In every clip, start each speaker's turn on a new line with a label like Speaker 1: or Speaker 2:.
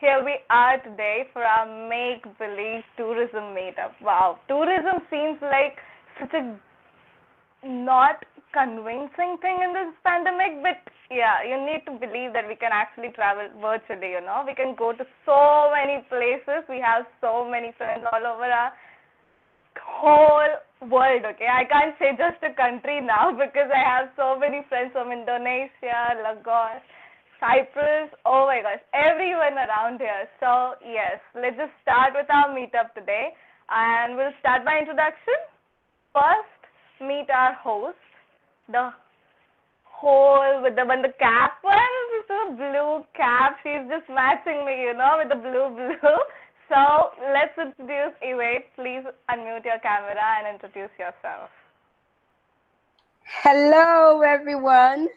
Speaker 1: here we are today for our make-believe tourism meetup. Wow, tourism seems like such a not convincing thing in this pandemic, but yeah, you need to believe that we can actually travel virtually, We can go to so many places. We have so many friends all over our whole world, okay? I can't say just a country now because I have so many friends from Indonesia, Lagos, Cyprus, oh my gosh, everyone around here. So yes, let's just start with our meetup today, and we'll start by introduction. First, meet our host, the whole with the cap one, the blue cap. She's just matching me, with the blue. So let's introduce Eve. Please unmute your camera and introduce yourself.
Speaker 2: Hello, everyone.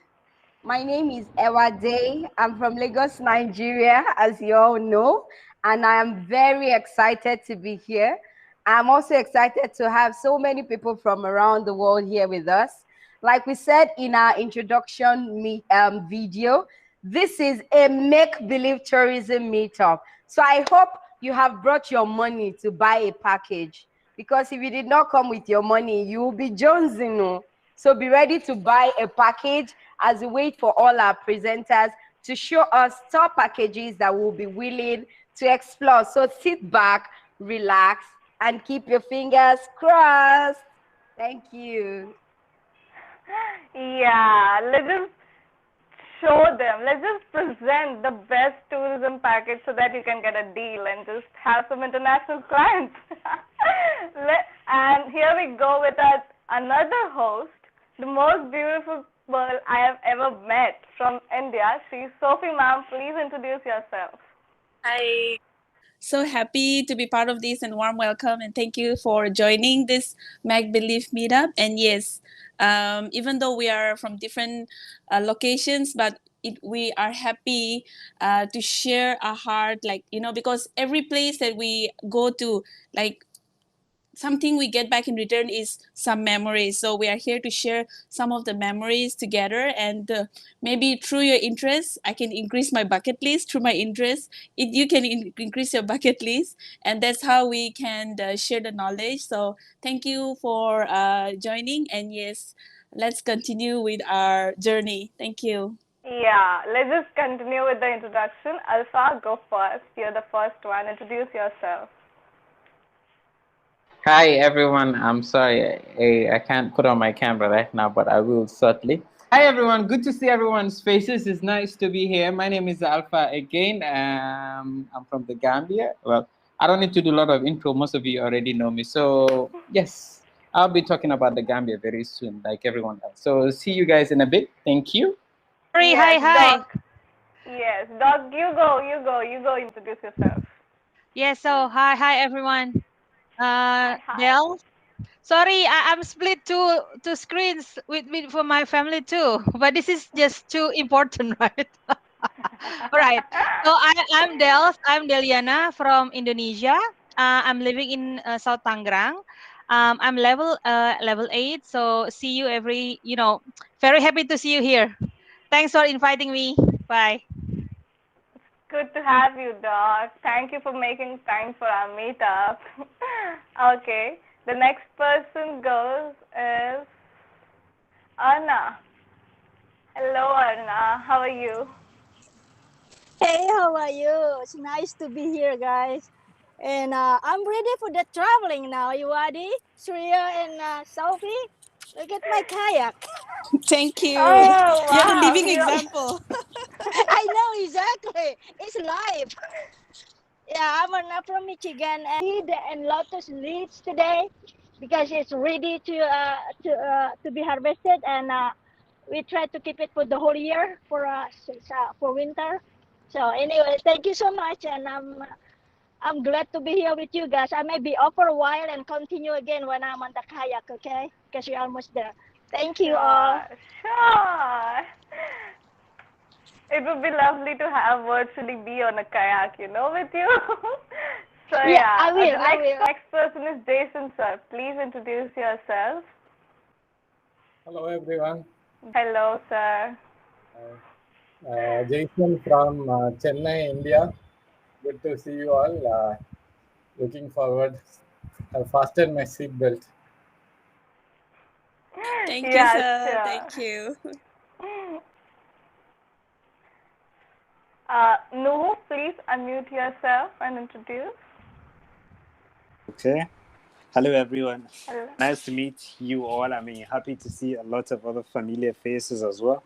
Speaker 2: My name is Ewade. I'm from Lagos, Nigeria, as you all know, and I am very excited to be here. I'm also excited to have so many people from around the world here with us. Like we said in our introduction video, this is a make-believe tourism meetup. So I hope you have brought your money to buy a package, because if you did not come with your money, you will be jonesing. So be ready to buy a package as we wait for all our presenters to show us top packages that we'll be willing to explore. So sit back, relax, and keep your fingers crossed. Thank you.
Speaker 1: Yeah, let's just show them. Let's just present the best tourism package so that you can get a deal and just have some international clients. And here we go with another host, the most beautiful girl I have ever met from India. She's Sophie, ma'am. Please introduce yourself.
Speaker 3: Hi. So happy to be part of this, and warm welcome, and thank you for joining this Make Believe meetup. And yes, even though we are from different locations, but we are happy to share our heart, because every place that we go to, something we get back in return is some memories. So we are here to share some of the memories together, and maybe through your interest, I can increase my bucket list. Through my interest, you can increase your bucket list, and that's how we can share the knowledge. So thank you for joining, and yes, let's continue with our journey. Thank you.
Speaker 1: Yeah, let's just continue with the introduction. Alpha, go first. You're the first one. Introduce yourself.
Speaker 4: Hi everyone, I'm sorry I can't put on my camera right now, but I will shortly. Hi everyone, good to see everyone's faces. It's nice to be here. My name is Alpha again. I'm from the Gambia. Well, I don't need to do a lot of intro. Most of you already know me. So yes, I'll be talking about the Gambia very soon, like everyone else. So see you guys in a bit. Thank you.
Speaker 1: Yes, hi. Doc. Yes, Doc, you go introduce yourself.
Speaker 5: Yes, so hi everyone. Del. Sorry, I'm split two screens with for my family too, but this is just too important, right? All right. So I'm Del. I'm Deliana from Indonesia. I'm living in South Tangerang. I'm level 8. So see you very happy to see you here. Thanks for inviting me. Bye.
Speaker 1: Good to have you, Doc. Thank you for making time for our meetup. Okay, the next person is Anna. Hello, Anna. How are you?
Speaker 6: Hey, how are you? It's nice to be here, guys. And I'm ready for the traveling now. You ready, Surya and Sophie? Look at my kayak.
Speaker 3: Thank you.
Speaker 1: Oh, wow.
Speaker 3: You're the living example.
Speaker 6: I know, exactly. It's live. Yeah, I'm from Michigan, and lotus leaves today because it's ready to be harvested, and we try to keep it for the whole year for winter. So anyway, thank you so much, and I'm glad to be here with you guys. I may be off for a while and continue again when I'm on the kayak, okay? Because we're almost there. Thank you all.
Speaker 1: Sure. It would be lovely to have virtually be on a kayak, with you. So yeah,
Speaker 6: I will.
Speaker 1: Next person is Jason, sir. Please introduce yourself.
Speaker 7: Hello everyone.
Speaker 1: Hello, sir.
Speaker 7: Jason from Chennai, India. Good to see you all. Looking forward. I've fastened my seatbelt.
Speaker 3: Thank you,
Speaker 1: Yeah,
Speaker 3: sir.
Speaker 1: sure.
Speaker 3: Thank you.
Speaker 1: Nuhu, please unmute yourself and introduce.
Speaker 8: Okay. Hello, everyone.
Speaker 1: Hello.
Speaker 8: Nice to meet you all. I mean, happy to see a lot of other familiar faces as well.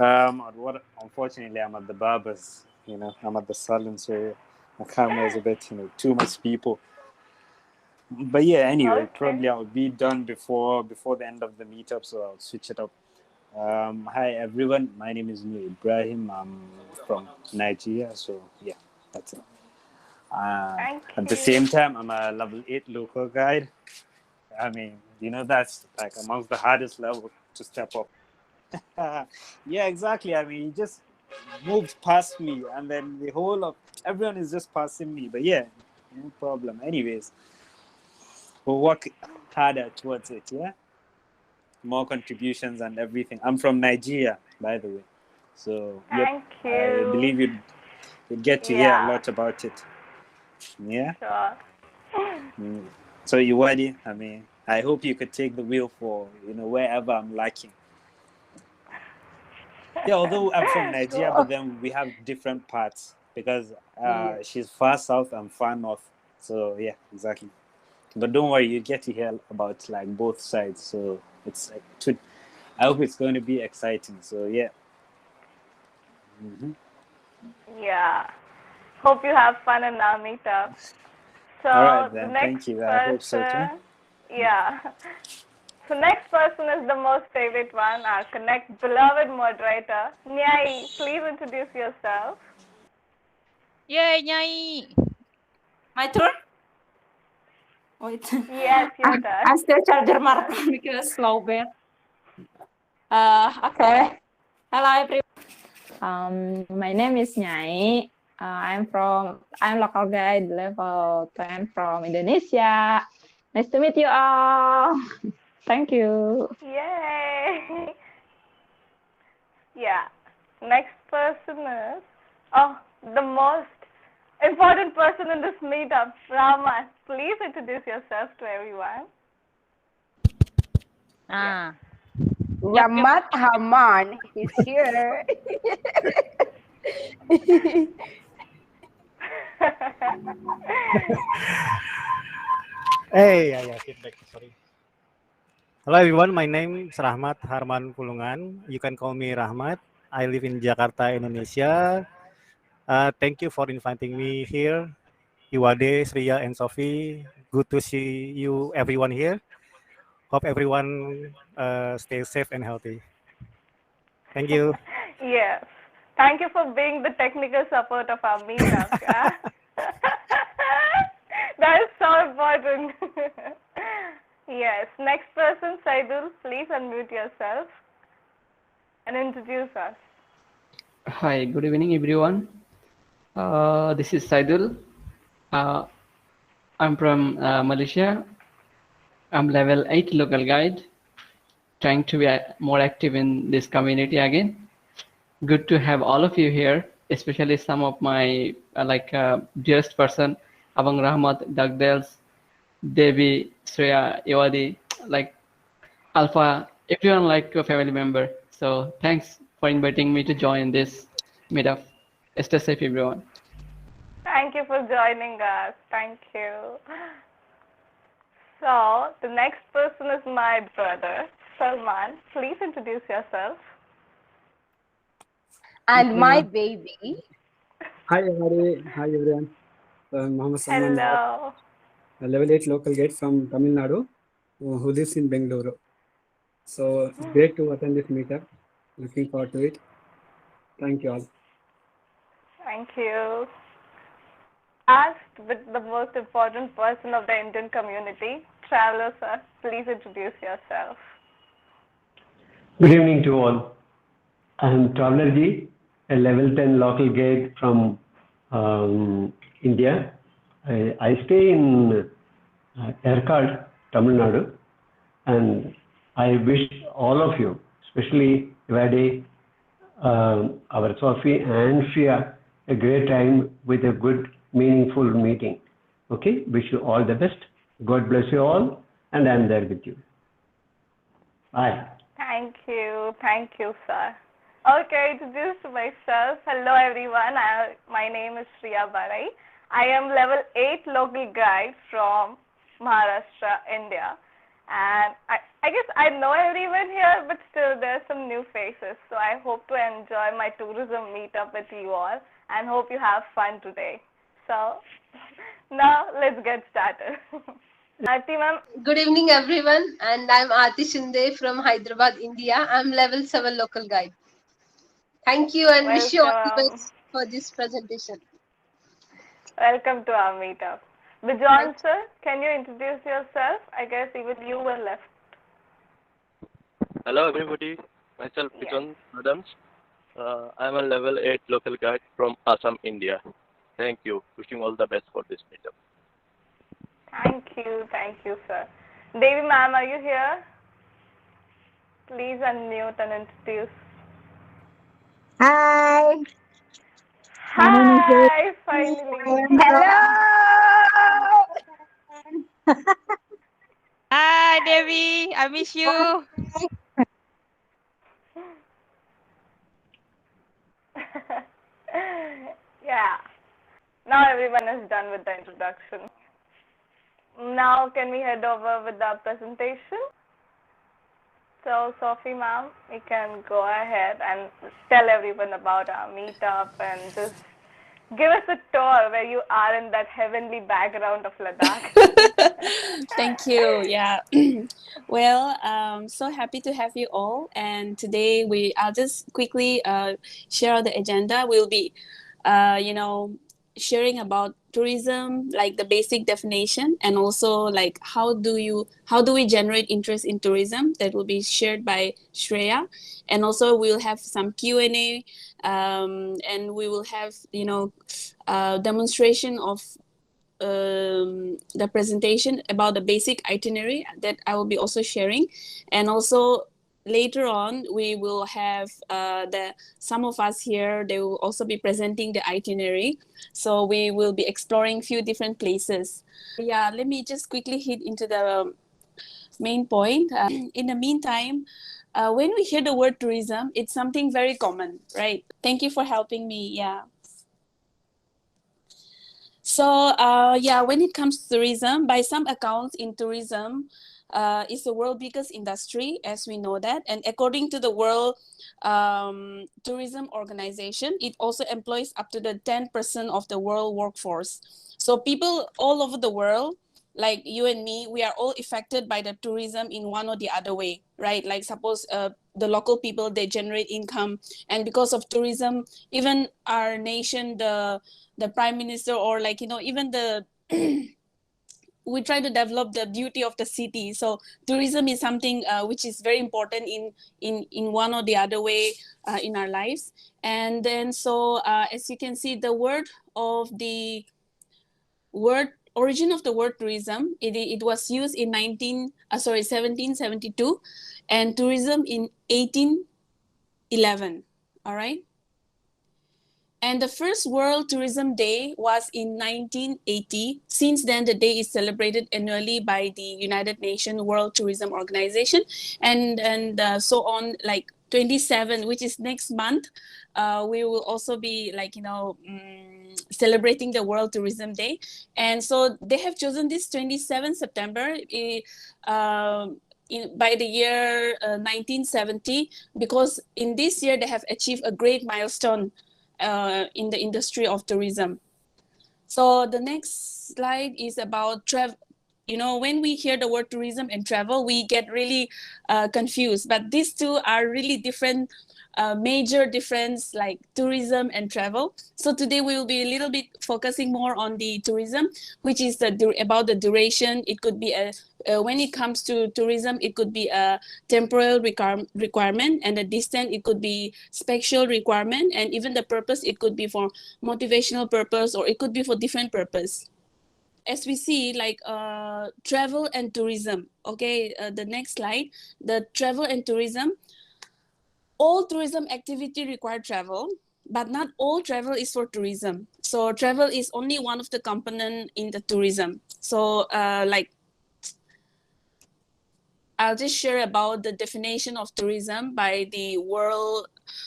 Speaker 8: Unfortunately, I'm at the barbers. I'm at the salon, so my camera is a bit, too much people. But yeah, anyway,
Speaker 1: Okay.
Speaker 8: probably I'll be done before the end of the meetup, so I'll switch it up. Hi, everyone. My name is New Ibrahim. I'm from Nigeria, so yeah, that's it.
Speaker 1: Thank
Speaker 8: At the
Speaker 1: you.
Speaker 8: same time, I'm a level 8 local guide. I mean, that's like amongst the hardest level to step up. Yeah, exactly. I mean, he just moved past me, and then the whole of everyone is just passing me. But yeah, no problem. Anyways, we'll work harder towards it. Yeah, more contributions and everything. I'm from Nigeria, by the way. So
Speaker 1: Thank
Speaker 8: I
Speaker 1: you.
Speaker 8: believe you'd get to hear a lot about it. Yeah.
Speaker 1: Sure.
Speaker 8: So Iwadi, I mean, I hope you could take the wheel for wherever I'm lacking. Yeah, although I'm from Nigeria,
Speaker 1: Sure.
Speaker 8: but then we have different parts because she's far south and far north. So yeah, exactly. But don't worry, you get to hear about like both sides. So it's like, I hope it's going to be exciting. So yeah.
Speaker 1: Yeah. Hope you have fun in our meetup. So
Speaker 8: All right
Speaker 1: the
Speaker 8: then.
Speaker 1: next
Speaker 8: Thank you. I hope so too.
Speaker 1: Yeah. So next person is the most favorite one, our Connect beloved moderator. Nyai, please introduce yourself.
Speaker 5: Yay, Nyai.
Speaker 9: My turn? Wait.
Speaker 1: Yes, your turn.
Speaker 9: I still charger mark because slow bit. Okay. Hello everyone. My name is Nyai. I'm local guide level 10 from Indonesia. Nice to meet you all. Thank you.
Speaker 1: Yay! Yeah. Next person is the most important person in this meetup, Rama. Please introduce yourself to everyone.
Speaker 2: Yamat Haman is here.
Speaker 10: Yeah, feedback, sorry. Hello everyone, my name is Rahmat Harman Pulungan. You can call me Rahmat. I live in Jakarta, Indonesia. Thank you for inviting me here. Iwade, Sriya, and Sophie. Good to see you everyone here. Hope everyone stays safe and healthy. Thank you.
Speaker 1: Yes. Thank you for being the technical support of our meetup. Yeah? That is so important. Yes. Next person, Saidul, please unmute yourself and introduce us.
Speaker 11: Hi, good evening, everyone. This is Saidul. I'm from Malaysia. I'm level 8 local guide, trying to be more active in this community again. Good to have all of you here, especially some of my dearest person, Abang Rahmat, Dagdels, Devi, Shreya, Iwadi, like Alpha, everyone like a family member. So thanks for inviting me to join this meetup. Stay safe, everyone.
Speaker 1: Thank you for joining us. Thank you. So the next person is my brother, Salman. Please introduce yourself.
Speaker 2: And my baby.
Speaker 12: Hi everybody. Hi everyone. Muhammad Salman.
Speaker 1: Hello.
Speaker 12: A level 8 local guide from Tamil Nadu who lives in Bengaluru. So it's great to attend this meetup. Looking forward to it. Thank you all.
Speaker 1: Thank you. Asked with the most important person of the Indian community, Traveler sir, please introduce yourself.
Speaker 13: Good evening to all. I am Traveler Ji, a level 10 local guide from India. I stay in Erkad, Tamil Nadu, and I wish all of you, especially Vade, our Sophie and Shia, a great time with a good meaningful meeting. Okay, wish you all the best. God bless you all, and I'm there with you. Bye.
Speaker 1: Thank you, sir. Okay, introduce myself. Hello, everyone. My name is Shriya Barai. I am level 8 local guide from Maharashtra, India. And I guess I know everyone here, but still there's some new faces. So I hope to enjoy my tourism meetup with you all and hope you have fun today. So now let's get started. Aarti ma'am.
Speaker 14: Good evening, everyone. And I'm Aarti Shinde from Hyderabad, India. I'm level 7 local guide. Thank you and wish you all the
Speaker 1: Welcome.
Speaker 14: best for this presentation.
Speaker 1: Welcome to our meetup. Bijon sir, can you introduce yourself? I guess even you were left.
Speaker 15: Hello everybody, myself Bijon Adams. I'm a level 8 local guide from Assam, India. Thank you. Wishing all the best for this meetup.
Speaker 1: Thank you, sir. Devi ma'am, are you here? Please unmute and introduce.
Speaker 6: Hi.
Speaker 1: Hi, finally.
Speaker 6: Hello.
Speaker 5: Hi, Devi. I miss you.
Speaker 1: Yeah. Now everyone is done with the introduction. Now can we head over with the presentation? So Sophie ma'am, you can go ahead and tell everyone about our meetup and just give us a tour where you are in that heavenly background of Ladakh.
Speaker 3: Thank you. Yeah. Well, so happy to have you all. And today I'll just quickly share the agenda. We'll be, sharing about tourism, like the basic definition, and also like how do we generate interest in tourism. That will be shared by Shreya, and also we'll have some Q&A, and we will have demonstration of the presentation about the basic itinerary that I will be also sharing, and also later on we will have some of us here, they will also be presenting the itinerary, so we will be exploring few different places. Yeah, let me just quickly hit into the main point. In the meantime, when we hear the word tourism, it's something very common, right? Thank you for helping me. Yeah. So when it comes to tourism, by some accounts in tourism, is the world's biggest industry, as we know that. And according to the World Tourism Organization, it also employs up to the 10% of the world workforce. So people all over the world, like you and me, we are all affected by the tourism in one or the other way, right? Like suppose the local people, they generate income. And because of tourism, even our nation, the prime minister, or even the we try to develop the beauty of the city. So tourism is something which is very important in one or the other way in our lives. And then as you can see, the origin of the word tourism, it was used in 1772, and tourism in 1811. All right. And the first World Tourism Day was in 1980. Since then, the day is celebrated annually by the United Nations World Tourism Organization, and so on. Like 27, which is next month, we will also be celebrating the World Tourism Day. And so they have chosen this 27 September by the year 1970, because in this year they have achieved a great milestone in the industry of tourism. So the next slide is about travel. When we hear the word tourism and travel, we get really confused, but these two are really different, major difference, like tourism and travel. So today we will be a little bit focusing more on the tourism, which is about the duration. It could be when it comes to tourism, it could be a temporal requirement, and the distance, it could be spatial requirement, and even the purpose, it could be for motivational purpose, or it could be for different purpose. As we see, travel and tourism. Okay, the next slide, the travel and tourism. All tourism activity require travel, but not all travel is for tourism. So travel is only one of the component in the tourism. So like, I'll just share about the definition of tourism by the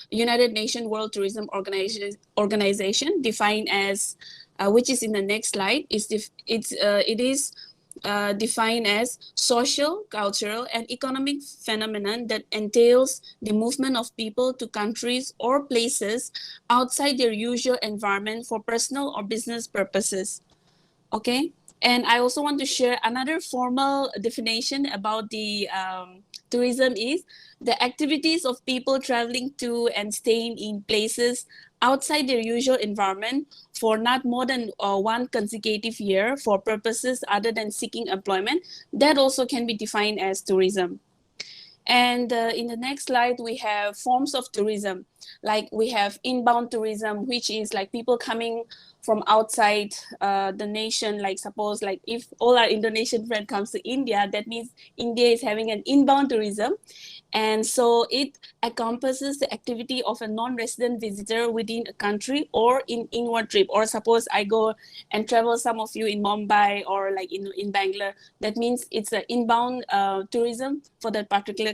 Speaker 3: United Nations World Tourism Organization, defined as, which is in the next slide. It is defined as social, cultural, and economic phenomenon that entails the movement of people to countries or places outside their usual environment for personal or business purposes. Okay, and I also want to share another formal definition about the tourism is the activities of people traveling to and staying in places outside their usual environment for not more than one consecutive year for purposes other than seeking employment. That also can be defined as tourism. And in the next slide, we have forms of tourism. Like we have inbound tourism, which is like people coming from outside the nation. Like suppose like if all our Indonesian friend comes to India, that means India is having an inbound tourism. And so it encompasses the activity of a non-resident visitor within a country or in inward trip. Or suppose I go and travel, some of you in Mumbai or like in Bangalore, that means it's an inbound tourism for that particular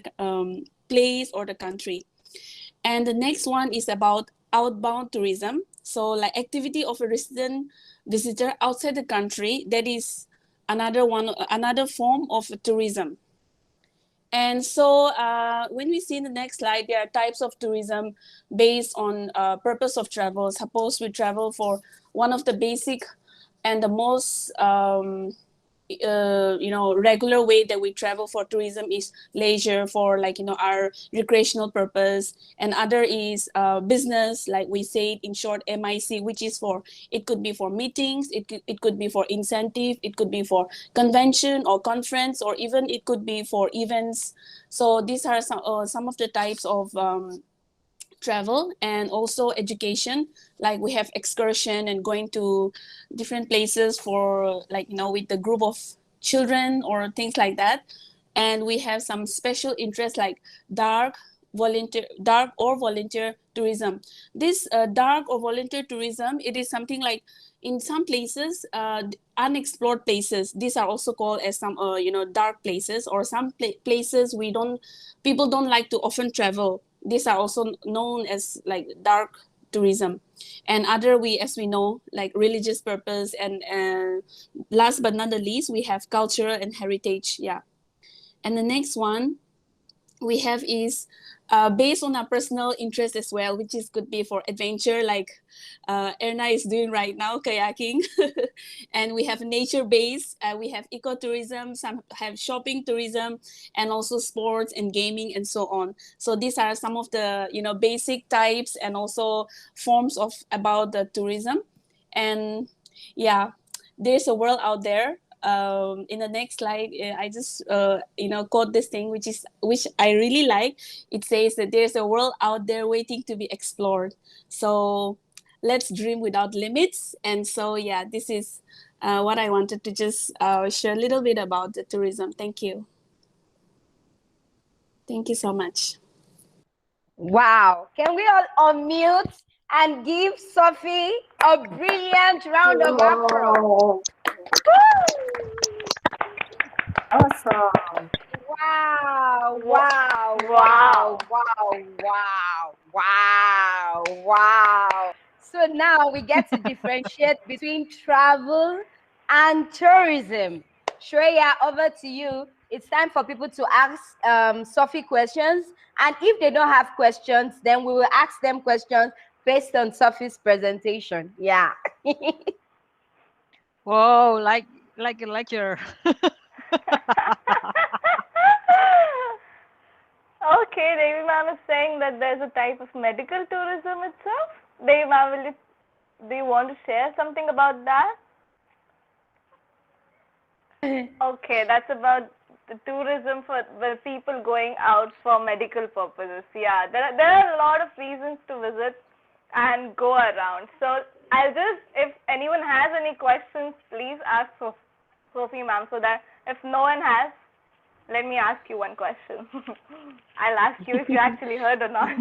Speaker 3: place or the country. And the next one is about outbound tourism. So like activity of a resident visitor outside the country, that is another form of tourism. And so when we see in the next slide, there are types of tourism based on purpose of travel. Suppose we travel for one of the basic and the most regular way that we travel for tourism is leisure, for like our recreational purpose, and other is business, like we say in short MIC, which is for, it could be for meetings, it could be for incentive, it could be for convention or conference, or even it could be for events. So these are some of the types of travel. And also education, like we have excursion and going to different places for like with the group of children or things like that. And we have some special interests like dark or volunteer tourism. This dark or volunteer tourism, it is something like in some places, unexplored places, these are also called as some dark places, or some places people don't like to often travel. These are also known as like dark tourism. And other, as we know, like religious purpose. And last but not the least, we have culture and heritage. Yeah. And the next one we have is based on our personal interest as well, which could be for adventure, like Erna is doing right now, kayaking. And we have nature-based, we have ecotourism, some have shopping tourism, and also sports and gaming and so on. So these are some of the basic types and also forms of about the tourism. And yeah, there's a world out there. In the next slide, I just quote this thing, which I really like. It says that there's a world out there waiting to be explored. So let's dream without limits. And so yeah, this is what I wanted to just share a little bit about the tourism. Thank you. Thank you so much.
Speaker 2: Wow. Can we all unmute and give Sophie a brilliant round of applause?
Speaker 9: Awesome.
Speaker 2: Wow, wow, wow, wow, wow, wow, wow. So now we get to differentiate between travel and tourism. Shreya, over to you. It's time for people to ask Sophie questions. And if they don't have questions, then we will ask them questions based on Sophie's presentation. Yeah.
Speaker 5: Whoa, like your
Speaker 1: Okay, Devi ma'am is saying that there's a type of medical tourism itself. Devi ma'am, do you want to share something about that? Okay, that's about the tourism for people going out for medical purposes. Yeah, there are a lot of reasons to visit and go around. So I'll just, if anyone has any questions, please ask Sophie ma'am, so that if no one has, let me ask you one question. I'll ask you if you actually heard or not.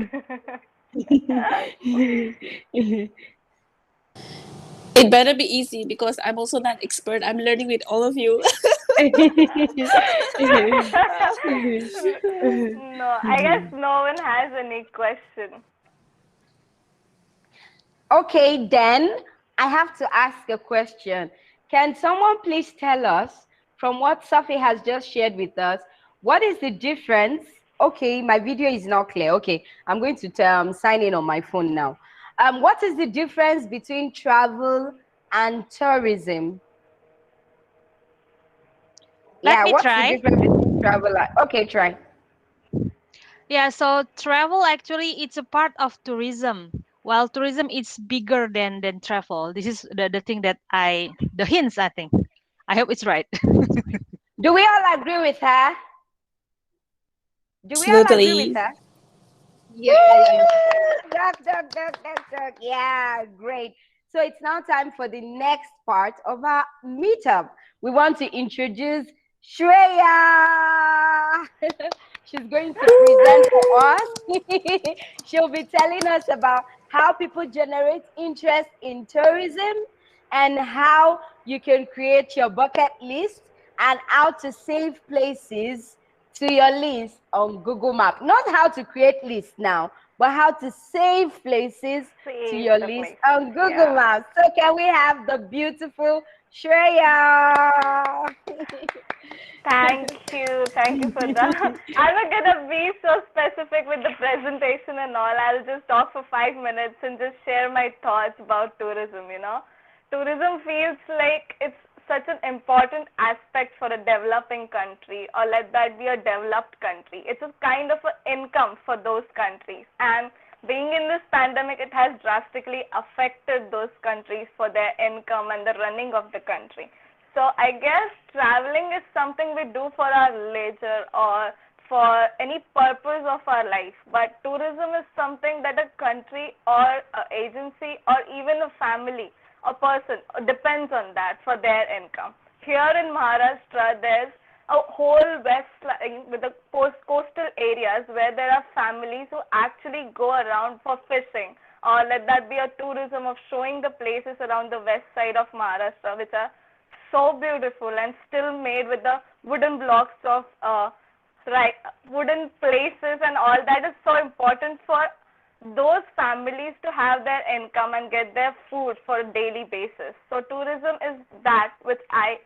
Speaker 3: It better be easy because I'm also not expert. I'm learning with all of you.
Speaker 1: No, I guess no one has any question.
Speaker 2: Okay, then I have to ask a question. Can someone please tell us, from what Safi has just shared with us, what is the difference? Okay, my video is not clear. Okay, I'm going to sign in on my phone now. What is the difference between travel and tourism?
Speaker 5: Let me
Speaker 2: What's
Speaker 5: try.
Speaker 2: the difference between travel? Okay, try.
Speaker 5: Yeah, so travel actually it's a part of tourism. While tourism is bigger than travel. This is the thing that the hints I think. I hope it's right.
Speaker 2: Do we all agree with her? Do we all agree with her?
Speaker 14: Yes,
Speaker 2: Yeah, great. So it's now time for the next part of our meetup. We want to introduce Shreya. She's going to present for us. She'll be telling us about how people generate interest in tourism and how you can create your bucket list and how to save places to your list on Google Map. Not how to create lists now, but how to save places to your list on Google Maps. So can we have the beautiful Shreya?
Speaker 1: Thank you for that. I'm not gonna be so specific with the presentation and all. I'll just talk for 5 minutes and just share my thoughts about tourism, Tourism feels like it's such an important aspect for a developing country, or let that be a developed country. It's a kind of an income for those countries. And being in this pandemic, it has drastically affected those countries for their income and the running of the country. So I guess traveling is something we do for our leisure or for any purpose of our life. But tourism is something that a country or an agency or even a family, a person depends on that for their income. Here in Maharashtra, there's a whole westline with the coastal areas where there are families who actually go around for fishing, or let that be a tourism of showing the places around the west side of Maharashtra, which are so beautiful and still made with the wooden blocks of wooden places, and all that is so important for those families to have their income and get their food for a daily basis. So tourism is that which I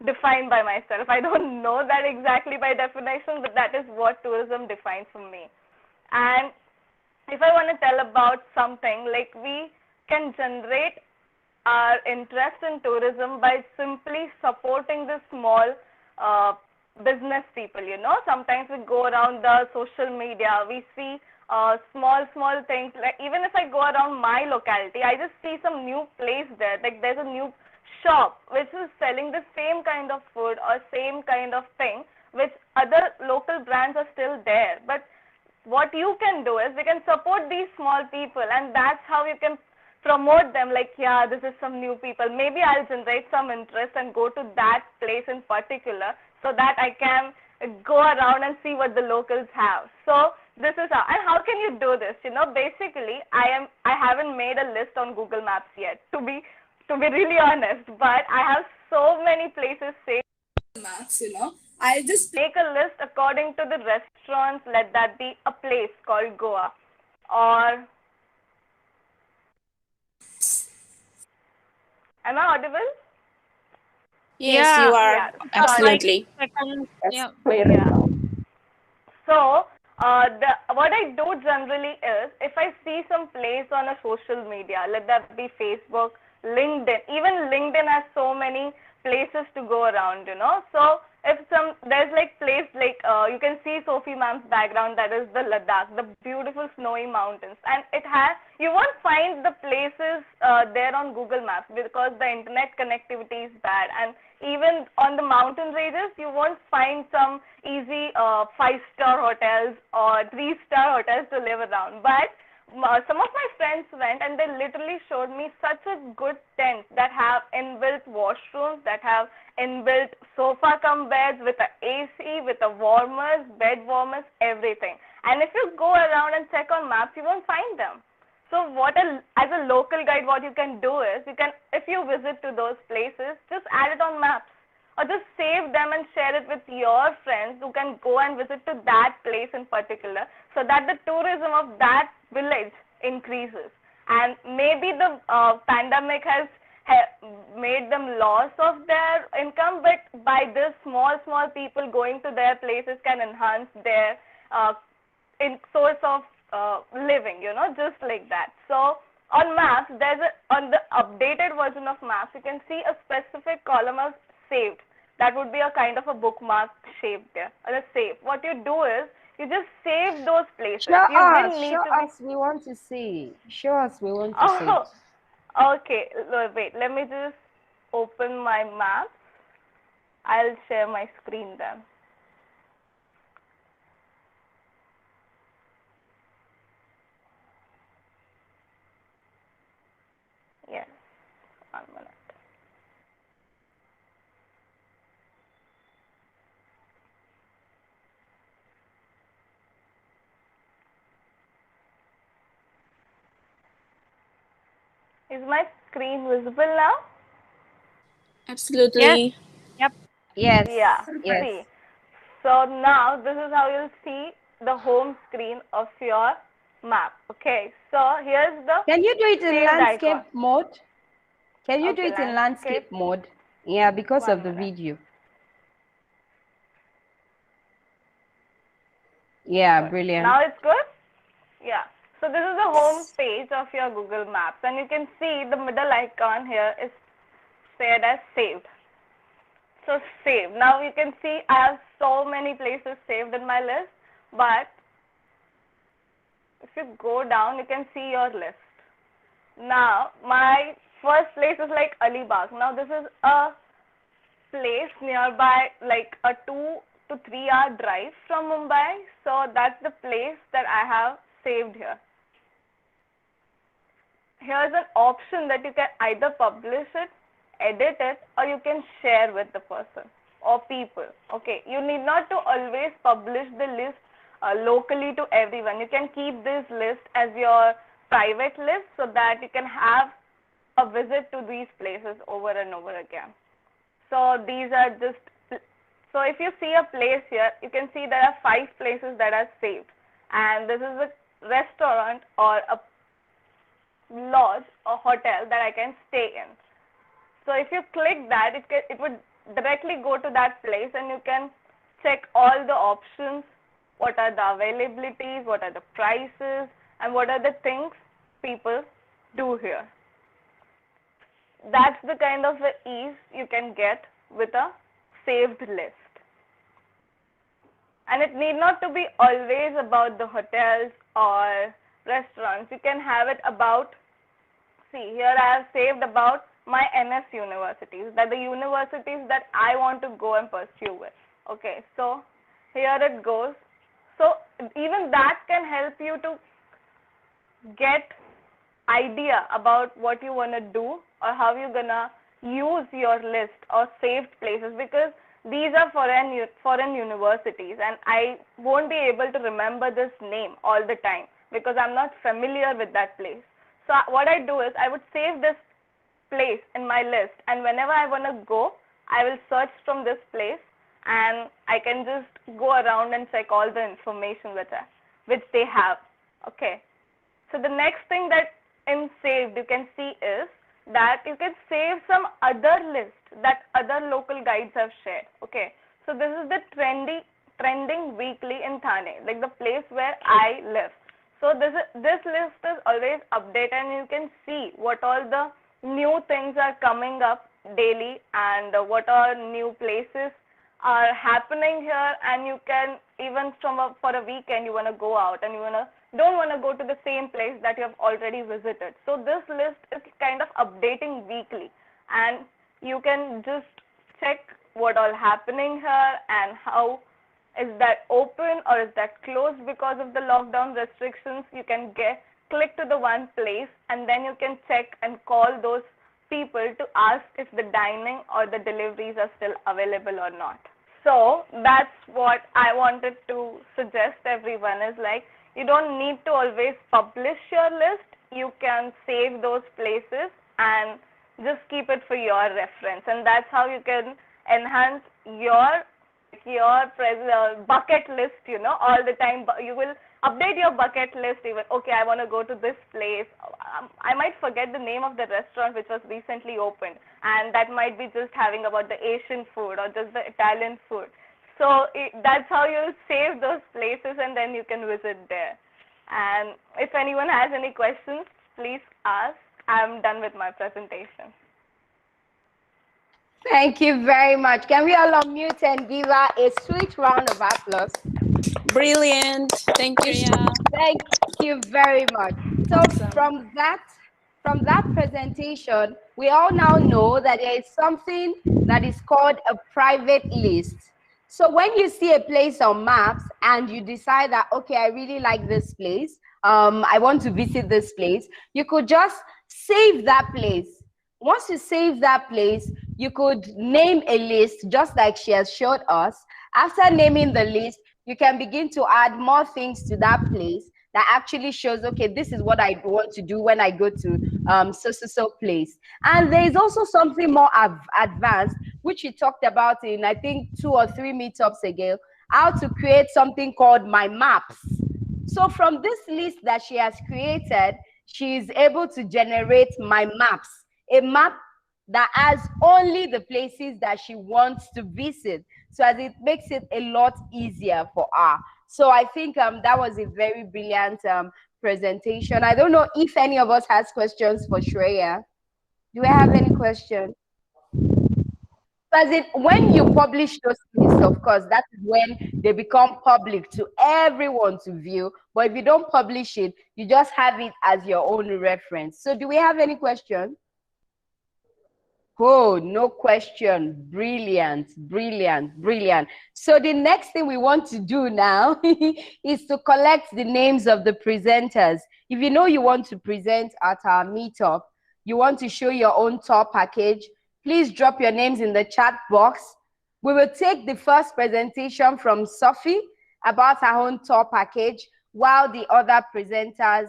Speaker 1: define by myself. I don't know that exactly by definition, but that is what tourism defines for me. And if I want to tell about something, like we can generate our interest in tourism by simply supporting the small business people, Sometimes we go around the social media, we see small things. Like even if I go around my locality, I just see some new place there. Like there's a new shop which is selling the same kind of food or same kind of thing, which other local brands are still there. But what you can do is we can support these small people, and that's how you can promote them. Like, yeah, this is some new people. Maybe I'll generate some interest and go to that place in particular so that I can go around and see what the locals have. So this is how. And how can you do this? Basically, I haven't made a list on Google Maps yet, to be really honest, but I have so many places saved maps, I'll just make a list according to the restaurants. Let that be a place called Goa, or am I audible?
Speaker 3: Yes, you are.
Speaker 1: Yeah.
Speaker 3: Absolutely.
Speaker 5: Yeah.
Speaker 1: So, what I do generally is, if I see some place on a social media, let that be Facebook, LinkedIn. Even LinkedIn has so many places to go around, So, if there's like place like you can see Sophie ma'am's background, that is the Ladakh, the beautiful snowy mountains, and you won't find the places there on Google Maps because the internet connectivity is bad, and even on the mountain ranges you won't find some easy 5-star hotels or 3-star hotels to live around. But some of my friends went and they literally showed me such a good tent that have inbuilt washrooms, that have inbuilt sofa cum beds with a AC, with a warmers, bed warmers, everything. And if you go around and check on maps, you won't find them. So as a local guide, what you can do is, if you visit to those places, just add it on maps. Or just save them and share it with your friends who can go and visit to that place in particular, so that the tourism of that village increases. And maybe the pandemic has made them loss of their income, but by this small people going to their places can enhance their source of living, just like that. So on maps, on the updated version of maps, you can see a specific column of saved. That would be a kind of a bookmark shape there, or a save. What you do is, you just save those places.
Speaker 2: Show us, we want to see. Show us, we want to see.
Speaker 1: Okay, wait, let me just open my map. I'll share my screen then. Yes, 1 minute. Is my screen visible now?
Speaker 3: Absolutely.
Speaker 5: Yep.
Speaker 2: Yes.
Speaker 1: Yeah.
Speaker 2: Yes.
Speaker 1: See. So now this is how you'll see the home screen of your map. Okay. So here's the.
Speaker 2: Can you do it in landscape
Speaker 1: icon.
Speaker 2: mode? Can you
Speaker 1: Okay,
Speaker 2: do it in landscape mode? Yeah, because of the video. Yeah, brilliant.
Speaker 1: Now it's good? Yeah. So this is the home page of your Google Maps, and you can see the middle icon here is said as saved. So save. Now you can see I have so many places saved in my list, but if you go down, you can see your list. Now my first place is like Alibag. Now this is a place nearby, like a 2 to 3 hour drive from Mumbai. So that's the place that I have saved here. Here's an option that you can either publish it, edit it, or you can share with the person or people. Okay, you need not to always publish the list locally to everyone. You can keep this list as your private list so that you can have a visit to these places over and over again. So these are just, so if you see a place here, you can see there are 5 places that are saved, and this is a restaurant or a lodge or hotel that I can stay in. So if you click that, it would directly go to that place, and you can check all the options, what are the availabilities, what are the prices, and what are the things people do here. That's the kind of ease you can get with a saved list. And it need not to be always about the hotels or restaurants. You can have it about, see here I have saved about my NS universities, that the universities that I want to go and pursue with. Okay, so here it goes. So even that can help you to get idea about what you want to do or how you're gonna use your list or saved places, because these are foreign universities, and I won't be able to remember this name all the time because I'm not familiar with that place. So what I do is I would save this place in my list, and whenever I want to go, I will search from this place, and I can just go around and check all the information which they have. Okay. So the next thing that in saved you can see is that you can save some other list that other local guides have shared. Okay. So this is the trending weekly in Thane, like the place where I live. So this list is always updated, and you can see what all the new things are coming up daily, and what are new places are happening here. And you can even for a weekend you want to go out and don't want to go to the same place that you have already visited. So this list is kind of updating weekly, and you can just check what all happening here and how is that open or is that closed because of the lockdown restrictions. You can click to the one place, and then you can check and call those people to ask if the dining or the deliveries are still available or not. So that's what I wanted to suggest everyone is like, you don't need to always publish your list. You can save those places and just keep it for your reference, and that's how you can enhance your bucket list, all the time. You will update your bucket list even, okay, I want to go to this place. I might forget the name of the restaurant which was recently opened, and that might be just having about the Asian food or just the Italian food. So that's how you save those places, and then you can visit there. And if anyone has any questions, please ask. I'm done with my presentation.
Speaker 2: Thank you very much. Can we all unmute and give her a sweet round of applause?
Speaker 3: Brilliant. Thank you, Ria.
Speaker 2: Thank you very much. So
Speaker 3: Awesome.
Speaker 2: from that presentation, we all now know that there is something that is called a private list. So when you see a place on maps and you decide that, okay, I really like this place, I want to visit this place, you could just save that place. Once you save that place, you could name a list just like she has showed us. After naming the list, you can begin to add more things to that place that actually shows, okay, this is what I want to do when I go to so place. And there is also something more advanced, which we talked about in, I think, 2 or 3 meetups ago, how to create something called My Maps. So from this list that she has created, she is able to generate My Maps, a map that has only the places that she wants to visit. So as it makes it a lot easier for her. So I think that was a very brilliant presentation. I don't know if any of us has questions for Shreya. Do we have any questions? Because when you publish those lists, of course, that is when they become public to everyone to view. But if you don't publish it, you just have it as your own reference. So do we have any questions? Oh, no question. Brilliant, brilliant, brilliant. So the next thing we want to do now is to collect the names of the presenters. If you know you want to present at our meetup, you want to show your own tour package, please drop your names in the chat box. We will take the first presentation from Sophie about her own tour package while the other presenters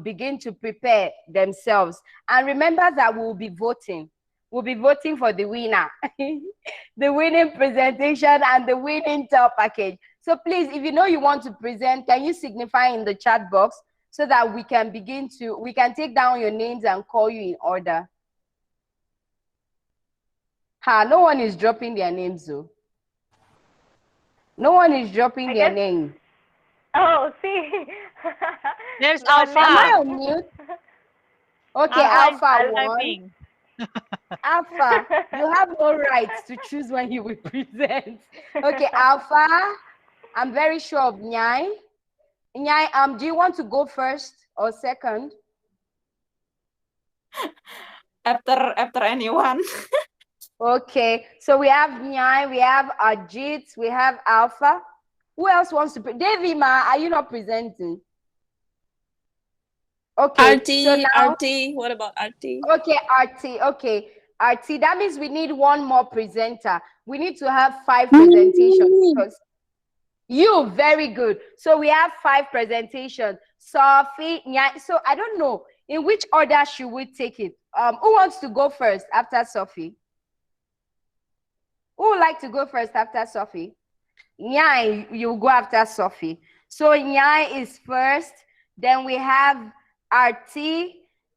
Speaker 2: begin to prepare themselves. And remember that we'll be voting. We'll be voting for the winner, the winning presentation and the winning tour package. So please, if you know you want to present, can you signify in the chat box so that we can we can take down your names and call you in order. No one is dropping their names though. No one is dropping their name.
Speaker 1: Oh, see.
Speaker 5: There's Alpha.
Speaker 2: Am I on mute? Okay, Alpha won. Alpha, you have no rights to choose when you will present. Okay, Alpha, I'm very sure of Nyai. Nyai, do you want to go first or second?
Speaker 9: After anyone.
Speaker 2: Okay, so we have Nyai, we have Ajit, we have Alpha. Who else wants to present? Devima, are you not presenting? Okay,
Speaker 3: RT,
Speaker 2: so now,
Speaker 3: RT, what about RT?
Speaker 2: Okay, RT, okay. RT, that means we need one more presenter. We need to have 5 presentations. Because you, very good. So we have 5 presentations. Sophie, so I don't know, in which order should we take it? Who wants to go first after Sophie? Who would like to go first after Sophie? Nyai, you go after Sophie. So Nyai is first, then we have RT,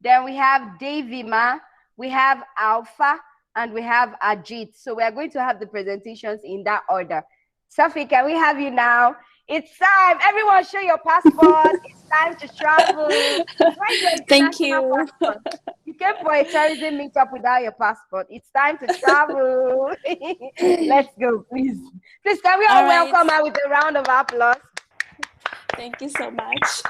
Speaker 2: then we have Devima, we have Alpha, and we have Ajit. So we are going to have the presentations in that order. Sophie, can we have you now? It's time. Everyone show your passport. It's time to travel.
Speaker 3: Thank you.
Speaker 2: Passport? You came for a tourism meetup without your passport. It's time to travel. Let's go, please. Please, can we all welcome her with a round of applause?
Speaker 3: Thank you so much.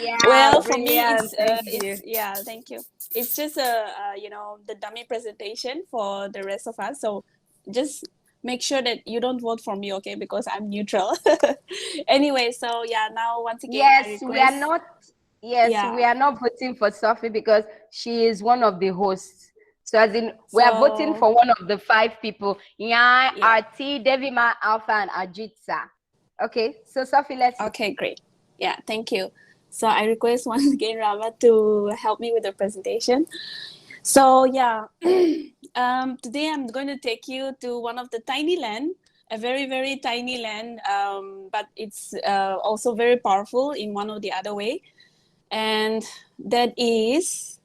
Speaker 2: Yeah,
Speaker 3: well, for me,
Speaker 2: it's
Speaker 3: thank you. It's just the dummy presentation for the rest of us. So just make sure that you don't vote for me, okay? Because I'm neutral. Anyway, so yeah, now once again,
Speaker 2: yes, we are not. Yes, we are not voting for Sophie because she is one of the hosts. So as in, we are voting
Speaker 3: So-
Speaker 2: for one of the 5 people. Nyai,
Speaker 3: Yeah.
Speaker 2: RT, Devima, Alpha, and Ajitsa. Okay, so Sophie, let's...
Speaker 3: Okay, great. Yeah, thank you. So I request once again Rama to help me with the presentation. So yeah, today I'm going to take you to one of the tiny land, a very, very tiny land, but it's also very powerful in one or the other way. And that is,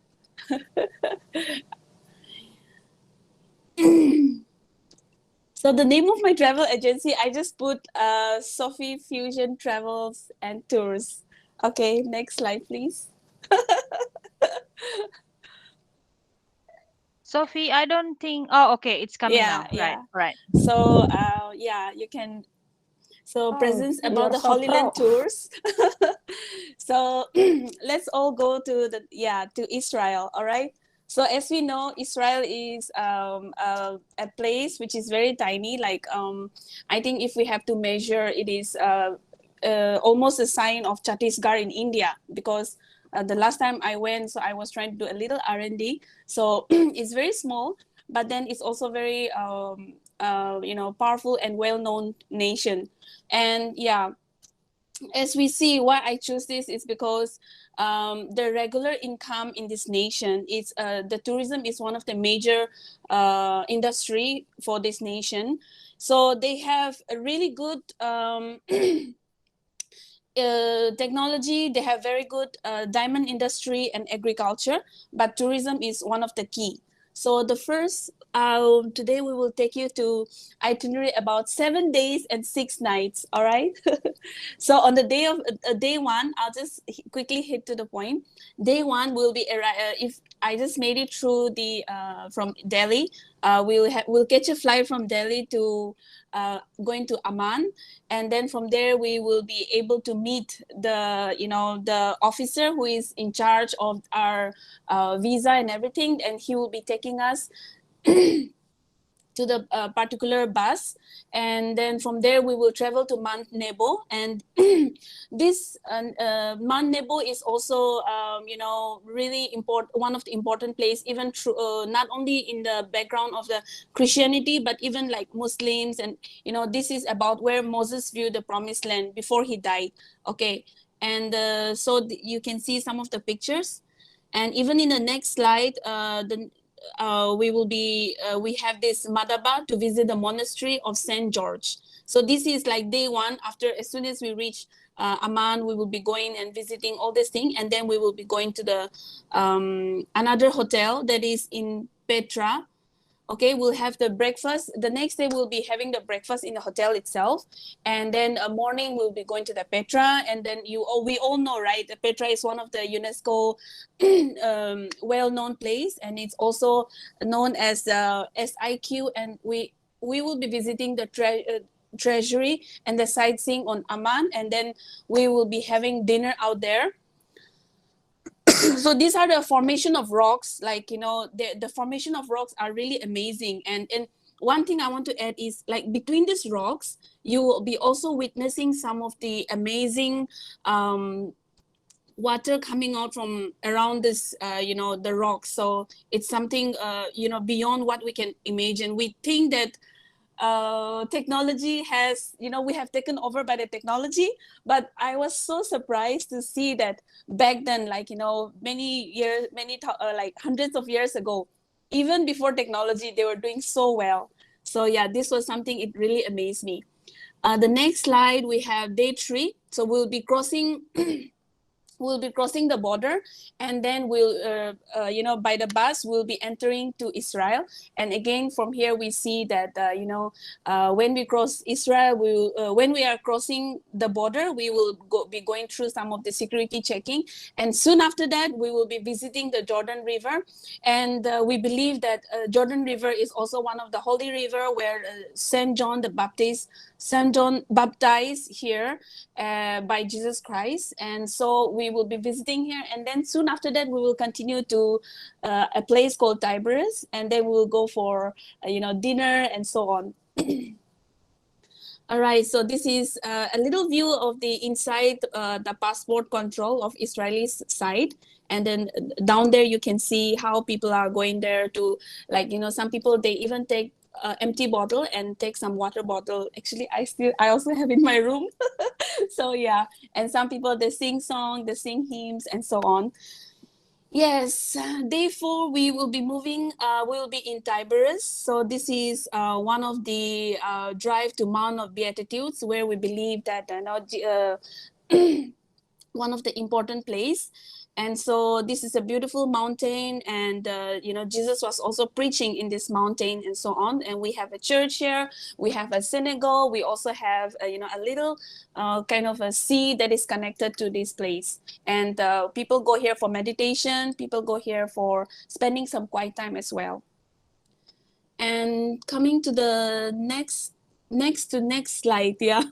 Speaker 3: so the name of my travel agency, I just put Sophie Fusion Travels and Tours. Okay, next slide, please.
Speaker 5: Sophie, I don't think. Oh, okay, it's coming now.
Speaker 3: Yeah.
Speaker 5: Right.
Speaker 3: So yeah, you can. So presents about the Holy Land tours. So let's all go to to Israel. All right. So as we know, Israel is a place which is very tiny. Like I think if we have to measure, it is almost a sign of Chhattisgarh in India, because the last time I went, so I was trying to do a little R&D. So it's very small, but then it's also very powerful and well-known nation. And yeah, as we see, why I choose this is because the regular income in this nation is the tourism is one of the major industry for this nation. So they have a really good technology. They have very good diamond industry and agriculture, but tourism is one of the key. So the first, today we will take you to itinerary about 7 days and 6 nights. All right. So on the day of day one, I'll just quickly hit to the point. Day one will be if I just made it through the from Delhi, we'll catch a flight from Delhi to going to Amman, and then from there we will be able to meet the officer who is in charge of our visa and everything, and he will be taking us to the particular bus, and then from there we will travel to Mount Nebo. And this Mount Nebo is also really important, one of the important place, even not only in the background of the Christianity, but even like Muslims. And this is about where Moses viewed the promised land before he died. Okay, and so you can see some of the pictures, and even in the next slide, we have this Madaba to visit the monastery of Saint George. So this is like day one. After, as soon as we reach Amman, we will be going and visiting all this thing, and then we will be going to the another hotel that is in Petra. Okay, we'll have the breakfast. The next day we'll be having the breakfast in the hotel itself, and then morning we'll be going to the Petra. And then we all know, right? The Petra is one of the UNESCO well-known place, and it's also known as SIQ. And we will be visiting the treasury and the sightseeing on Amman, and then we will be having dinner out there. So these are the formation of rocks, like the formation of rocks are really amazing. And one thing I want to add is, like, between these rocks you will be also witnessing some of the amazing water coming out from around this the rocks. So it's something beyond what we can imagine. We think that technology has, we have taken over by the technology, but I was so surprised to see that back then, like like hundreds of years ago, even before technology, they were doing so well. So yeah, this was something, it really amazed me. The next slide, we have day 3. So we'll be crossing the border, and then we'll by the bus we'll be entering to Israel. And again, from here we see that when we cross Israel, when we are crossing the border, we will be going through some of the security checking, and soon after that we will be visiting the Jordan River. And we believe that Jordan River is also one of the holy river where Saint John baptized here by Jesus Christ. And so we will be visiting here, and then soon after that we will continue to a place called Tiberias, and then we will go for dinner and so on. All right, so this is a little view of the inside the passport control of Israeli side. And then down there you can see how people are going there to, like, you know, some people, they even take empty bottle and take some water bottle. Actually, I also have in my room. So yeah, and some people, they sing song, they sing hymns and so on. Yes, day 4 we will be moving. We will be in Tiberias. So this is one of the drive to Mount of Beatitudes, where we believe that one of the important place. And so this is a beautiful mountain, and you know, Jesus was also preaching in this mountain and so on. And we have a church here, we have a synagogue, we also have you know, a little kind of a sea that is connected to this place. And people go here for meditation, people go here for spending some quiet time as well. And coming to the next slide, yeah.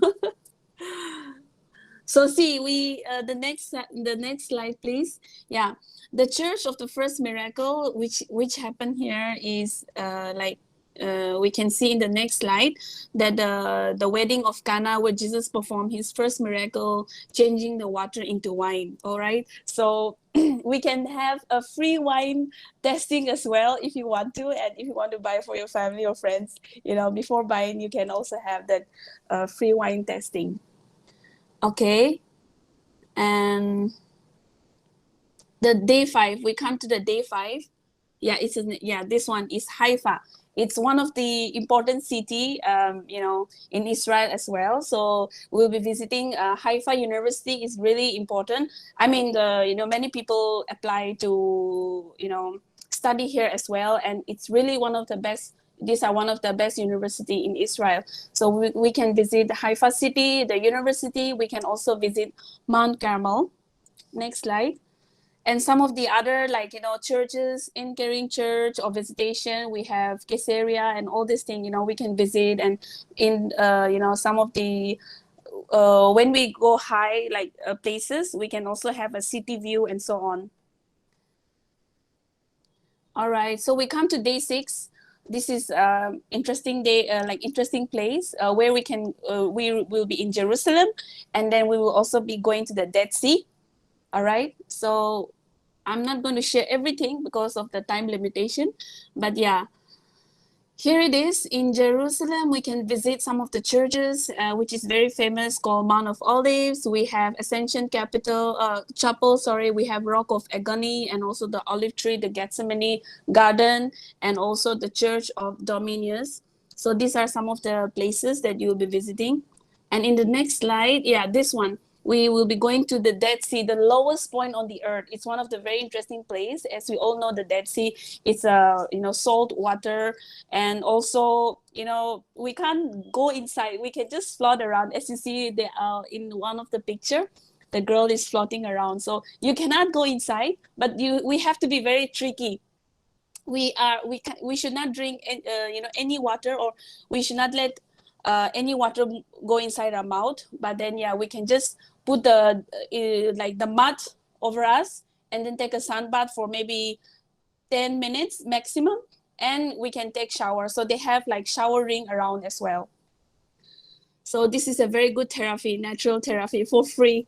Speaker 3: So see, the next slide, please. Yeah, the Church of the First Miracle, which happened here, is we can see in the next slide that the wedding of Cana, where Jesus performed his first miracle, changing the water into wine. All right, so we can have a free wine tasting as well if you want to, and if you want to buy for your family or friends, you know, before buying, you can also have that free wine tasting. Okay, and the day 5, we come to the day 5. Yeah, this one is Haifa. It's one of the important city, you know, in Israel as well. So we'll be visiting Haifa University. Is really important. I mean, you know, many people apply to, you know, study here as well, and it's really one of the best. These are one of the best university in Israel. So we can visit the Haifa city, the university. We can also visit Mount Carmel. Next slide. And some of the other, like, you know, churches, in Kering Church or visitation, we have Caesarea and all this thing, you know, we can visit. And in, you know, some of the, when we go high, like places, we can also have a city view and so on. All right, so we come to day 6. This is interesting day, like interesting place where we can, we will be in Jerusalem, and then we will also be going to the Dead Sea. All right, so I'm not going to share everything because of the time limitation, but yeah, here it is in Jerusalem. We can visit some of the churches, which is very famous, called Mount of Olives. We have Ascension Chapel, sorry. We have Rock of Agony, and also the Olive Tree, the Gethsemane Garden, and also the Church of Dominus. So these are some of the places that you'll be visiting. And in the next slide, yeah, this one, we will be going to the Dead Sea, the lowest point on the earth. It's one of the very interesting places. As we all know, the Dead Sea, it's you know, salt water, and also, you know, we can't go inside. We can just float around. As you see, they are in one of the picture, the girl is floating around. So you cannot go inside, but we have to be very tricky. We should not drink you know, any water, or we should not let any water go inside our mouth. But then yeah, we can just put the like the mud over us, and then take a sun bath for maybe 10 minutes maximum, and we can take shower. So they have like shower ring around as well. So this is a very good therapy, natural therapy for free.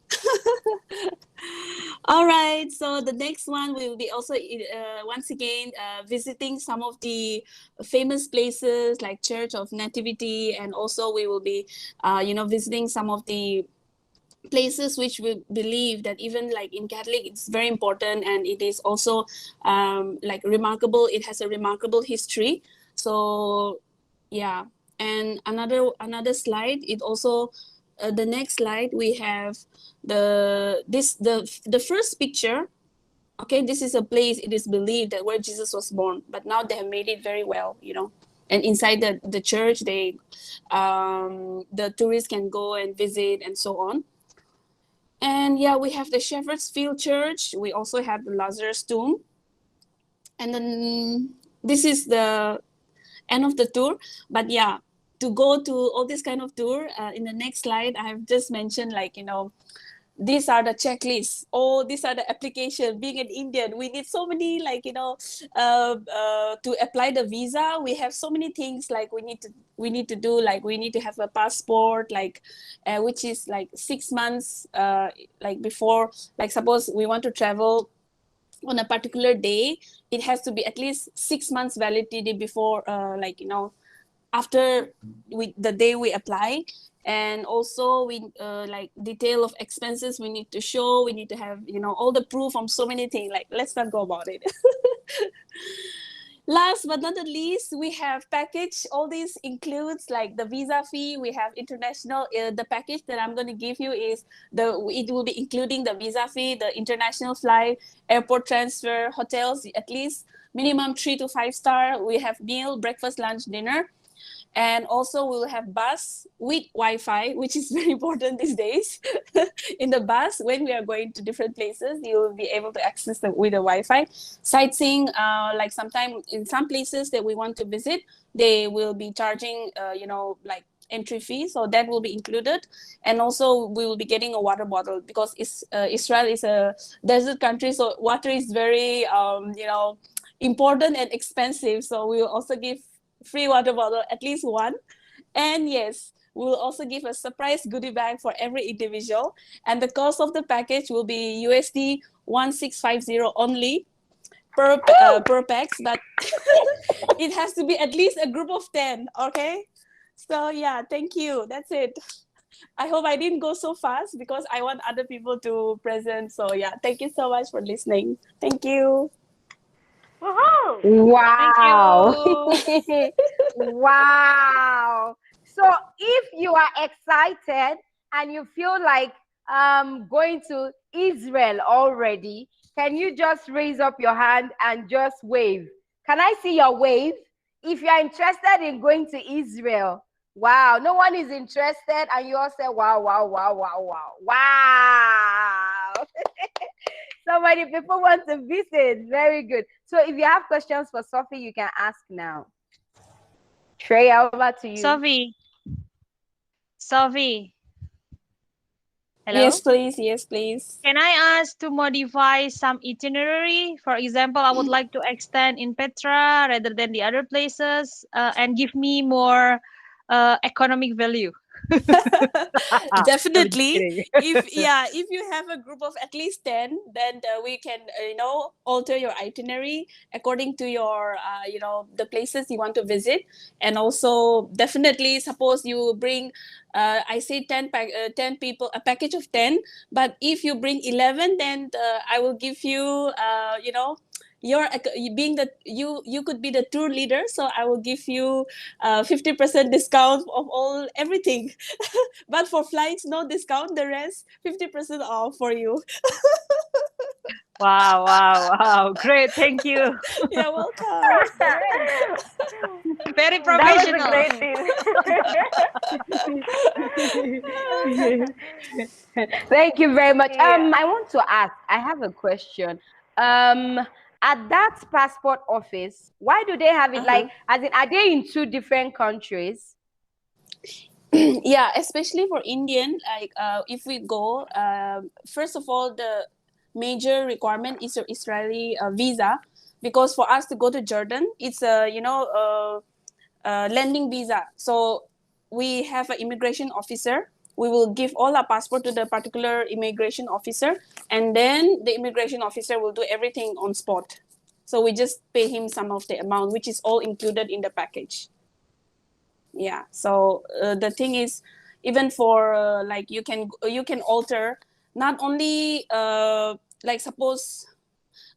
Speaker 3: All right, so the next one, we will be also once again visiting some of the famous places like Church of Nativity, and also we will be you know, visiting some of the places which we believe that even like in Catholic, it's very important, and it is also like remarkable. It has a remarkable history. So yeah, and another slide, it also the next slide, we have the first picture. Okay, this is a place, it is believed that where Jesus was born, but now they have made it very well, you know. And inside the church, they the tourists can go and visit and so on. And yeah, we have the Shepherd's Field Church. We also have the Lazarus tomb. And then this is the end of the tour. But yeah, to go to all this kind of tour, in the next slide, I have just mentioned, like, you know, these are the checklists. Oh, these are the application. Being an Indian, we need so many, like, you know, to apply the visa. We have so many things like we need to do. Like we need to have a passport, like which is like 6 months, like before. Like suppose we want to travel on a particular day. It has to be at least 6 months validity before, after the day we apply. And also we like detail of expenses we need to show. We need to have all the proof from so many things. Like, let's not go about it. Last but not the least, we have package. All these includes like the visa fee. We have international. The package that I'm going to give you is it will be including the visa fee, the international flight, airport transfer, hotels at least minimum 3 to 5 star. We have meal, breakfast, lunch, dinner. And also we will have bus with Wi-Fi, which is very important these days. In the bus, when we are going to different places, you will be able to access with the Wi-Fi. Sightseeing, like sometime in some places that we want to visit, they will be charging, like entry fee. So that will be included. And also we will be getting a water bottle because Israel is a desert country. So water is very, important and expensive. So we will also give free water bottle, at least one. And yes, we will also give a surprise goodie bag for every individual. And the cost of the package will be USD 1650 only per pax, but it has to be at least a group of 10, okay? So yeah, thank you. That's it. I hope I didn't go so fast because I want other people to present. So yeah, thank you so much for listening. Thank you.
Speaker 1: Woohoo!
Speaker 2: Wow.
Speaker 3: Thank you.
Speaker 2: Wow. So if you are excited and you feel like going to Israel already, can you just raise up your hand and just wave? Can I see your wave? If you're interested in going to Israel, wow, no one is interested, and you all say, wow, wow, wow, wow, wow, wow. So many people want to visit. Very good. So if you have questions for Sophie, you can ask now. Treya, over to you.
Speaker 5: Sophie. Hello?
Speaker 3: Yes, please. Yes, please.
Speaker 5: Can I ask to modify some itinerary? For example, I would like to extend in Petra rather than the other places, and give me more economic value.
Speaker 3: Definitely. If you have a group of at least 10, then we can alter your itinerary according to your the places you want to visit. And also definitely, suppose you bring I say 10 people, a package of 10, but if you bring 11, then I will give you your being the you could be the tour leader, so I will give you 50% discount of everything. But for flights, no discount. The rest 50% off for you.
Speaker 5: Wow. Great. Thank you.
Speaker 3: You're welcome.
Speaker 5: Very
Speaker 1: That was a
Speaker 5: professional.
Speaker 1: great deal.
Speaker 2: Thank you very much.
Speaker 1: Yeah.
Speaker 2: I want to ask, I have a question. At that passport office, why do they have it like, as in, are they in 2 different countries?
Speaker 3: Yeah, especially for Indian, like if we go, first of all, the major requirement is your Israeli visa, because for us to go to Jordan, it's a landing visa. So we have an immigration officer. We will give all our passport to the particular immigration officer, and then the immigration officer will do everything on spot. So we just pay him some of the amount, which is all included in the package. Yeah. So the thing is, even for like you can alter, not only like suppose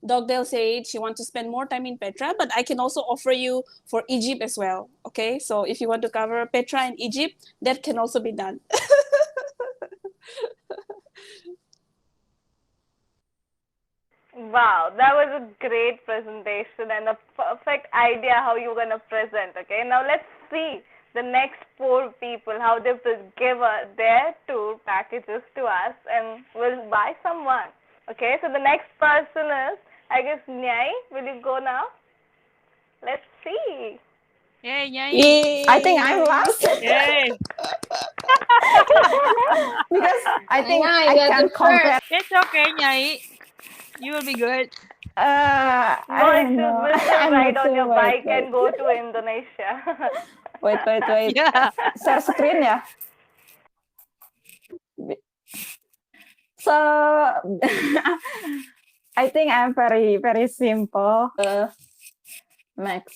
Speaker 3: Dogdale said she wants to spend more time in Petra, but I can also offer you for Egypt as well. Okay, so if you want to cover Petra and Egypt, that can also be done.
Speaker 1: Wow, that was a great presentation and a perfect idea how you're going to present. Okay, now let's see the next 4 people, how they give their tour packages to us, and we'll buy someone. Okay, so the next person is, I guess, Nyai. Will you go now? Let's see.
Speaker 5: Yay,
Speaker 9: Yay. I think I'm last.
Speaker 5: Yay.
Speaker 9: Because I think
Speaker 14: Yeah,
Speaker 9: I
Speaker 14: you're
Speaker 9: can
Speaker 14: the
Speaker 9: compare.
Speaker 5: It's okay, Nyai. You will be good.
Speaker 1: No
Speaker 9: I don't
Speaker 1: issues.
Speaker 9: know.
Speaker 1: We'll just
Speaker 9: I'm
Speaker 1: ride
Speaker 9: not
Speaker 1: on
Speaker 9: sure.
Speaker 1: your bike and go to Indonesia.
Speaker 9: Wait.
Speaker 5: Yeah.
Speaker 9: Share screen ya. So I think I'm very simple. Max,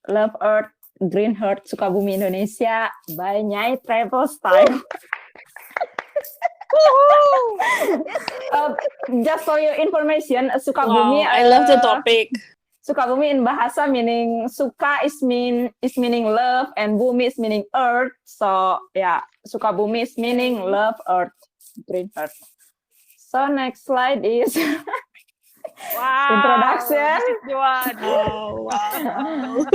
Speaker 9: Love Earth, Green Heart, Sukabumi, Indonesia, by Nyai Travel Style. Just for your information, Sukabumi.
Speaker 3: Wow, I love the topic.
Speaker 9: Sukabumi in Bahasa meaning suka is meaning love and bumi is meaning earth. So yeah, Sukabumi is meaning love earth, green earth. So next slide is
Speaker 5: Wow.
Speaker 9: introduction.
Speaker 5: This is the one.
Speaker 3: Oh, wow.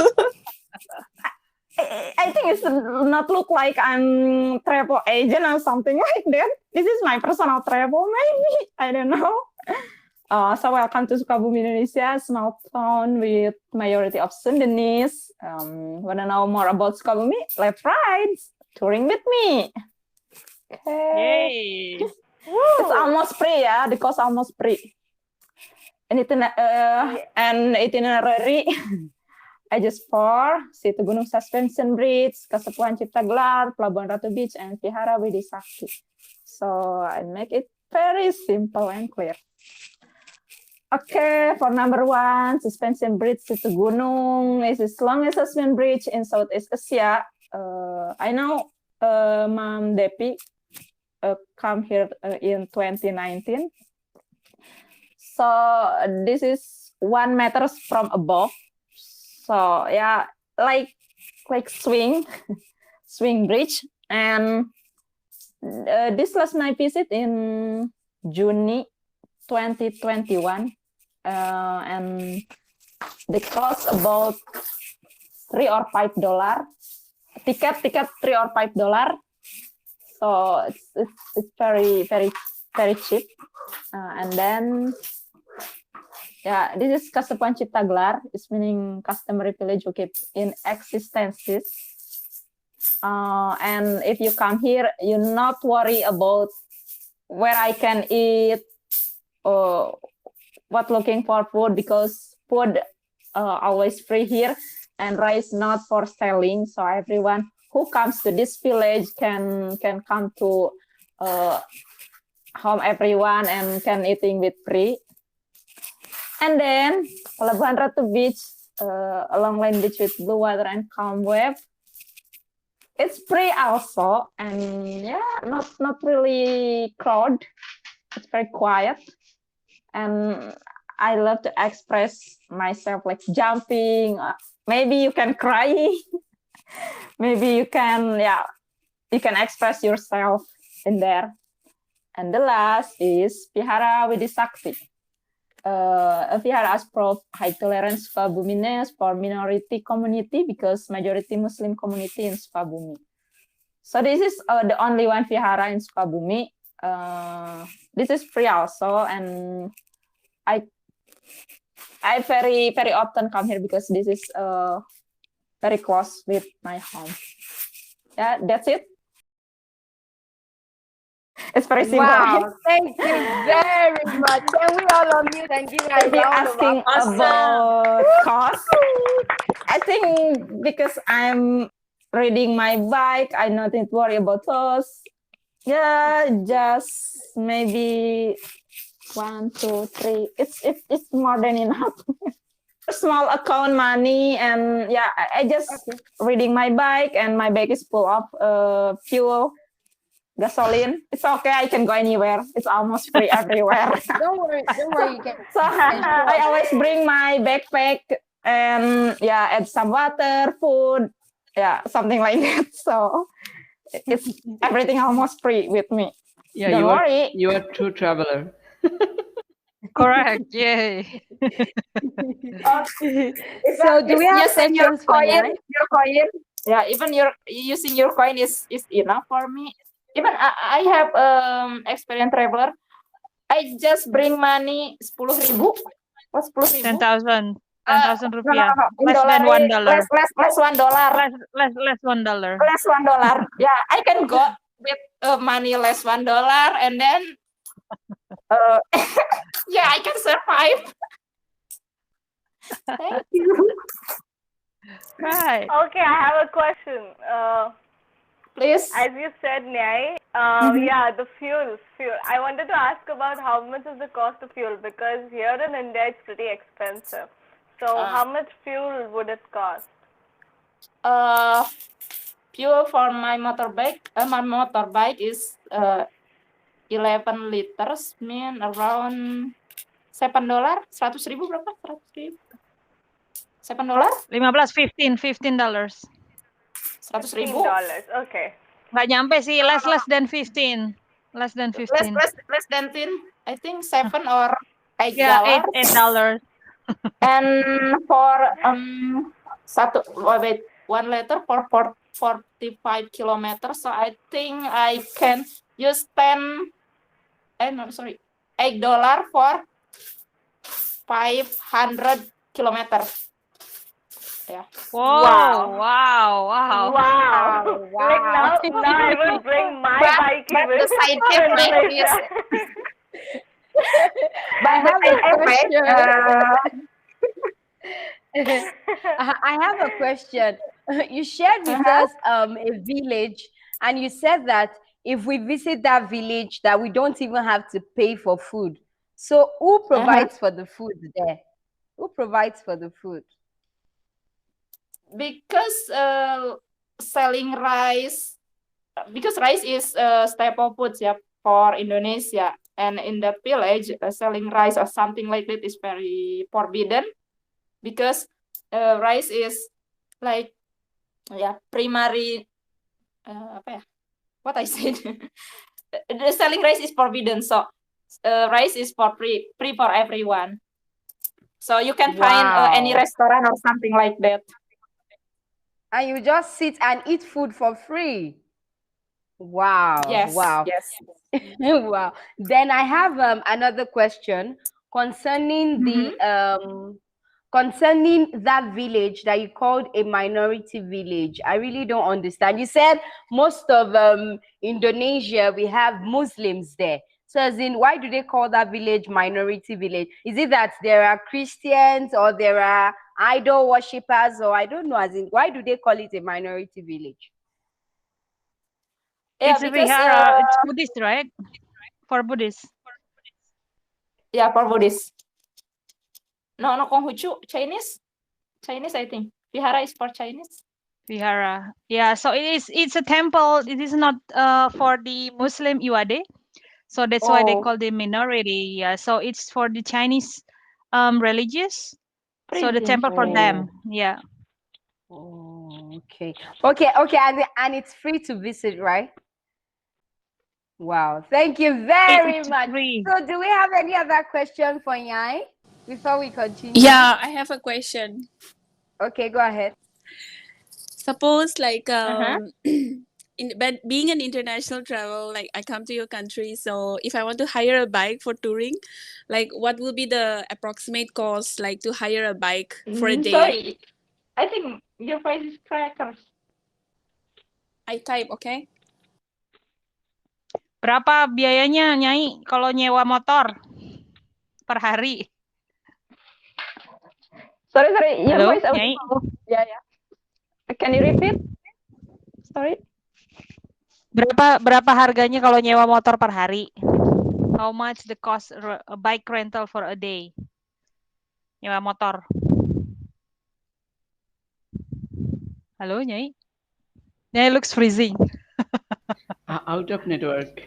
Speaker 9: I think it's not look like I'm travel agent or something like that. This is my personal travel, maybe. I don't know. So welcome to Sukabumi, Indonesia, small town with majority of Sundanese. Wanna know more about Sukabumi? Let's ride, touring with me. Okay.
Speaker 5: Yay.
Speaker 9: It's almost free, yeah. The cost almost free. And itinerary. I just for Situ Gunung Suspension Bridge, Kasepuhan Ciptagelar, Pelabuhan Ratu Beach, and Vihara Widhi Sakti. So I make it very simple and clear. Okay, for number 1, suspension bridge Situ Gunung is the longest suspension bridge in Southeast Asia. I know Mom Depi come here in 2019. So this is 1 meter from above. So yeah, like swing bridge. And this was my visit in June 2021, and the cost about $3 or $5. Ticket $3 or $5. So it's very cheap. And then yeah, this is Kasepuhan Ciptagelar. It's meaning customary village in existences. And if you come here, you not worry about where I can eat or what looking for food, because food always free here and rice not for selling. So everyone who comes to this village can come to home everyone and can eating with free. And then Pelabuhan Ratu Beach, a long line beach with blue water and calm wave. It's free also, and yeah, not really crowded. It's very quiet, and I love to express myself like jumping. Maybe you can cry. Maybe you can express yourself in there. And the last is Vihara Widhi Sakti. Vihara has proved high tolerance Sukabumi for minority community because majority Muslim community in Sukabumi. So this is the only one Vihara in Sukabumi. This is free also, and I very often come here because this is very close with my home. Yeah, that's it. It's very simple.
Speaker 2: Wow, thank you very much. Can we all unmute and give a round of
Speaker 9: Asking
Speaker 2: applause?
Speaker 9: about cost. I think because I'm riding my bike, I not need to worry about those. Yeah, just maybe 1, 2, 3. It's more than enough. Small account money, and yeah, I just riding my bike, and my bike is full of fuel. Gasoline, it's okay. I can go anywhere. It's almost free everywhere.
Speaker 2: Don't worry. You can.
Speaker 9: So I always bring my backpack and yeah, add some water, food, yeah, something like that. So it's everything almost free with me.
Speaker 11: Yeah,
Speaker 9: Don't worry.
Speaker 11: You are true traveler.
Speaker 5: Correct. Yay.
Speaker 2: So do we have questions for you?
Speaker 9: Your coin, yeah, even using your coin is enough for me. Even I have experienced traveler. I just bring money 10.000. What's 10.000?
Speaker 5: 10,000 rupiah.
Speaker 9: No.
Speaker 5: Less than $1.
Speaker 9: Less $1.
Speaker 5: Less $1.
Speaker 9: Less $1. Yeah, I can go with money less $1, and then yeah, I can survive. Thank you.
Speaker 5: Right.
Speaker 1: Okay, I have a question.
Speaker 9: Please.
Speaker 1: As you said, Nyai, Yeah, the fuel. I wanted to ask about how much is the cost of fuel, because here in India it's pretty expensive. So how much fuel would it cost?
Speaker 9: Fuel for my motorbike is 11 liters, mean around $7. 100.000 berapa? 100.000. $7?
Speaker 5: 15.
Speaker 9: $100.000.
Speaker 1: Okay.
Speaker 5: Nggak nyampe sih, less than 15. Less than 15.
Speaker 9: Less than 10. I think $7 or $8.
Speaker 5: Yeah, $8.
Speaker 9: And for 1 liter for 45 kilometers, so I think I can use $8 for 500 kilometers. Yeah.
Speaker 5: Wow.
Speaker 1: Like now I will bring my bike
Speaker 9: but
Speaker 1: even.
Speaker 9: the side effect is
Speaker 2: I have a question. I have a question. You shared with us a village, and you said that if we visit that village, that we don't even have to pay for food. So who provides for the food there? Who provides for the food?
Speaker 9: Because selling rice, because rice is staple food for Indonesia, and in the village selling rice or something like that is very forbidden, because rice is like primary what I said. The selling rice is forbidden, so rice is for free for everyone, so you can find any restaurant or something like that.
Speaker 2: And you just sit and eat food for free. Wow.
Speaker 9: Yes.
Speaker 2: Wow. Wow. Then I have another question concerning concerning that village that you called a minority village. I really don't understand. You said most of Indonesia, we have Muslims there. So as in, why do they call that village minority village? Is it that there are Christians or there are idol worshippers, or I don't know, as in, why do they call it a minority village?
Speaker 5: It's a Vihara. It's Buddhist, right? For Buddhists.
Speaker 9: Yeah, for Buddhists. No, Konghucu, Chinese, I think. Vihara is for Chinese.
Speaker 5: Vihara. Yeah, so it's a temple. It is not for the Muslim Iwade. So that's why they call the minority. Yeah, so it's for the Chinese religious. So the temple for them. Yeah.
Speaker 2: Okay, and it's free to visit, right? Wow, thank you very much.
Speaker 5: Free.
Speaker 2: So do we have any other question for Nyai before we continue?
Speaker 3: Yeah, I have a question.
Speaker 2: Okay, go ahead.
Speaker 3: Suppose like being an international travel, like I come to your country, so if I want to hire a bike for touring, like what will be the approximate cost, like to hire a bike for a day?
Speaker 9: Sorry, I think your voice is crackers.
Speaker 3: I type, okay?
Speaker 5: Berapa biayanya, Nyai, kalau nyewa motor per hari?
Speaker 9: Sorry, your
Speaker 5: Halo,
Speaker 9: voice.
Speaker 5: Nyai?
Speaker 9: Yeah. Can you repeat? Sorry.
Speaker 5: Berapa harganya kalau nyewa motor per hari? How much the cost a bike rental for a day? Nyewa motor. Halo, Nyai? Nyai looks freezing.
Speaker 11: Out of network.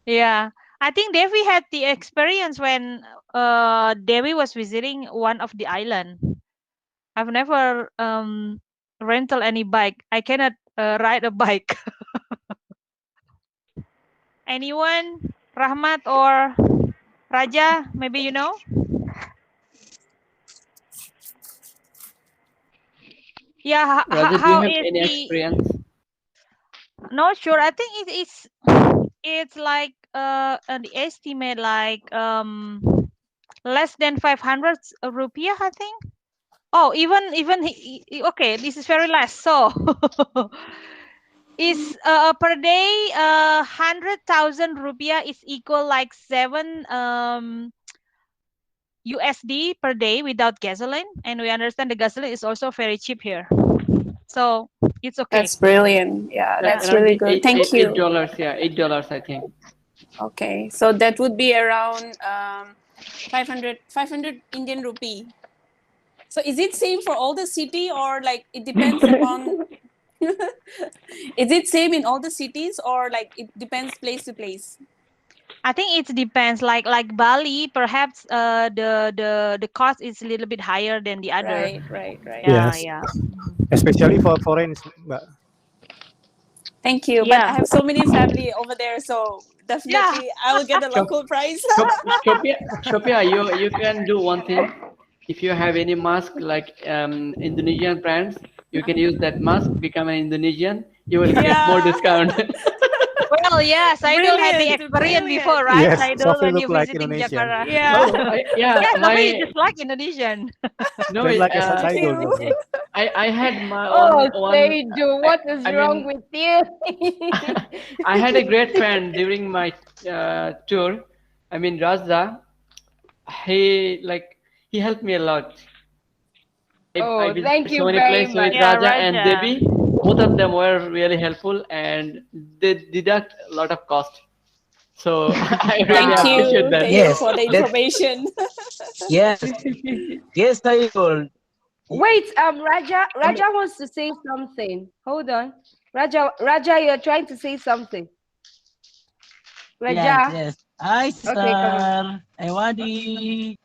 Speaker 5: Yeah, I think Devi had the experience when Devi was visiting one of the island. I've never rental any bike. I cannot ride a bike. Anyone? Rahmat or Raja? Maybe you know? Yeah,
Speaker 11: Raja,
Speaker 5: how
Speaker 11: do you have
Speaker 5: is
Speaker 11: any
Speaker 5: the...
Speaker 11: experience?
Speaker 5: Not sure. I think it's like an estimate like less than 500 rupiah, I think. Oh, even okay, this is very less. So is per day 100,000 rupiah is equal like 7 USD per day without gasoline, and we understand the gasoline is also very cheap here. So it's okay.
Speaker 3: That's brilliant. Yeah, that's
Speaker 11: Around
Speaker 3: really good. Thank you.
Speaker 11: $8, yeah, $8, I think.
Speaker 3: Okay, so that would be around 500 Indian rupee. So is it same for all the city, or like it depends upon? Is it same in all the cities, or like it depends place to place?
Speaker 5: I think it depends. Like Bali, perhaps the cost is a little bit higher than the other.
Speaker 3: Right.
Speaker 5: Yeah,
Speaker 10: Yes.
Speaker 5: yeah.
Speaker 10: Especially for foreigners, Mbak.
Speaker 3: Thank you. But I have so many family over there, so definitely I will get the local price.
Speaker 11: Shopia, you can do one thing. If you have any mask like Indonesian brands, you can use that mask, become an Indonesian, you will get more discount.
Speaker 5: Well, yes, I do had the
Speaker 3: Brilliant,
Speaker 5: experience before, right?
Speaker 10: Yes,
Speaker 5: I do
Speaker 10: Sophie
Speaker 5: when
Speaker 10: look
Speaker 5: you're
Speaker 10: like
Speaker 5: visiting
Speaker 10: Indonesian.
Speaker 5: Jakarta.
Speaker 3: Yeah.
Speaker 11: Yeah,
Speaker 5: Sophie is just like Indonesian.
Speaker 11: No,
Speaker 10: Same like Saidul.
Speaker 11: I had my
Speaker 2: Oh,
Speaker 11: one.
Speaker 2: Seidu, what is
Speaker 11: I
Speaker 2: wrong
Speaker 11: mean,
Speaker 2: with you?
Speaker 11: I had a great friend during my tour. I mean, Raza. He helped me a lot. I visited
Speaker 2: Thank
Speaker 11: so
Speaker 2: you
Speaker 11: many
Speaker 2: very
Speaker 11: places
Speaker 2: much.
Speaker 11: with Raja and Devi. Both of them were really helpful, and they deduct a lot of cost. So I really appreciate that.
Speaker 3: Thank you for the information.
Speaker 16: Yes, yes, I will.
Speaker 2: Wait, Raja wants to say something. Hold on. Raja, you're trying to say something. Raja.
Speaker 16: Yes. Hi, sister.
Speaker 2: Okay, come on.
Speaker 16: Ewadi.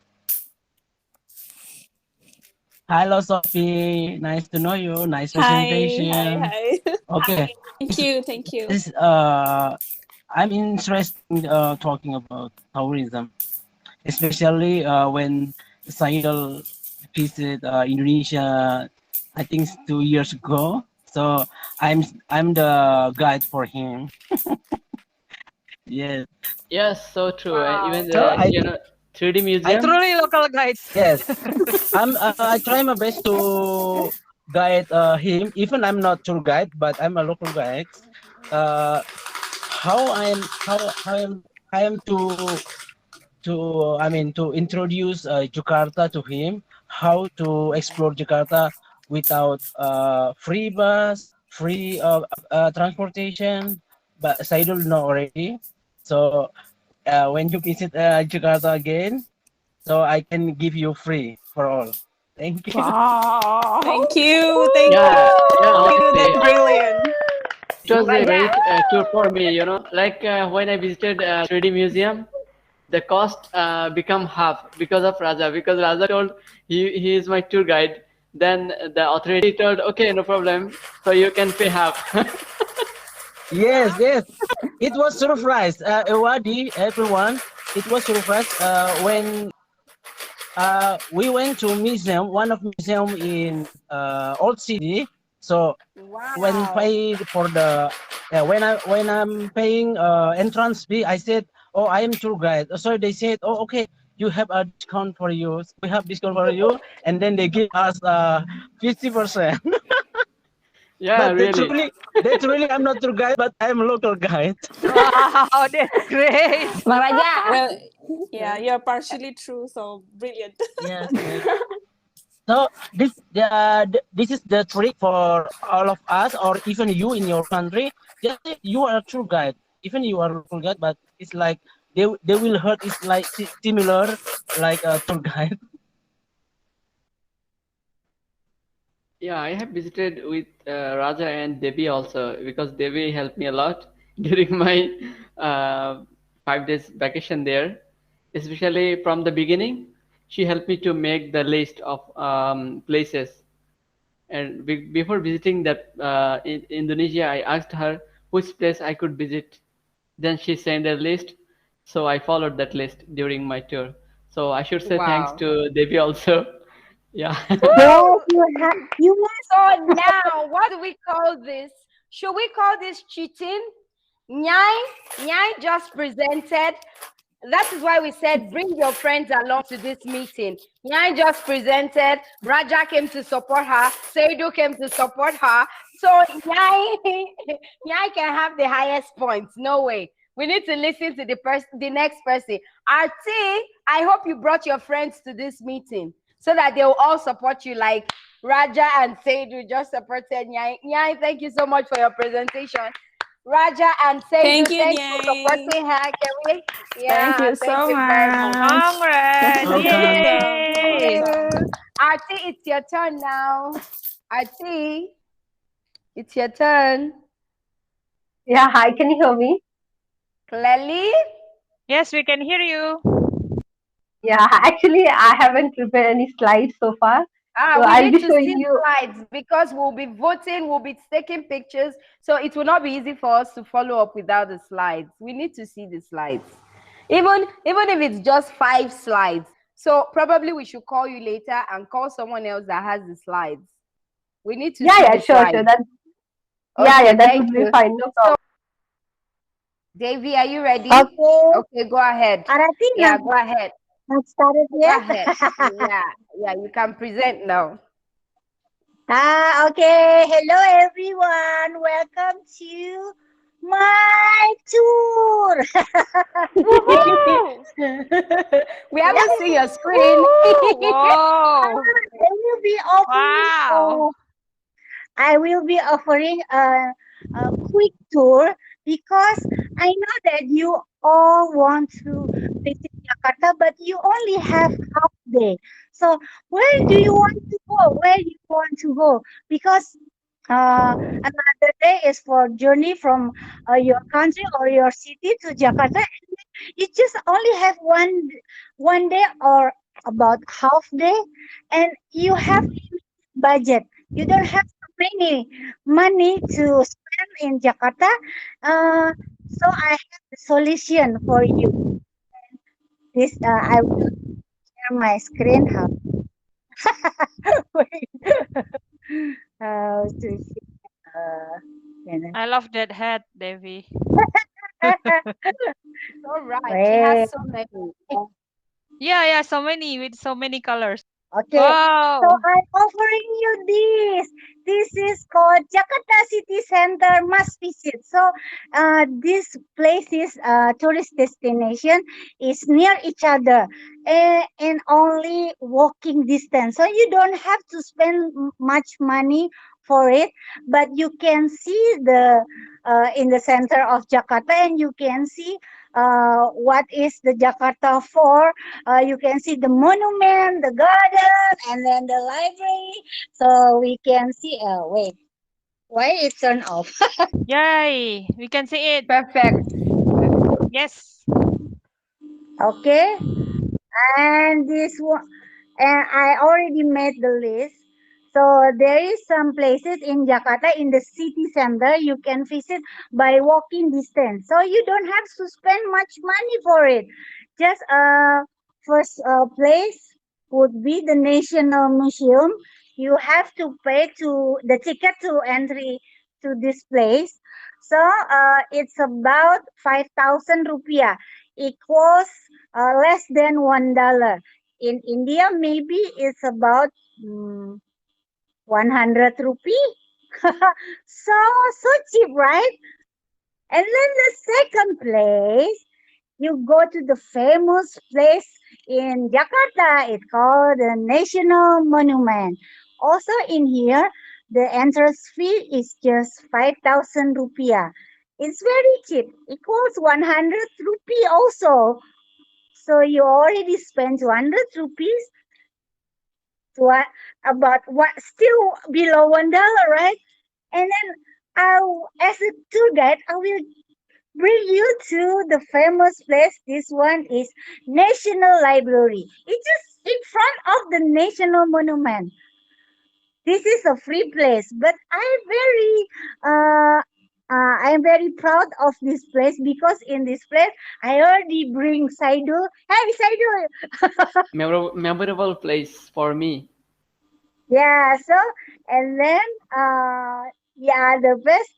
Speaker 16: Hello, Sophie. Nice to know you. Nice presentation.
Speaker 3: Hi.
Speaker 16: Okay.
Speaker 3: Thank you.
Speaker 16: This, I'm interested in talking about tourism, especially when Saidal visited Indonesia, I think 2 years ago. So I'm the guide for him. Yes.
Speaker 11: Yes, so true. Even
Speaker 16: So I
Speaker 11: 3D museum.
Speaker 5: Truly local guides.
Speaker 16: Yes, I try my best to guide him. Even I'm not tour guide, but I'm a local guide. How I am to introduce Jakarta to him. How to explore Jakarta without free bus, free transportation. But Saidul know already. So when you visit Jakarta again, so I can give you free for all. Thank you.
Speaker 3: Wow. Thank you.
Speaker 11: Yeah,
Speaker 3: That's brilliant.
Speaker 11: It was a great tour for me, like when I visited 3D museum, the cost become half because of Raja, because Raja told he is my tour guide. Then the authority told, okay, no problem, so you can pay half.
Speaker 16: Yes. It was surprise. Ewadi, everyone. It was surprise when we went to museum, one of museum in Old City. So when pay for the when I'm paying entrance fee, I said, "Oh, I am tour guide." So they said, "Oh, okay, you have a discount for you. We have discount for you," and then they give us 50%.
Speaker 11: Yeah,
Speaker 16: But
Speaker 11: really.
Speaker 16: that's really, I'm not tour guide, but I'm a local guide.
Speaker 5: Wow, that's great.
Speaker 3: Well, yeah, you're partially true, so brilliant.
Speaker 16: Yes. So this is the trick for all of us, or even you in your country. Just say you are a tour guide, even you are a local guide, but it's like they will heard it's like similar like a tour guide.
Speaker 11: Yeah, I have visited with Raja and Devi also, because Devi helped me a lot during my 5 days vacation there, especially from the beginning. She helped me to make the list of places. And before visiting that in Indonesia, I asked her which place I could visit. Then she sent a list, so I followed that list during my tour. So I should say thanks
Speaker 2: Wow.
Speaker 11: to Devi also. Yeah.
Speaker 2: Well, you saw now. What do we call this? Should we call this cheating? Nyai just presented. That is why we said bring your friends along to this meeting. Nyai just presented. Raja came to support her. Seidu came to support her. So Nyai can have the highest points. No way. We need to listen to the next person. RT, I hope you brought your friends to this meeting so that they will all support you like Raja and Seidu just supported Nyai. Nyai, thank you so much for your presentation. Raja and Seidu,
Speaker 3: Thank you,
Speaker 2: thanks for
Speaker 3: Nyai.
Speaker 2: supporting her. Can we?
Speaker 9: Thank you
Speaker 2: Thank
Speaker 9: so
Speaker 2: you very much.
Speaker 9: much.
Speaker 5: Congrats!
Speaker 4: Welcome.
Speaker 5: Yay!
Speaker 2: Artie, it's your turn now. Artie, it's your turn.
Speaker 17: Yeah, hi, can you hear me?
Speaker 2: Clearly?
Speaker 5: Yes, we can hear you.
Speaker 17: Yeah, actually, I haven't prepared any slides so far. So
Speaker 2: We
Speaker 17: I'll
Speaker 2: need
Speaker 17: be
Speaker 2: to
Speaker 17: showing
Speaker 2: see
Speaker 17: you.
Speaker 2: slides because we'll be voting, we'll be taking pictures. So it will not be easy for us to follow up without the slides. We need to see the slides. Even if it's just 5 slides. So probably we should call you later and call someone else that has the slides. We need to see
Speaker 17: Yeah,
Speaker 2: the
Speaker 17: sure.
Speaker 2: slides.
Speaker 17: That,
Speaker 2: Okay,
Speaker 17: that
Speaker 2: thank
Speaker 17: would be
Speaker 2: you.
Speaker 17: fine. No problem.
Speaker 2: Davy, are you ready?
Speaker 6: Okay.
Speaker 2: Okay, go ahead.
Speaker 6: Arati,
Speaker 2: Yeah, go ahead.
Speaker 6: not started
Speaker 2: Go
Speaker 6: yet.
Speaker 2: ahead. Yeah, you can present now.
Speaker 6: Okay. Hello, everyone. Welcome to my tour.
Speaker 2: We haven't seen your screen.
Speaker 5: Whoa! Wow!
Speaker 6: I will be offering a quick tour because I know that you all want to visit Jakarta, but you only have half day. So where do you want to go? Where do you want to go? Because another day is for journey from your country or your city to Jakarta. And you just only have one day or about half day, and you have budget. You don't have so many money to spend in Jakarta. So I have the solution for you. This I will share my screen. How? Wait. How to see?
Speaker 5: I love that hat, Devi.
Speaker 2: All right, she has so many.
Speaker 5: Yeah, so many with so many colors.
Speaker 6: Okay,
Speaker 5: Wow.
Speaker 6: so I'm offering you this. This is called Jakarta City Center must visit. So this place is tourist destination is near each other and only walking distance. So you don't have to spend much money for it, but you can see the in the center of Jakarta, and you can see what is the Jakarta for. You can see the monument, the garden, and then the library. So we can see. Wait, why it turned off?
Speaker 5: Yay! We can see it.
Speaker 2: Perfect.
Speaker 5: Yes.
Speaker 6: Okay, and this one, and I already made the list. So there is some places in Jakarta in the city center you can visit by walking distance. So you don't have to spend much money for it. Just first place would be the National Museum. You have to pay to the ticket to entry to this place. So it's about 5,000 rupiah, equals less than $1. In India, maybe it's about 100 rupee. So cheap, right? And then the second place, you go to the famous place in Jakarta. It's called the National Monument. Also in here, the entrance fee is just 5,000 rupiah. It's very cheap. Equals 100 rupee also. So you already spent 200 rupees to about what, still below $1, right? And then as a tour guide, I will bring you to the famous place. This one is National Library. It's just in front of the National Monument. This is a free place, but I'm very proud of this place because in this place I already bring Saidul. Hey Saidul!
Speaker 11: Memorable place for me.
Speaker 6: Yeah, so and then yeah, the best.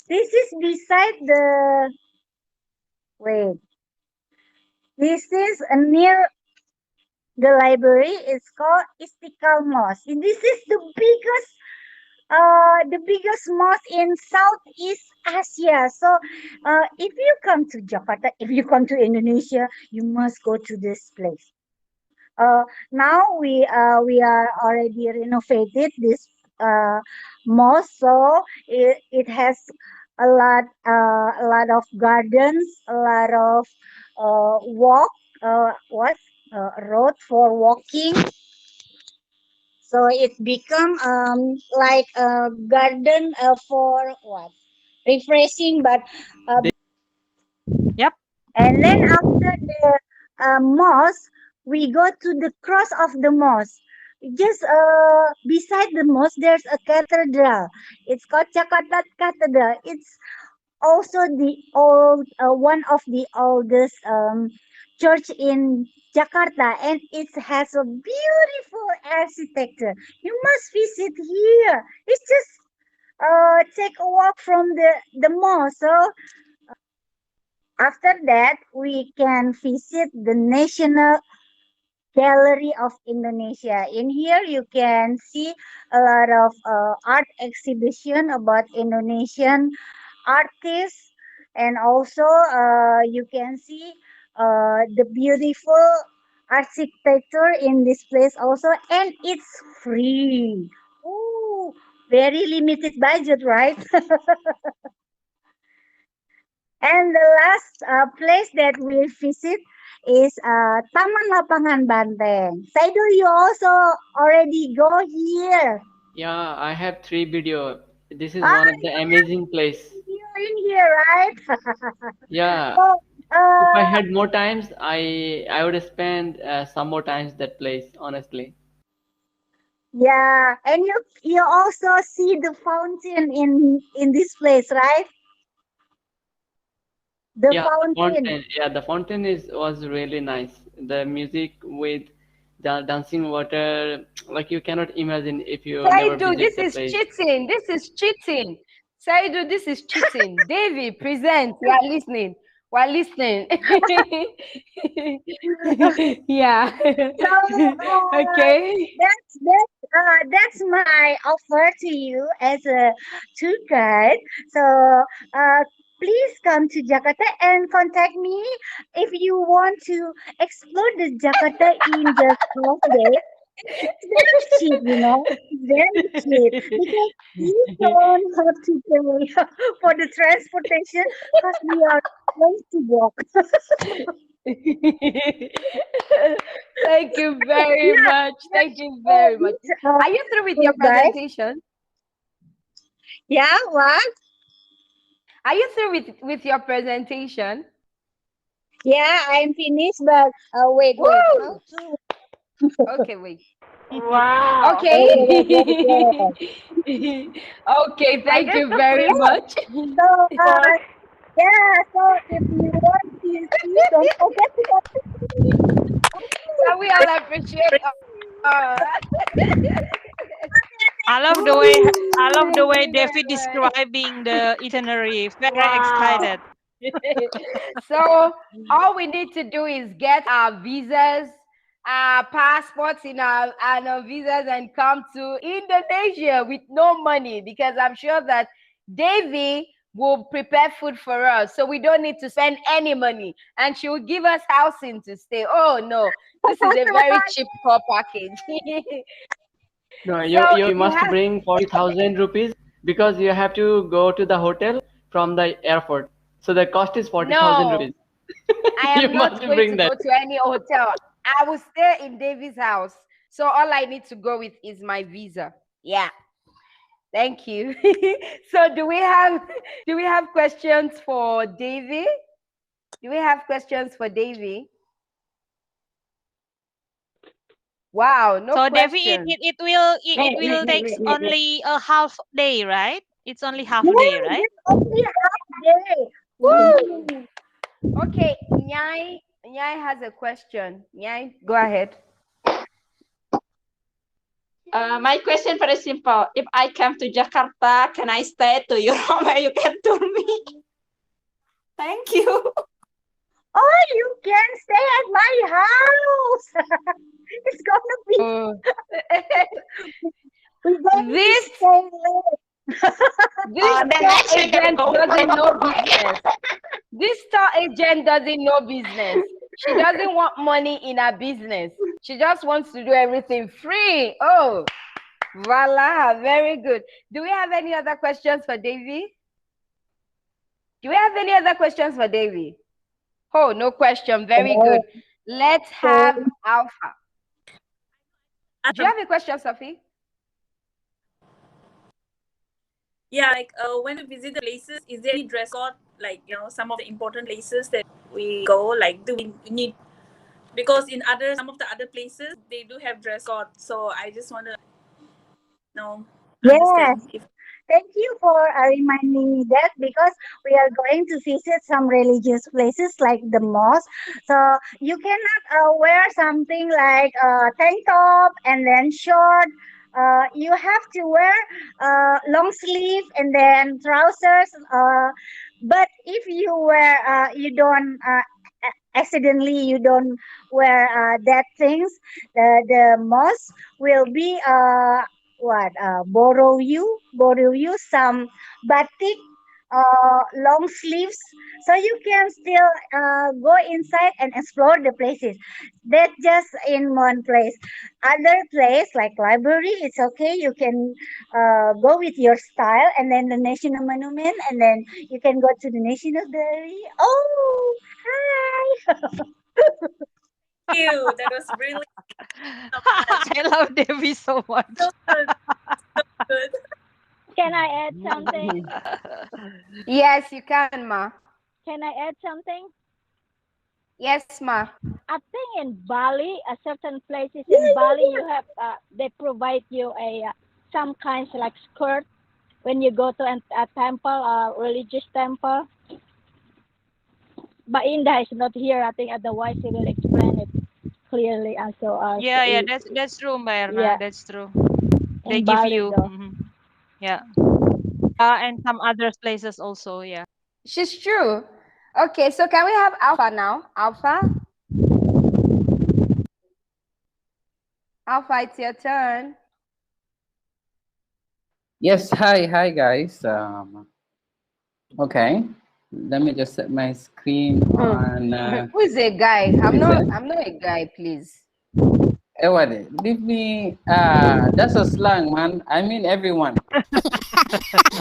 Speaker 6: This is beside the wait. This is near the library. It's called Istiqlal Mosque. This is the biggest mosque in Southeast Asia. So if you come to Jakarta, if you come to Indonesia, you must go to this place. Now we are already renovated this mosque, so it has a lot of gardens, a lot of walk what road for walking. So it become like a garden for what refreshing, but
Speaker 5: Yep.
Speaker 6: and then after the mosque, we go to the cross of the mosque. Just beside the mosque, there's a cathedral. It's called Jakarta Cathedral. It's also the old one of the oldest church in Jakarta, and it has a beautiful architecture. You must visit here. It's just take a walk from the mosque. So after that, we can visit the National Gallery of Indonesia. In here, you can see a lot of art exhibition about Indonesian artists, and also you can see the beautiful architecture in this place also, and it's free. Ooh, very limited budget, right? And the last place that we visit is Taman Lapangan Banteng. Saidu, you also already go here.
Speaker 11: Yeah, I have 3 video. This is one of the amazing place.
Speaker 6: You're in here, right?
Speaker 11: Yeah.
Speaker 6: So,
Speaker 11: If I had more times, I would spend some more times that place, honestly.
Speaker 6: yeah, and you also see the fountain in this place, right? The
Speaker 11: Yeah, the
Speaker 6: fountain.
Speaker 11: fountain. Yeah, the fountain was really nice. The music with the dancing water, like you cannot imagine if you never
Speaker 2: Saidu,
Speaker 11: visit
Speaker 2: this
Speaker 11: the
Speaker 2: is
Speaker 11: place.
Speaker 2: cheating. This is cheating. Saidu, this is cheating. Davy, present. We are listening. We are listening. Yeah. Okay.
Speaker 6: That's my offer to you as a tour guide. So please come to Jakarta and contact me if you want to explore the Jakarta in just 12 days. It's very cheap, you know. It's very cheap because you don't have to pay for the transportation because we are going to walk.
Speaker 2: Thank you very much. Thank you very much. Are you through with your presentation?
Speaker 6: Yeah, what?
Speaker 2: Are you through with your presentation?
Speaker 6: Yeah, I'm finished, but wait.
Speaker 2: Okay, wait.
Speaker 1: Wow.
Speaker 2: Okay.
Speaker 6: Yeah.
Speaker 2: Okay, thank you
Speaker 1: the
Speaker 2: very
Speaker 1: free-
Speaker 2: much.
Speaker 6: So, yeah, so if you want to see, don't forget to
Speaker 2: So we all appreciate.
Speaker 5: I love the way David describing the itinerary. Very excited.
Speaker 2: So all we need to do is get our visas, our passports in our visas, and come to Indonesia with no money, because I'm sure that Davy will prepare food for us, so we don't need to spend any money, and she will give us housing to stay. Oh no, this is a very cheap tour package.
Speaker 11: No,
Speaker 2: So
Speaker 11: you must
Speaker 2: have-
Speaker 11: bring 40,000 rupees because you have to go to the hotel from the airport. So the cost is 40,000
Speaker 2: No,
Speaker 11: rupees.
Speaker 2: I
Speaker 11: You
Speaker 2: am not
Speaker 11: must
Speaker 2: going
Speaker 11: bring
Speaker 2: to
Speaker 11: that.
Speaker 2: go to any hotel. I will stay in Davy's house. So all I need to go with is my visa. Yeah. Thank you. So do we have questions for Davy? Do we have questions for Davy? Wow, no
Speaker 5: So Devi,
Speaker 2: question.
Speaker 5: it will take only a half day, right? It's only half day, right?
Speaker 6: only half day.
Speaker 2: Woo! Okay, Nyai has a question. Nyai, go ahead.
Speaker 9: My question very simple. If I come to Jakarta, can I stay to your home where you can tour me? Thank you.
Speaker 6: Oh, you can stay at my house. It's gonna be. We're going
Speaker 2: This
Speaker 6: to stay late.
Speaker 2: This tour agent doesn't know business. This tour agent doesn't know business. She doesn't want money in her business. She just wants to do everything free. Oh, voila, very good. Do we have any other questions for Davy? Do we have any other questions for Davy? Oh, no question. Very good. Let's have Alpha. Do you have a question, Sophie?
Speaker 3: Yeah, like when we visit the places, is there any dress code? Like, some of the important places that we go, like, do we need? Because in some of the other places, they do have dress code. So I just want to
Speaker 6: Yes.
Speaker 3: understand if.
Speaker 6: Thank you for reminding me that, because we are going to visit some religious places like the mosque. So you cannot wear something like tank top and then short. You have to wear long sleeve and then trousers. But if you wear, you don't accidentally you don't wear that things, the mosque will be borrow you some batik long sleeves, so you can still go inside and explore the places. That's just in one place. Other place like library, it's okay, you can go with your style, and then the national monument, and then you can go to the national gallery. Oh, hi.
Speaker 3: Thank you. That was really
Speaker 5: I love Devi so much.
Speaker 3: so good. So good.
Speaker 6: Can I add something?
Speaker 2: Yes, you can, Ma.
Speaker 6: Can I add something?
Speaker 2: Yes, Ma.
Speaker 6: I think in Bali, certain places in Bali, you have they provide you some kinds like skirt when you go to a temple, a religious temple. But India is not here. I think otherwise he will explain it clearly. And so
Speaker 5: Yeah, that's true, Mbak Erna.
Speaker 6: yeah,
Speaker 5: That's true.
Speaker 6: in
Speaker 5: They give
Speaker 6: Bali
Speaker 5: you.
Speaker 6: though.
Speaker 5: Yeah. And some other places also. Yeah.
Speaker 2: She's true. Okay, so can we have Alpha now? Alpha? Alpha, it's your turn.
Speaker 4: Yes, hi guys. Okay, let me just set my screen on.
Speaker 2: Who is a guy? I'm not a guy, please.
Speaker 4: What? Leave me. That's a slang, man. I mean everyone.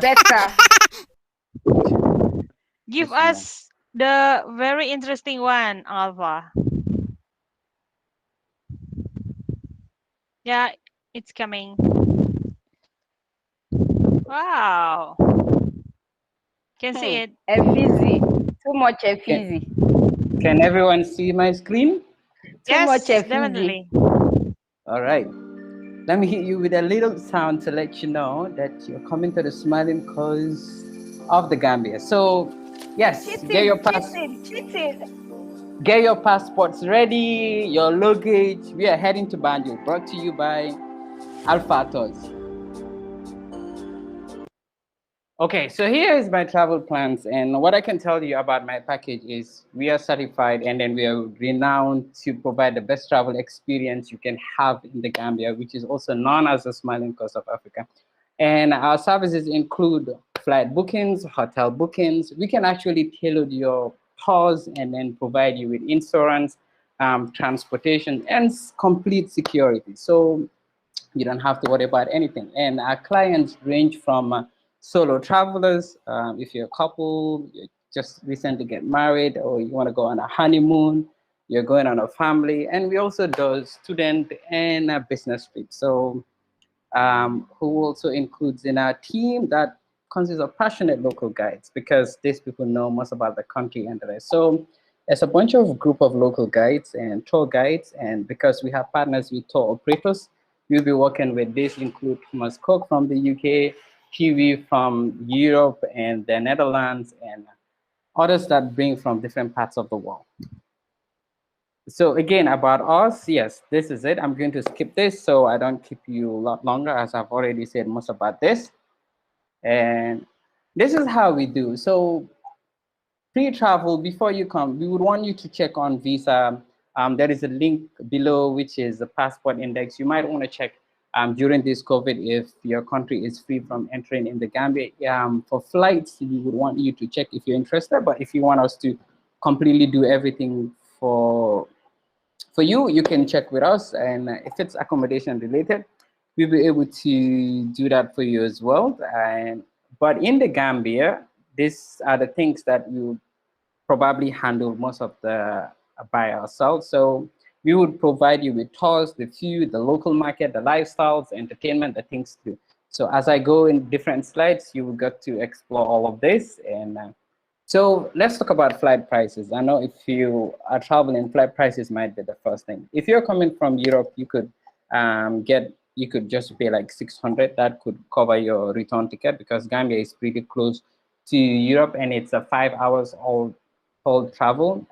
Speaker 2: Better.
Speaker 5: Give us the very interesting one, Alpha. Yeah, it's coming. Wow. Can see it.
Speaker 2: Effizy. Too much effizy.
Speaker 4: Can everyone see my screen?
Speaker 2: Too much effizy.
Speaker 5: Definitely.
Speaker 4: All right. Let me hit you with a little sound to let you know that you're coming to the smiling coast of the Gambia. So, yes, get your passports ready, your luggage. We are heading to Banjul, brought to you by Alpha Tours. Okay, so here is my travel plans, and what I can tell you about my package is we are certified, and then we are renowned to provide the best travel experience you can have in the Gambia, which is also known as the Smiling Coast of Africa. And our services include flight bookings, hotel bookings. We can actually tailor your tours and then provide you with insurance, transportation, and complete security. So you don't have to worry about anything. And our clients range from solo travelers, if you're a couple, you just recently get married, or you want to go on a honeymoon, you're going on a family, and we also do student and business trips. So who also includes in our team that consists of passionate local guides, because these people know most about the country and the rest. So there's a bunch of group of local guides and tour guides, and because we have partners with tour operators, we'll be working with this include Thomas Cook from the UK, Kiwi from Europe and the Netherlands, and others that bring from different parts of the world. So again, about us, yes, this is it. I'm going to skip this so I don't keep you a lot longer, as I've already said most about this. And this is how we do. So pre-travel, before you come, we would want you to check on visa. There is a link below, which is the passport index. You might want to check during this COVID if your country is free from entering in the Gambia. For flights, we would want you to check if you're interested, but if you want us to completely do everything for For you, you can check with us, and if it's accommodation related, we'll be able to do that for you as well. But in the Gambia, these are the things that we probably handle most of the by ourselves. So we would provide you with tours, the food, the local market, the lifestyles, entertainment, the things to do. So as I go in different slides, you will get to explore all of this. And so let's talk about flight prices. I know if you are traveling, flight prices might be the first thing. If you're coming from Europe, you could you could just pay like 600. That could cover your return ticket, because Gambia is pretty close to Europe, and it's a 5 hours all travel,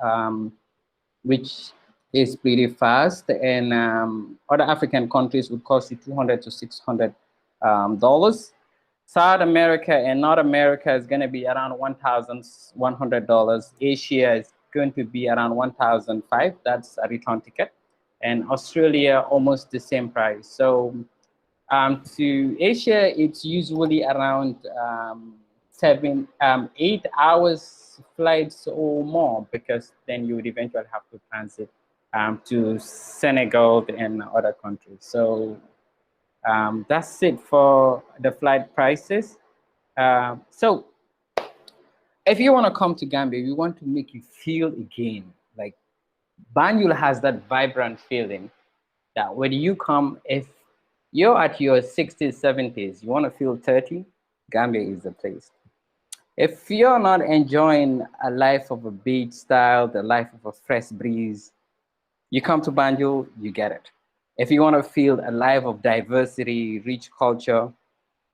Speaker 4: which is pretty fast. And other African countries would cost you $200 to $600. South America and North America is going to be around $1,100. Asia is going to be around $1,500. That's a return ticket. And Australia, almost the same price. So to Asia, it's usually around 8 hours flights or more, because then you would eventually have to transit to Senegal and other countries. So that's it for the flight prices. So if you want to come to Gambia, we want to make you feel again. Like Banjul has that vibrant feeling that when you come, if you're at your 60s, 70s, you want to feel 30, Gambia is the place. If you're not enjoying a life of a beach style, the life of a fresh breeze, you come to Banjul, you get it. If you want to feel a life of diversity, rich culture,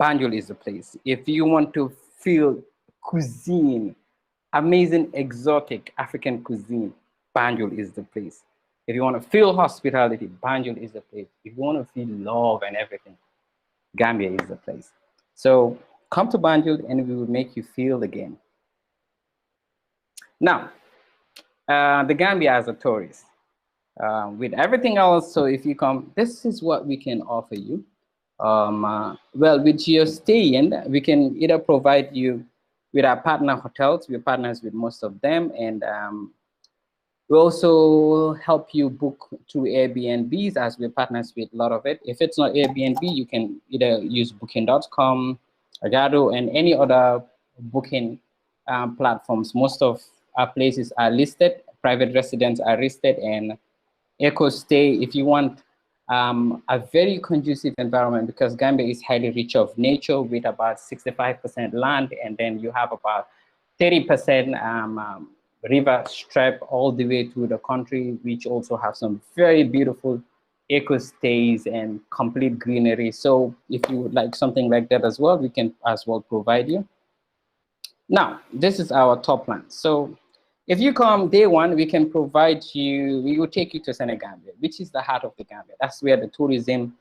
Speaker 4: Banjul is the place. If you want to feel cuisine, amazing, exotic African cuisine, Banjul is the place. If you want to feel hospitality, Banjul is the place. If you want to feel love and everything, Gambia is the place. So come to Banjul and we will make you feel again. Now, the Gambia as a tourist. With everything else, so if you come, this is what we can offer you. Well, with your stay in, we can either provide you with our partner hotels. We're partners with most of them, and we also help you book through Airbnbs, as we're partners with a lot of it. If it's not Airbnb, you can either use booking.com, Agado, and any other booking platforms. Most of our places are listed, private residents are listed, and Eco Stay, if you want a very conducive environment, because Gambia is highly rich of nature with about 65% land, and then you have about 30% river strip all the way through the country, which also have some very beautiful eco stays and complete greenery. So if you would like something like that as well, we can as well provide you. Now, this is our top plan. So if you come day one, we can provide you, we will take you to Senegambia, which is the heart of the Gambia. That's where the tourism,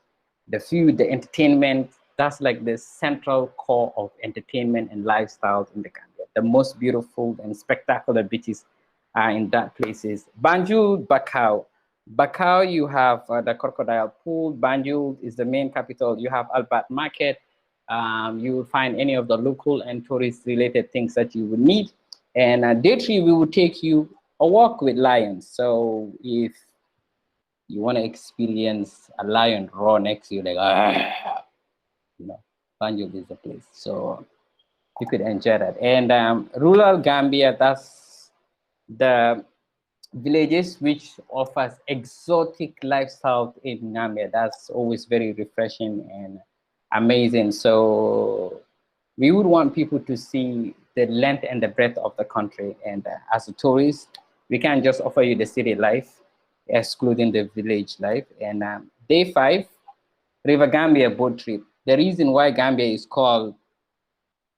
Speaker 4: the food, the entertainment, that's like the central core of entertainment and lifestyle in the Gambia. The most beautiful and spectacular beaches are in that places. Banjul, Bakau. Bakau, you have the Crocodile pool. Banjul is the main capital. You have Albert Market. You will find any of the local and tourist related things that you would need. And day three, we will take you a walk with lions. So if you want to experience a lion roar next to you, like, you know, Banjul is the place. So you could enjoy that. And rural Gambia, that's the villages which offers exotic lifestyle in Gambia. That's always very refreshing and amazing. So we would want people to see the length and the breadth of the country. And as a tourist, we can't just offer you the city life, excluding the village life. And day 5, River Gambia boat trip. The reason why Gambia is called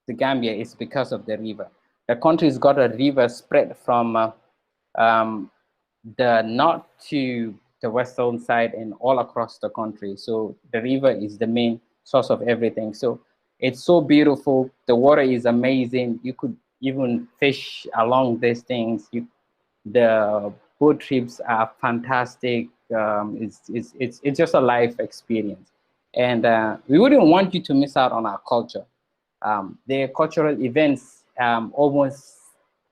Speaker 4: the Gambia is because of the river. The country's got a river spread from the north to the western side and all across the country. So the river is the main source of everything. So it's so beautiful. The water is amazing. You could even fish along these things. The boat trips are fantastic. It's just a life experience. And we wouldn't want you to miss out on our culture. There are cultural events almost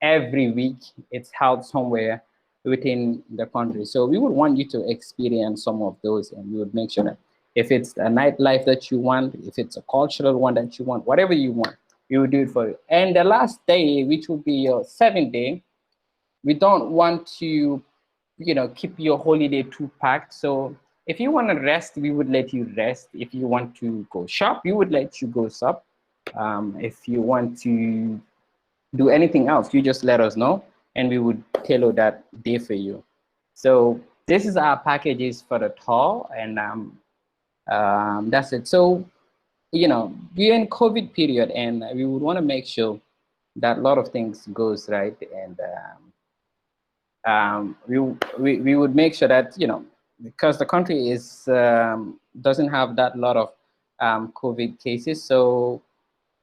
Speaker 4: every week. It's held somewhere. within the country. So we would want you to experience some of those, and we would make sure that if it's a nightlife that you want, if it's a cultural one that you want, whatever you want, we will do it for you. And the last day, which will be your 7th day, we don't want to, keep your holiday too packed. So if you want to rest, we would let you rest. If you want to go shop, we would let you go shop. If you want to do anything else, you just let us know, and we would tailor that day for you. So this is our packages for the tour, and that's it. So, we're in COVID period, and we would want to make sure that a lot of things goes right, and we would make sure that, because the country is doesn't have that lot of COVID cases, so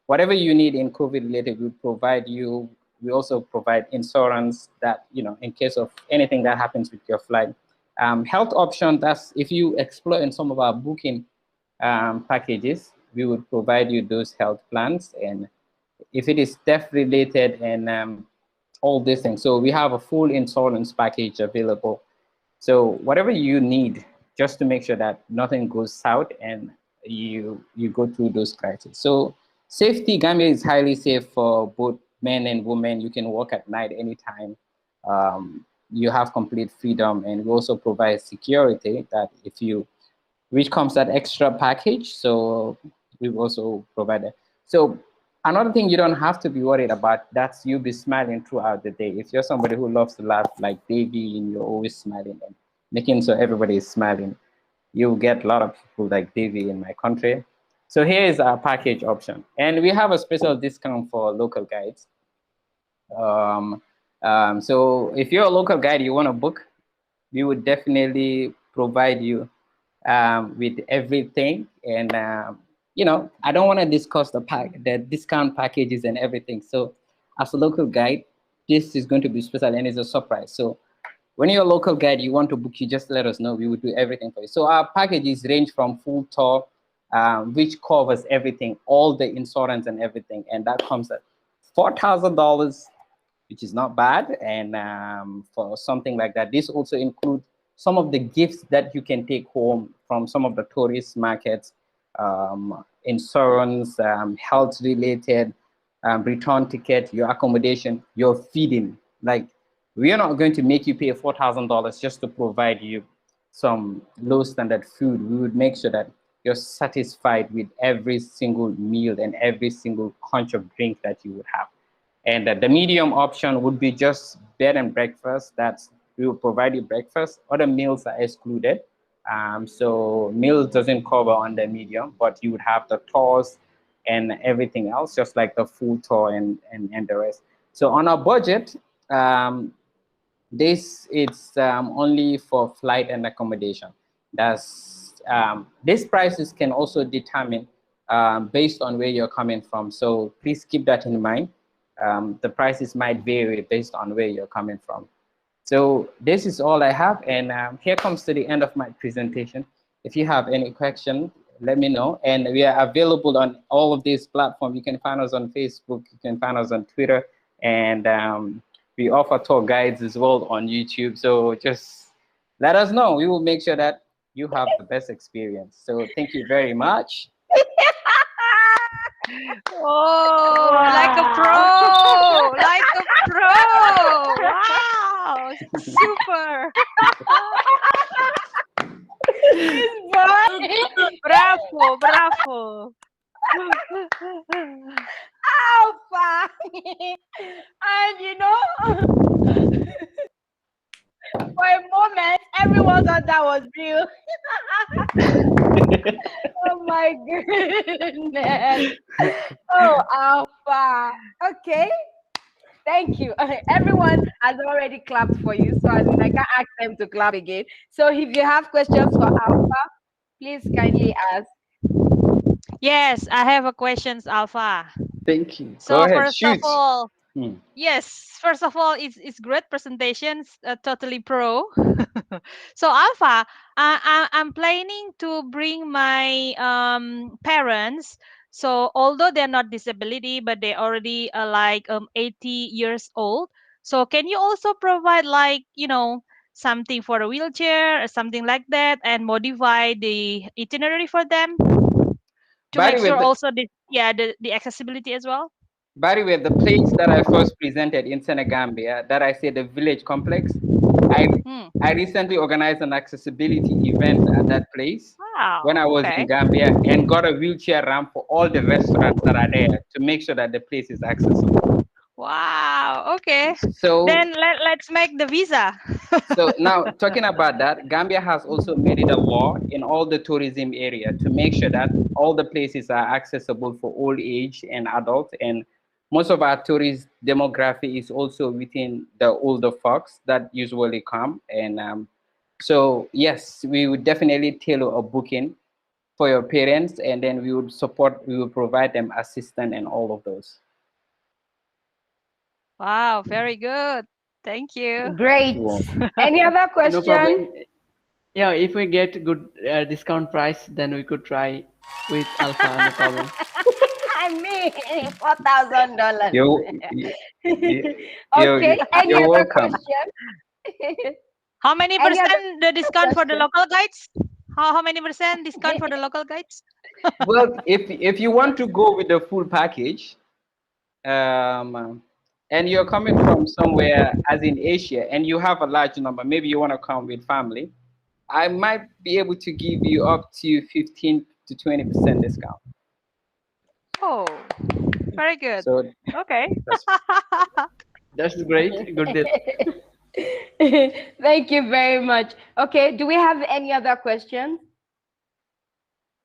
Speaker 4: whatever you need in COVID related, we provide you. We also provide insurance that, in case of anything that happens with your flight. Health option, that's if you explore in some of our booking packages, we would provide you those health plans. And if it is death related and all these things, so we have a full insurance package available. So whatever you need, just to make sure that nothing goes south and you go through those crises. So safety, Gambia is highly safe for both men and women. You can walk at night anytime. You have complete freedom, and we also provide security that which comes that extra package. So we also provide that. So another thing you don't have to be worried about, that's you be smiling throughout the day. If you're somebody who loves to laugh like Davey and you're always smiling and making sure everybody is smiling, you'll get a lot of people like Davey in my country. So here is our package option. And we have a special discount for local guides. So if you're a local guide, you want to book, we would definitely provide you with everything. And, I don't want to discuss the discount packages and everything. So as a local guide, this is going to be special and it's a surprise. So when you're a local guide, you want to book, you just let us know. We would do everything for you. So our packages range from full tour, which covers everything, all the insurance and everything. And that comes at $4,000, which is not bad. And for something like that, this also includes some of the gifts that you can take home from some of the tourist markets, insurance, health related, return ticket, your accommodation, your feeding. Like, we are not going to make you pay $4,000 just to provide you some low standard food. We would make sure that you're satisfied with every single meal and every single conch of drink that you would have. And the medium option would be just bed and breakfast. We will provide you breakfast. Other meals are excluded. So meals doesn't cover on the medium, but you would have the tours and everything else, just like the full tour and the rest. So on our budget, it's only for flight and accommodation. These prices can also determine based on where you're coming from. So please keep that in mind. The prices might vary based on where you're coming from. So this is all I have, and here comes to the end of my presentation. If you have any questions, let me know. And we are available on all of these platforms. You can find us on Facebook, you can find us on Twitter, and we offer tour guides as well on YouTube. So just let us know. We will make sure that you have the best experience. So thank you very much.
Speaker 5: Oh, like a pro, like a pro. Wow, super. Bravo, bravo.
Speaker 2: Alpha. And for a moment, everyone thought that was real. Oh my goodness. Oh, Alpha. Okay. Thank you. Everyone has already clapped for you, so I can ask them to clap again. So if you have questions for Alpha, please kindly ask.
Speaker 5: Yes, I have a questions, Alpha.
Speaker 4: Thank you.
Speaker 5: So
Speaker 4: Go ahead,
Speaker 5: first of
Speaker 4: shoot.
Speaker 5: all, yes, first of all, it's great presentations, totally pro. So Alpha, I'm planning to bring my parents. So although they're not disability, but they already like 80 years old. So can you also provide like, something for a wheelchair or something like that and modify the itinerary for them to
Speaker 4: By
Speaker 5: make
Speaker 4: the way,
Speaker 5: sure also the accessibility as well?
Speaker 4: the place that I first presented in Senegambia, that I say the village complex, I recently organized an accessibility event at that place when I was in Gambia and got a wheelchair ramp for all the restaurants that are there to make sure that the place is accessible.
Speaker 5: Wow. Okay.
Speaker 4: So
Speaker 5: Then let's make the visa.
Speaker 4: So now talking about that, Gambia has also made it a law in all the tourism area to make sure that all the places are accessible for old age and adults. And most of our tourist demography is also within the older folks that usually come. And so yes, we would definitely tailor a booking for your parents, and then we would provide them assistance and all of those.
Speaker 5: Wow, very good. Thank you.
Speaker 2: Great. Any other
Speaker 11: No
Speaker 2: question?
Speaker 11: problem. Yeah, if we get good discount price, then we could try with Alpha, no problem.
Speaker 2: I mean, $4,000. Okay. Any
Speaker 4: you're
Speaker 2: other
Speaker 4: welcome.
Speaker 2: question?
Speaker 5: How many
Speaker 2: Any
Speaker 5: percent
Speaker 2: other
Speaker 5: the discount for the
Speaker 2: question?
Speaker 5: local guides? How many percent discount for the local guides?
Speaker 4: Well, if you want to go with the full package, and you're coming from somewhere as in Asia and you have a large number, maybe you want to come with family, I might be able to give you up to 15 to 20% discount.
Speaker 5: Oh, very good.
Speaker 4: So
Speaker 5: Okay.
Speaker 11: That's great. Good deal.
Speaker 2: Thank you very much. Okay, do we have any other questions?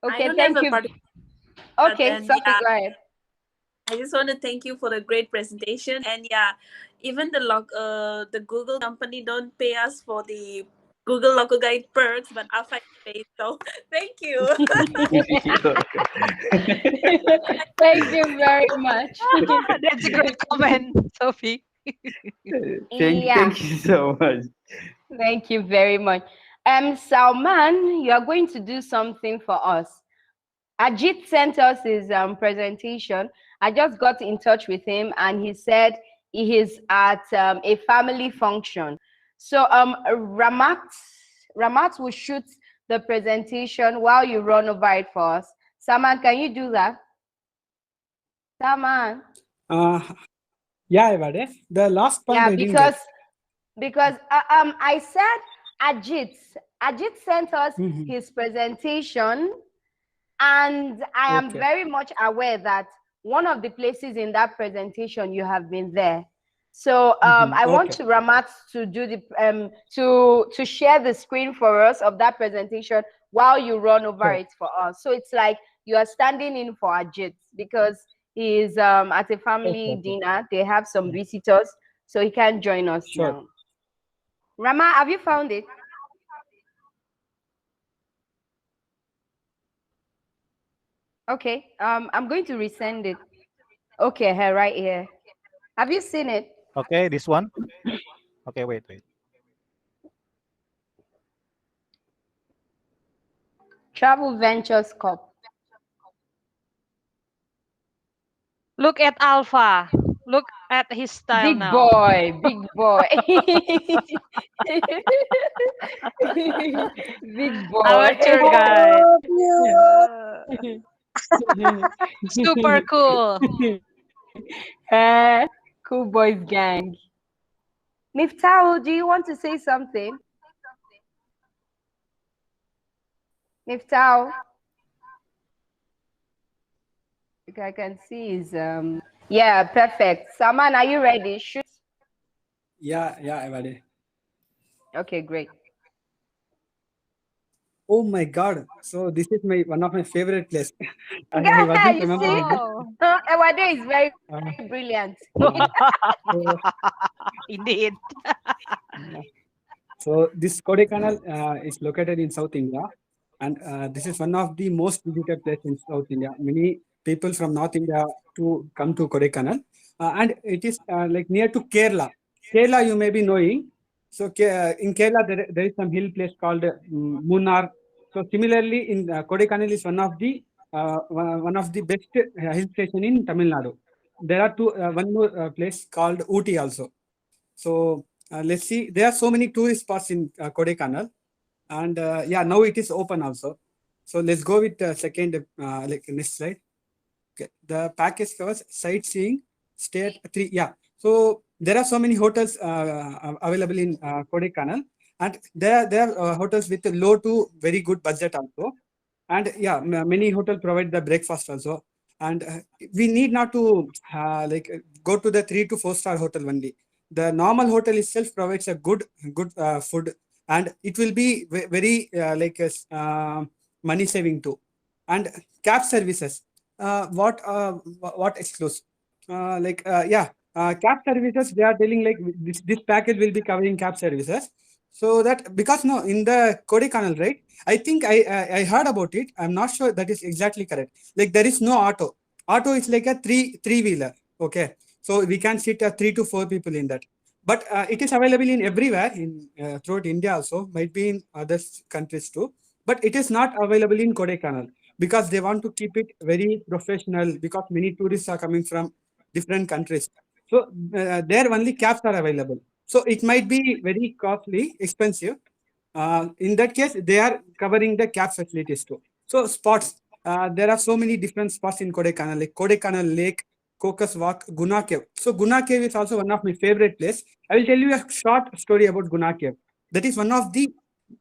Speaker 2: Okay, thank you. Okay, Sakti, go ahead.
Speaker 3: I just want to thank you for the great presentation. And even the Google company don't pay us for the Google Local Guide perks, but Alpha pays. So thank you.
Speaker 2: Thank you very much.
Speaker 5: That's a great comment, Sophie.
Speaker 4: Thank you so much.
Speaker 2: Thank you very much. Salman, you are going to do something for us. Ajit sent us his presentation. I just got in touch with him and he said he is at a family function. So Ramat will shoot the presentation while you run over it for us. Salman, can you do that? Salman.
Speaker 12: Yeah, Evade. The last part.
Speaker 2: Yeah,
Speaker 12: I didn't get.
Speaker 2: because I said Ajit sent us his presentation, and I am very much aware that one of the places in that presentation you have been there. So I want to Ramat to do the to share the screen for us of that presentation while you run over it for us. So it's like you are standing in for Ajit because he is at a family dinner. They have some visitors, so he can join us now. Rama, have you found it? Okay, I'm going to resend it. Okay, here, right here. Have you seen it?
Speaker 10: Okay, this one. Okay, wait.
Speaker 2: Travel Ventures Corp.
Speaker 5: Look at Alpha. Look at his style
Speaker 2: big
Speaker 5: now.
Speaker 2: Big boy. Big boy.
Speaker 5: Our tour guide. Super cool.
Speaker 2: Cool boys gang. Miftah, do you want to say something? Miftah. I can see is yeah, perfect. Saman, are you ready? Shoot.
Speaker 12: Yeah, I'm ready.
Speaker 2: Okay, great.
Speaker 12: Oh my God! So this is one of my favorite places.
Speaker 2: I wasn't remembering. Ewade is very brilliant.
Speaker 5: Indeed.
Speaker 12: So this Kodaikanal is located in South India, and this is one of the most visited places in South India. Many people from North India to come to Kodaikanal, and it is like near to Kerala. Kerala, you may be knowing. So in Kerala, there is some hill place called Munnar. So similarly, in Kodaikanal is one of the best hill station in Tamil Nadu. There are one more place called Ooty also. So let's see. There are so many tourist spots in Kodaikanal, and yeah, now it is open also. So let's go with the second, like next slide. Okay. The package covers sightseeing, stay at 3. Yeah. So there are so many hotels available in Kodaikanal, and there are hotels with a low to very good budget also. And yeah, many hotels provide the breakfast also. And we need not to go to the 3 to 4 star hotel only. The normal hotel itself provides a good food, and it will be very money saving too. And cab services, what excludes? Cab services, they are telling like this package will be covering cab services. So that, because no, in the Kodaikanal, right? I think I heard about it. I'm not sure that is exactly correct. Like there is no auto. Auto is like a three-wheeler. Okay, so we can sit 3 to 4 people in that. But it is available in everywhere in throughout India also. Might be in other countries too. But it is not available in Kodaikanal because they want to keep it very professional, because many tourists are coming from different countries. So there only cabs are available. So it might be very costly, expensive. In that case, they are covering the cab facilities too. So spots, there are so many different spots in Kodaikanal, like Kodaikanal Lake, Cocos Walk, Guna Cave. So Guna Cave is also one of my favorite place. I will tell you a short story about Guna Cave. That is one of the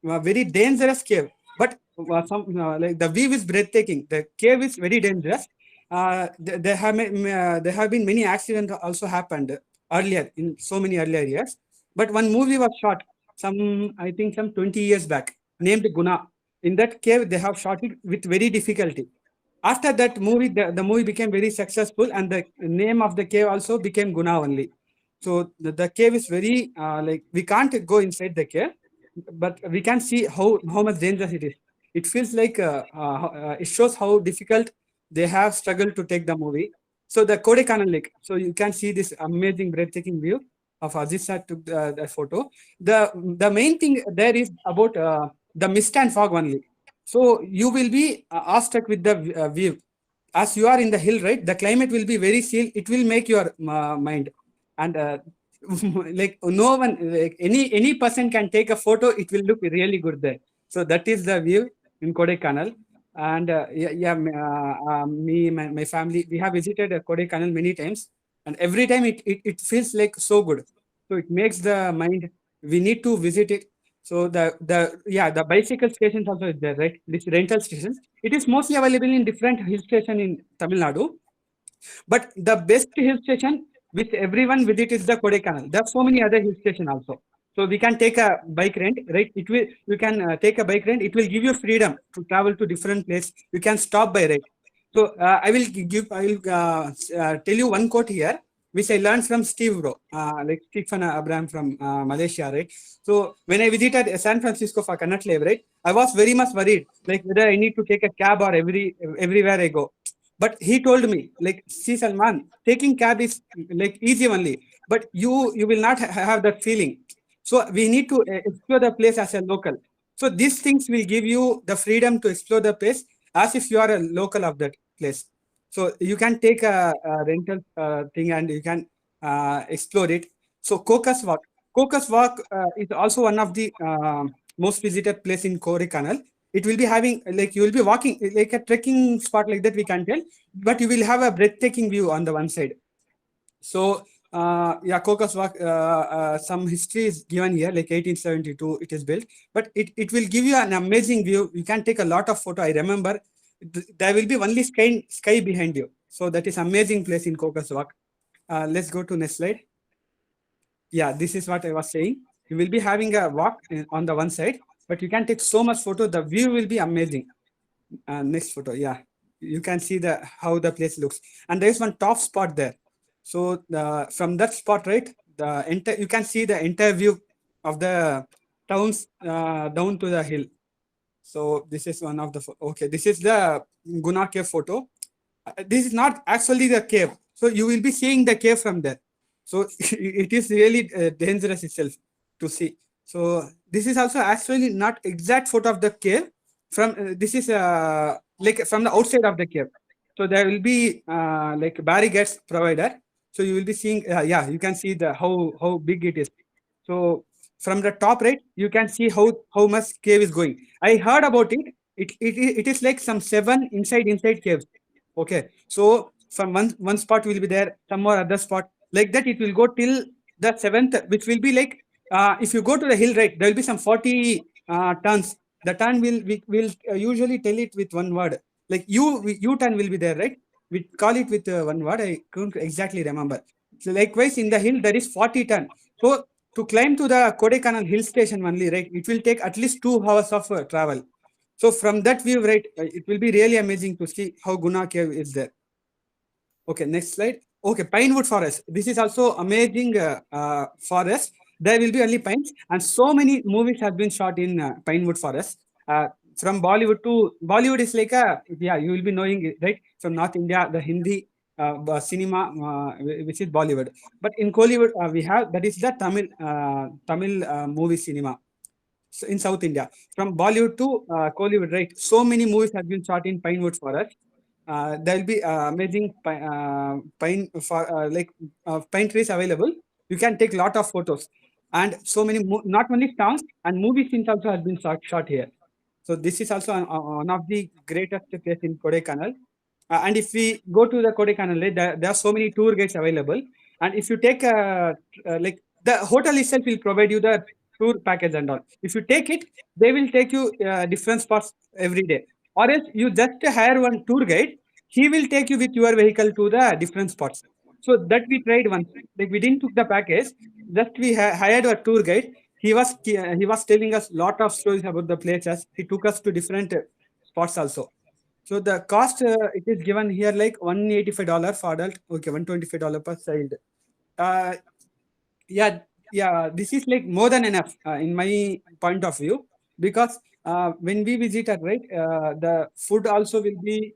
Speaker 12: very dangerous cave, but like the view is breathtaking. The cave is very dangerous. There have been many accidents also happened earlier in so many earlier years. But one movie was shot I think some 20 years back, named Guna. In that cave, they have shot it with very difficulty. After that movie, the movie became very successful, and the name of the cave also became Guna only. So the cave is very we can't go inside the cave, but we can see how much dangerous it is. It feels like it shows how difficult they have struggled to take the movie. So the Kodaikanal Lake. So you can see this amazing, breathtaking view of Azisa took the photo. The main thing there is about the mist and fog only. So you will be awestruck with the view. As you are in the hill, right? The climate will be very still. It will make your mind. And like no one, like any person can take a photo. It will look really good there. So that is the view in Kodaikanal. And my family, we have visited Kodaikanal many times, and every time it feels like so good. So it makes the mind. We need to visit it. So the bicycle stations also is there, right? This rental stations. It is mostly available in different hill station in Tamil Nadu. But the best hill station which everyone visit is the Kodaikanal. There are so many other hill station also. So we can take a bike rent, right? You can take a bike rent. It will give you freedom to travel to different place. You can stop by, right? So I will tell you one quote here, which I learned from Steve Bro, like Stephen Abraham from Malaysia, right? So when I visited San Francisco for Connect Live, right, I was very much worried, like whether I need to take a cab or everywhere I go. But he told me, like, see Salman, taking cab is like easy only, but you will not have that feeling. So we need to explore the place as a local. So these things will give you the freedom to explore the place as if you are a local of that place. So you can take a rental thing and you can explore it. So Cocos Walk. Cocos Walk is also one of the most visited place in Kodaikanal. It will be having, like, you will be walking like a trekking spot like that, we can tell, but you will have a breathtaking view on the one side. So Cocos Walk, some history is given here, like 1872 it is built, but it will give you an amazing view. You can take a lot of photo. I remember there will be only sky behind you. So that is amazing place in Cocos Walk. Let's go to next slide. Yeah, this is what I was saying. You will be having a walk on the one side, but you can take so much photo. The view will be amazing. Next photo. Yeah, you can see how the place looks, and there is one top spot there. So from that spot, right, you can see the entire view of the towns down to the hill. So this is one of the okay. This is the Guna cave photo. This is not actually the cave. So you will be seeing the cave from there. So it is really dangerous itself to see. So this is also actually not exact photo of the cave. From this is like from the outside of the cave. So there will be like barricades provided. So you will be seeing, yeah, you can see the how big it is. So from the top right, you can see how much cave is going. I heard about it. It is like some 7 inside caves. Okay, so from one spot will be there, some more other spot like that. It will go till the 7th, which will be like if you go to the hill, right, there will be some 40 turns. The turn will usually tell it with one word, like U turn will be there, right? We call it with one word. I couldn't exactly remember. So likewise in the hill there is 40 turn. So to climb to the Kodaikanal hill station only, right, it will take at least 2 hours of travel. So from that view, right, it will be really amazing to see how Guna cave is there. Okay, next slide. Okay, Pinewood Forest. This is also amazing forest. There will be only pines, and so many movies have been shot in Pinewood Forest. From Bollywood to Bollywood is like yeah, you will be knowing it, right? From North India, the Hindi cinema, which is Bollywood. But in Kollywood, we have that is the Tamil movie cinema. So in South India, from Bollywood to Kollywood, right? So many movies have been shot in Pinewood Forest. There will be amazing pine trees available. You can take lot of photos, and so many not only songs and movie scenes also have been shot here. So this is also one of the greatest place in Kodaikanal. And if we go to the Kodaikanal, there are so many tour guides available. And if you take like the hotel itself will provide you the tour package and all. If you take it, they will take you different spots every day. Or else you just hire one tour guide. He will take you with your vehicle to the different spots. So that we tried once. Like we didn't took the package. Just we hired a tour guide. He was telling us lot of stories about the places. He took us to different spots also. So the cost it is given here like $185 for adult. Okay, $125 per child. Yeah, this is like more than enough in my point of view, because when we visited, right, the food also will be.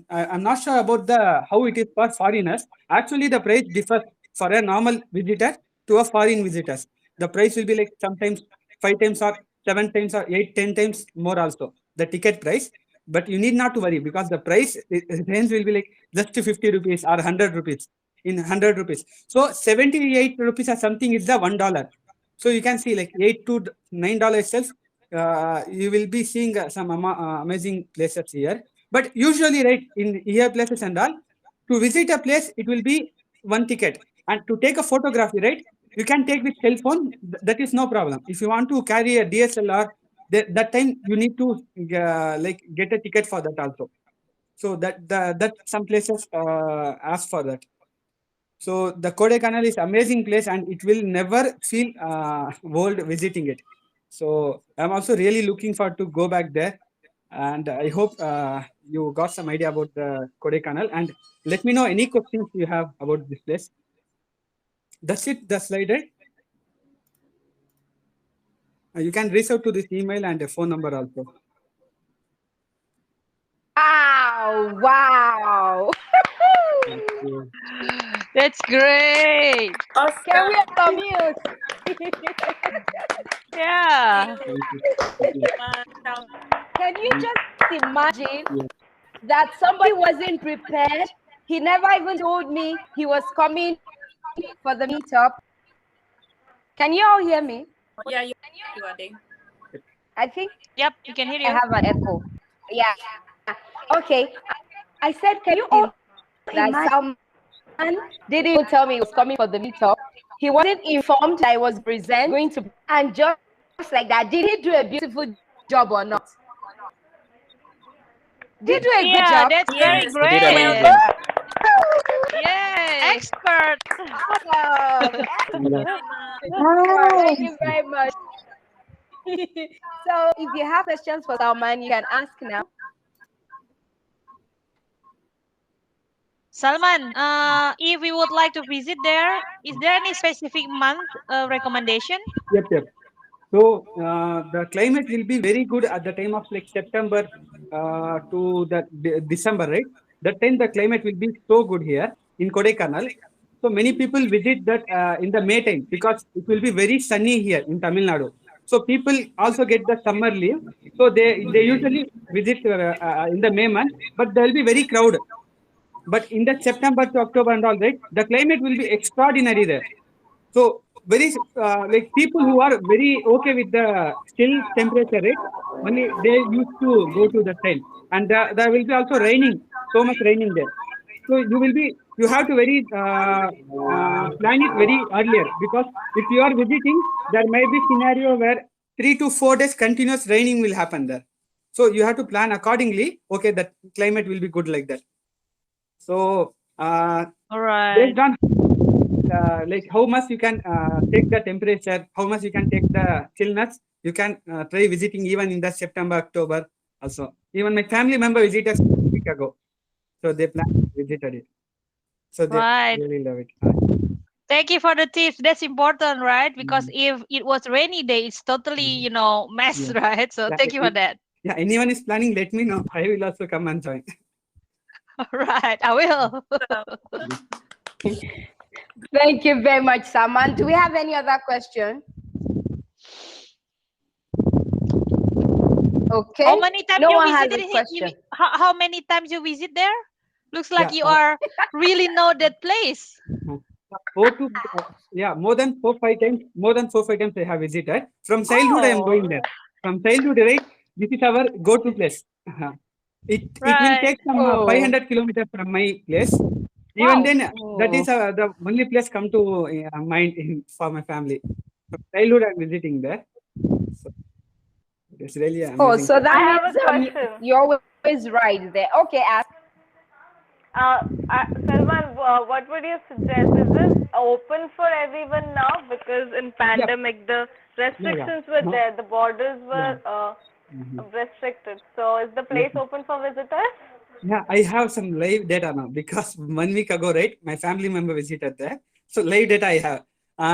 Speaker 12: I'm not sure about how it is for foreigners. Actually, the price differs for a normal visitor to a foreign visitors. The price will be like sometimes 5 times or 7 times or 8, 10 times more also the ticket price. But you need not to worry, because the price range will be like just 50 rupees or 100 rupees. In 100 rupees, so 78 rupees or something is the $1. So you can see like $8 to $9 itself. You will be seeing some amazing places here. But usually, right, in here places and all, to visit a place it will be one ticket, and to take a photography, right, you can take with cell phone. That is no problem. If you want to carry a DSLR, that time you need to like get a ticket for that also. So that some places ask for that. So the Kodaikanal is amazing place, and it will never feel old visiting it. So I'm also really looking forward to go back there, and I hope you got some idea about the Kodaikanal. And let me know any questions you have about this place. That's it. The slide, right? You can reach out to this email and a phone number also.
Speaker 2: Wow!
Speaker 5: That's great.
Speaker 2: Can we unmute?
Speaker 5: Yeah.
Speaker 2: Can you just imagine that somebody wasn't prepared? He never even told me he was coming for the meetup. Can you all hear me?
Speaker 3: Yeah, you are there.
Speaker 2: I think.
Speaker 5: Yep, you can hear you.
Speaker 2: I have an echo. Yeah. Okay. I said, can you all imagine? Didn't even tell me he was coming for the meetup. He wasn't informed that I was going to, and just like that, did he do a beautiful job or not? Did he do a good job?
Speaker 5: That's very great. Yes. Expert.
Speaker 2: Thank you very much. So if you have questions for Salman, you can ask now.
Speaker 5: Salman, if we would like to visit there, is there any specific month recommendation?
Speaker 12: Yep. So the climate will be very good at the time of like September to the December, right? That time the climate will be so good here in Kodaikanal. So many people visit that in the May time, because it will be very sunny here in Tamil Nadu. So people also get the summer leave. So they usually visit in the May month, but there will be very crowded. But in the September to October and all that, the climate will be extraordinary there. So very like people who are very okay with the still temperature, right? Only they used to go to the trail, and there will be also raining, so much raining there. So you have to very plan it very earlier, because if you are visiting, there may be scenario where 3 to 4 days continuous raining will happen there. So you have to plan accordingly. Okay, that climate will be good like that. So
Speaker 5: All right.
Speaker 12: based on like how much you can take the temperature, how much you can take the chillness, you can try visiting even in the September, October also. Even my family member visited a week ago, so they visited it. So they
Speaker 5: Right.
Speaker 12: really love it.
Speaker 5: Thank you for the tips. That's important, right? Because if it was rainy day, it's totally, mess,
Speaker 12: Yeah.
Speaker 5: right? So
Speaker 12: Yeah,
Speaker 5: thank you for that.
Speaker 12: Yeah, anyone is planning, let me know. I will also come and join.
Speaker 5: All right, I will.
Speaker 2: Thank you very much, Saman. Do we have any other question? Okay.
Speaker 5: How many times
Speaker 2: No
Speaker 5: you
Speaker 2: one has
Speaker 5: visited
Speaker 2: a question.
Speaker 5: how many times you visit there? Looks like
Speaker 12: Yeah,
Speaker 5: you are really know that place.
Speaker 12: More than 4-5 times. More than 4-5 times I have visited. From childhood I am going there. From childhood, right? This is our go-to place. It will take some 500 kilometers from my place. Even then, that is the only place come to mind for my family. From childhood I am visiting there. So it's really amazing.
Speaker 2: So that
Speaker 1: I have a
Speaker 2: means
Speaker 1: question.
Speaker 2: you're always right there. Okay, ask.
Speaker 1: Salman, what would you suggest? Is this open for everyone now? Because in pandemic, the restrictions were
Speaker 12: No.
Speaker 1: there. The borders were restricted. So is the place open for visitors?
Speaker 12: Yeah, I have some live data now, because 1 week ago, right, my family member visited there. So live data I have.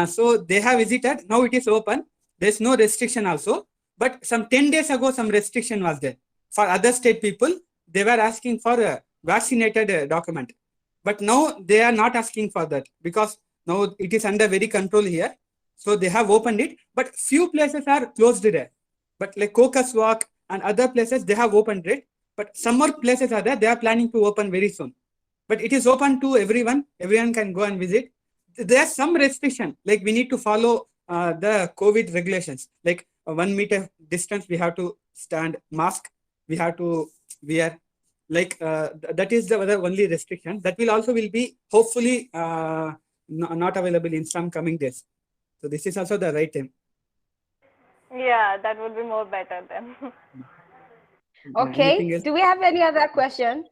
Speaker 12: So they have visited. Now it is open. There's no restriction also. But some 10 days ago, some restriction was there. For other state people, they were asking for a vaccinated document. But now they are not asking for that, because now it is under very control here. So they have opened it. But few places are closed there. But like Coker's Walk and other places, they have opened it. But some more places are there. They are planning to open very soon. But it is open to everyone. Everyone can go and visit. There are some restriction, like we need to follow the COVID regulations. Like 1 meter distance, we have to stand. Mask, we have to wear. Like that is the only restriction. That will be hopefully not available in some coming days. So this is also the right time.
Speaker 1: Yeah, that would be more better then.
Speaker 2: Okay. Do we have any other question?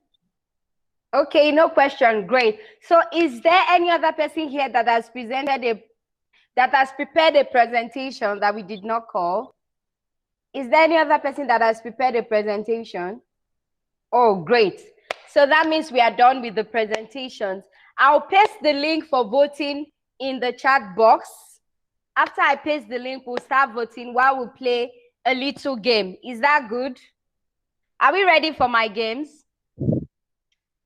Speaker 2: Okay, no question. Great. So is there any other person here that has prepared a presentation that we did not call? Is there any other person that has prepared a presentation? Oh, great. So that means we are done with the presentations. I'll paste the link for voting in the chat box. After I paste the link, we'll start voting while we play a little game. Is that good? Are we ready for my games?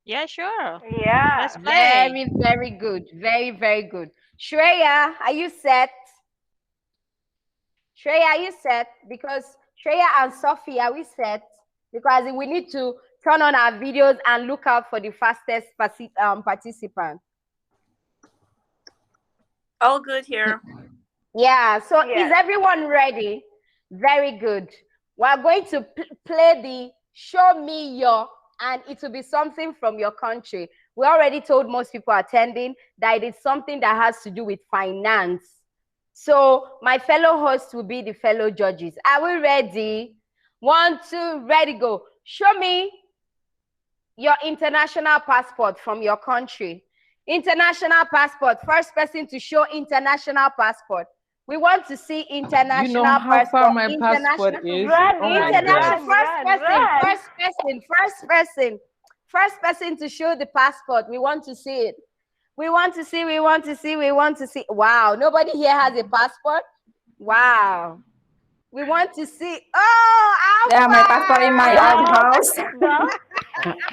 Speaker 5: Yeah, sure.
Speaker 1: Yeah.
Speaker 5: Let's play.
Speaker 2: Very, very good. Very, very good. Shreya, are you set? Shreya, are you set? Because Shreya and Sophie, are we set? Because we need to turn on our videos and look out for the fastest participant.
Speaker 3: All good here.
Speaker 2: Yeah, so is everyone ready? Very good. We're going to play the show me your, and it will be something from your country. We already told most people attending that it is something that has to do with finance. So my fellow hosts will be the fellow judges. Are we ready? 1, 2, ready, go. Show me your international passport from your country. International passport. First person to show international passport. We want to see international
Speaker 4: You know how
Speaker 2: passport.
Speaker 4: far my passport is?
Speaker 2: First person to show the passport. We want to see it. We want to see. Wow, nobody here has a passport? Wow. We want to see. Oh, Alpha!
Speaker 9: Yeah, my passport in my own house.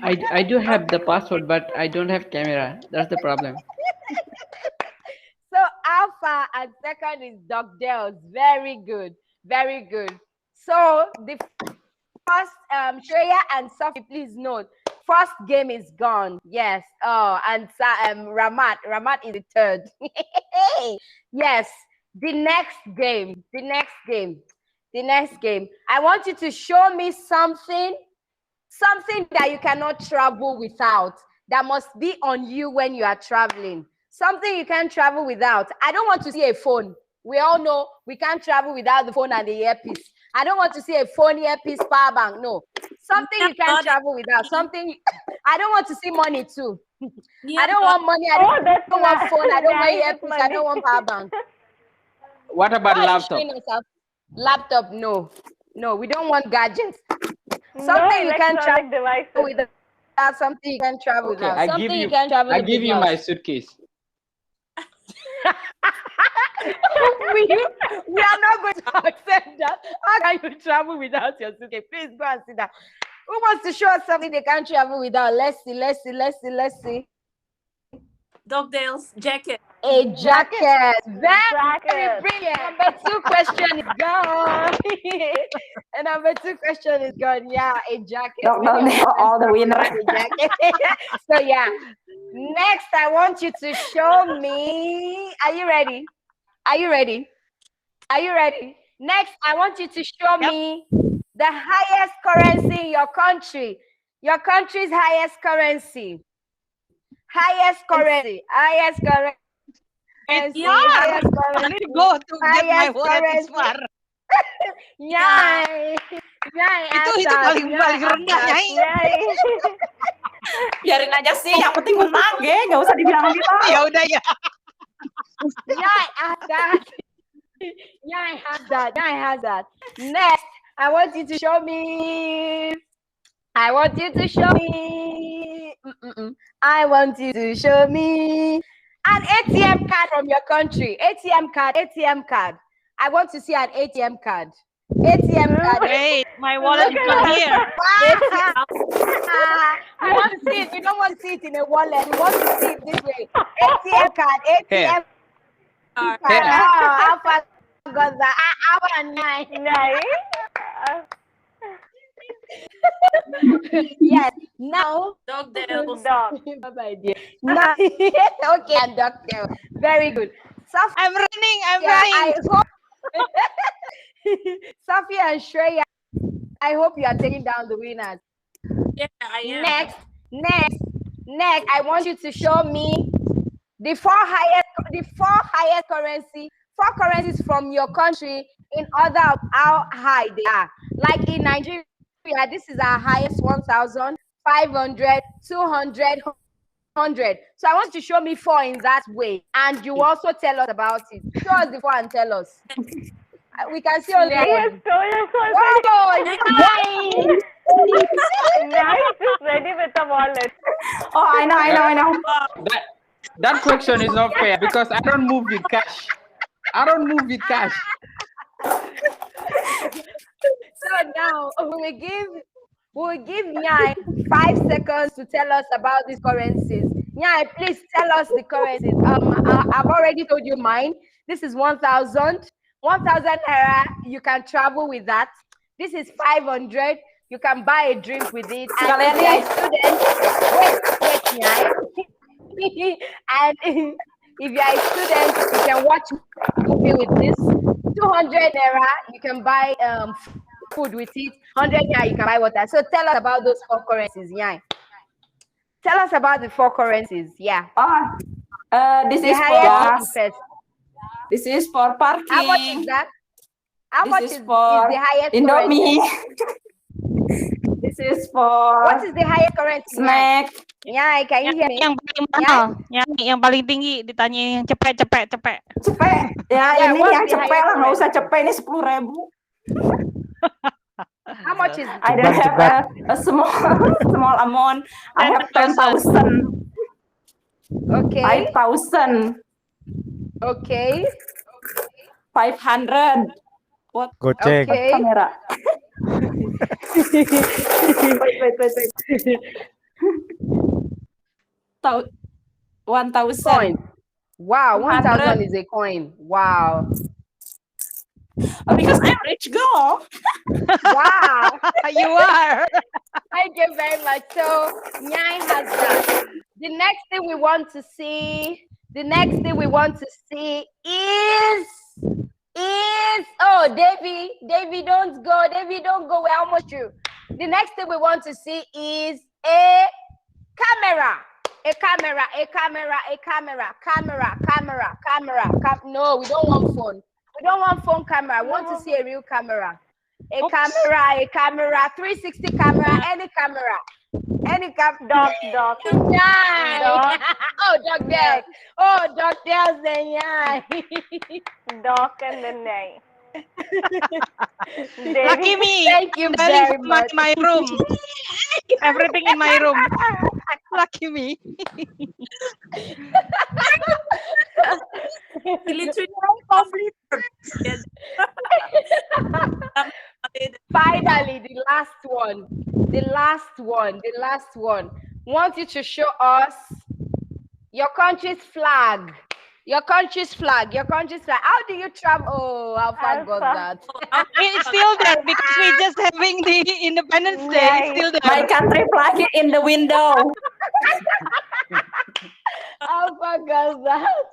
Speaker 11: I do have the passport, but I don't have camera. That's the problem.
Speaker 2: So Alpha and second is Doc Dales. Very good. Very good. So the first, Shreya and Sophie, please note, first game is gone. Yes. Oh, and Ramat is the third. Yes. The next game. I want you to show me something that you cannot travel without, that must be on you when you are traveling. Something you can't travel without. I don't want to see a phone. We all know we can't travel without the phone and the earpiece. I don't want to see a phone, earpiece, power bank. No. Something you can't travel without. Something. I don't want to see money too. I don't want money. I don't want phone. I don't want earpiece. I don't want power bank.
Speaker 4: What about laptop?
Speaker 2: Laptop, no. No, we don't want gadgets. Something you can travel without. Something you can travel without.
Speaker 4: I
Speaker 2: Something
Speaker 4: give you.
Speaker 2: you can travel
Speaker 4: I give you
Speaker 2: without.
Speaker 4: my suitcase.
Speaker 2: we are not going to accept that. How can you travel without your suitcase? Please go and sit down. Who wants to show us something they can't travel without? Let's see.
Speaker 3: Dogdale's jacket.
Speaker 2: A jacket. Very brilliant. Number 2 question is gone. And number 2 question is gone. Yeah, a jacket.
Speaker 9: All the winner.
Speaker 2: So yeah. Next, I want you to show me. Are you ready? Next, I want you to show me the highest currency in your country. Your country's highest currency. Highest currency.
Speaker 5: Yeah, I need to go to get my wallet this far.
Speaker 2: Nyai.
Speaker 5: Itu paling rendah, Nyai.
Speaker 9: Biarin aja sih, yang penting menang, nggak usah dibilang gitu.
Speaker 5: Ya udah ya.
Speaker 2: Nyai has that. Next, I want you to show me. I want you to show me an ATM card from your country. ATM card. I want to see an ATM card.
Speaker 5: Wait, my wallet is not here.
Speaker 2: You want to see it? You don't want to see it in a wallet. You want to see it this way. ATM card.
Speaker 4: Here.
Speaker 2: Oh, I forgot that. Yes. Now.
Speaker 3: Dogdale.
Speaker 2: Okay, and Dogdale. Very good.
Speaker 5: I'm running.
Speaker 2: I hope Sophia and Shreya, I hope you are taking down the winners.
Speaker 3: Yeah, I am.
Speaker 2: Next, I want you to show me the four highest currencies from your country in order of how high they are. Like in Nigeria, this is our highest 1,000, 500, 200, 100. So I want you to show me 4 in that way, and you also tell us about it. Show us the 4 and tell us. We can see only one.
Speaker 1: Now he's just ready with the wallet.
Speaker 9: Oh, I know.
Speaker 4: That question is not fair because I don't move with cash.
Speaker 2: So now we'll give Nyai 5 seconds to tell us about these currencies. Nyai, please tell us the currencies. I've already told you mine. This is 1,000. 1,000 naira, you can travel with that. This is 500. You can buy a drink with it. And if you're a student, and if you're a student, you can watch movie with this. 200 naira, you can buy food with it. 100 naira, you can buy water. So tell us about those 4 currencies, Nyai. Tell us about the 4 currencies. Yeah.
Speaker 9: This is for parking.
Speaker 2: How much is that? How much is
Speaker 9: for
Speaker 2: the highest
Speaker 9: Indomie? This is for
Speaker 2: what is the highest currency?
Speaker 9: Snack.
Speaker 2: Yeah, can you hear me?
Speaker 5: Yang paling mahal, yang paling tinggi ditanya yang cepet.
Speaker 9: Cepet. Ya, ini yang cepet lah, nggak usah cepet, ini 10.000.
Speaker 2: How much is it?
Speaker 9: I don't have a small amount. I have 10,000.
Speaker 2: Okay.
Speaker 9: 5,000.
Speaker 2: Okay.
Speaker 9: 500. What?
Speaker 10: Goceng.
Speaker 2: Okay.
Speaker 9: Kamera. Wait. 1,000.
Speaker 2: Coin. Wow, 1,000 is a coin. Wow.
Speaker 9: Because I'm rich girl.
Speaker 2: Wow.
Speaker 5: You are.
Speaker 2: Thank you very much. So Nyai has that. The next thing we want to see, is Davy, don't go. Davy, don't go. We're almost through. The next thing we want to see is a camera. No, we don't want phone. We don't want phone camera. I want to see a real camera. A camera, 360 camera, any camera.
Speaker 1: Doc.
Speaker 2: Yay.
Speaker 1: Doc.
Speaker 2: Oh, Doc Del. Oh, Doc Del's the yay.
Speaker 1: Doc and then Nyai.
Speaker 5: Lucky me.
Speaker 2: Thank you very much.
Speaker 5: My room. Everything in my room. Lucky me.
Speaker 2: Finally, the last one. Want you to show us your country's flag. How do you travel? Oh, how far got that?
Speaker 5: It's still there because we're just having the Independence Day. It's still there.
Speaker 9: My country flag is in the window.
Speaker 2: How far got that?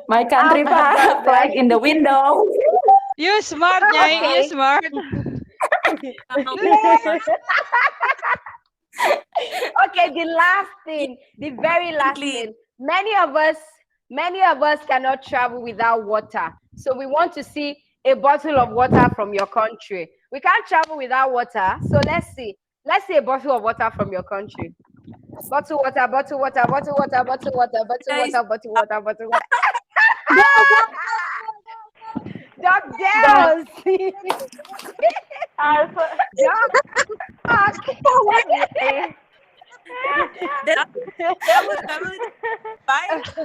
Speaker 9: My country flag in the window.
Speaker 5: You smart, Nyai. You smart.
Speaker 2: Okay, the last thing, the very last thing. Many of us cannot travel without water. So we want to see a bottle of water from your country. We can't travel without water. So let's see a bottle of water from your country. Bottle water. Doc Dells.
Speaker 1: Alpha.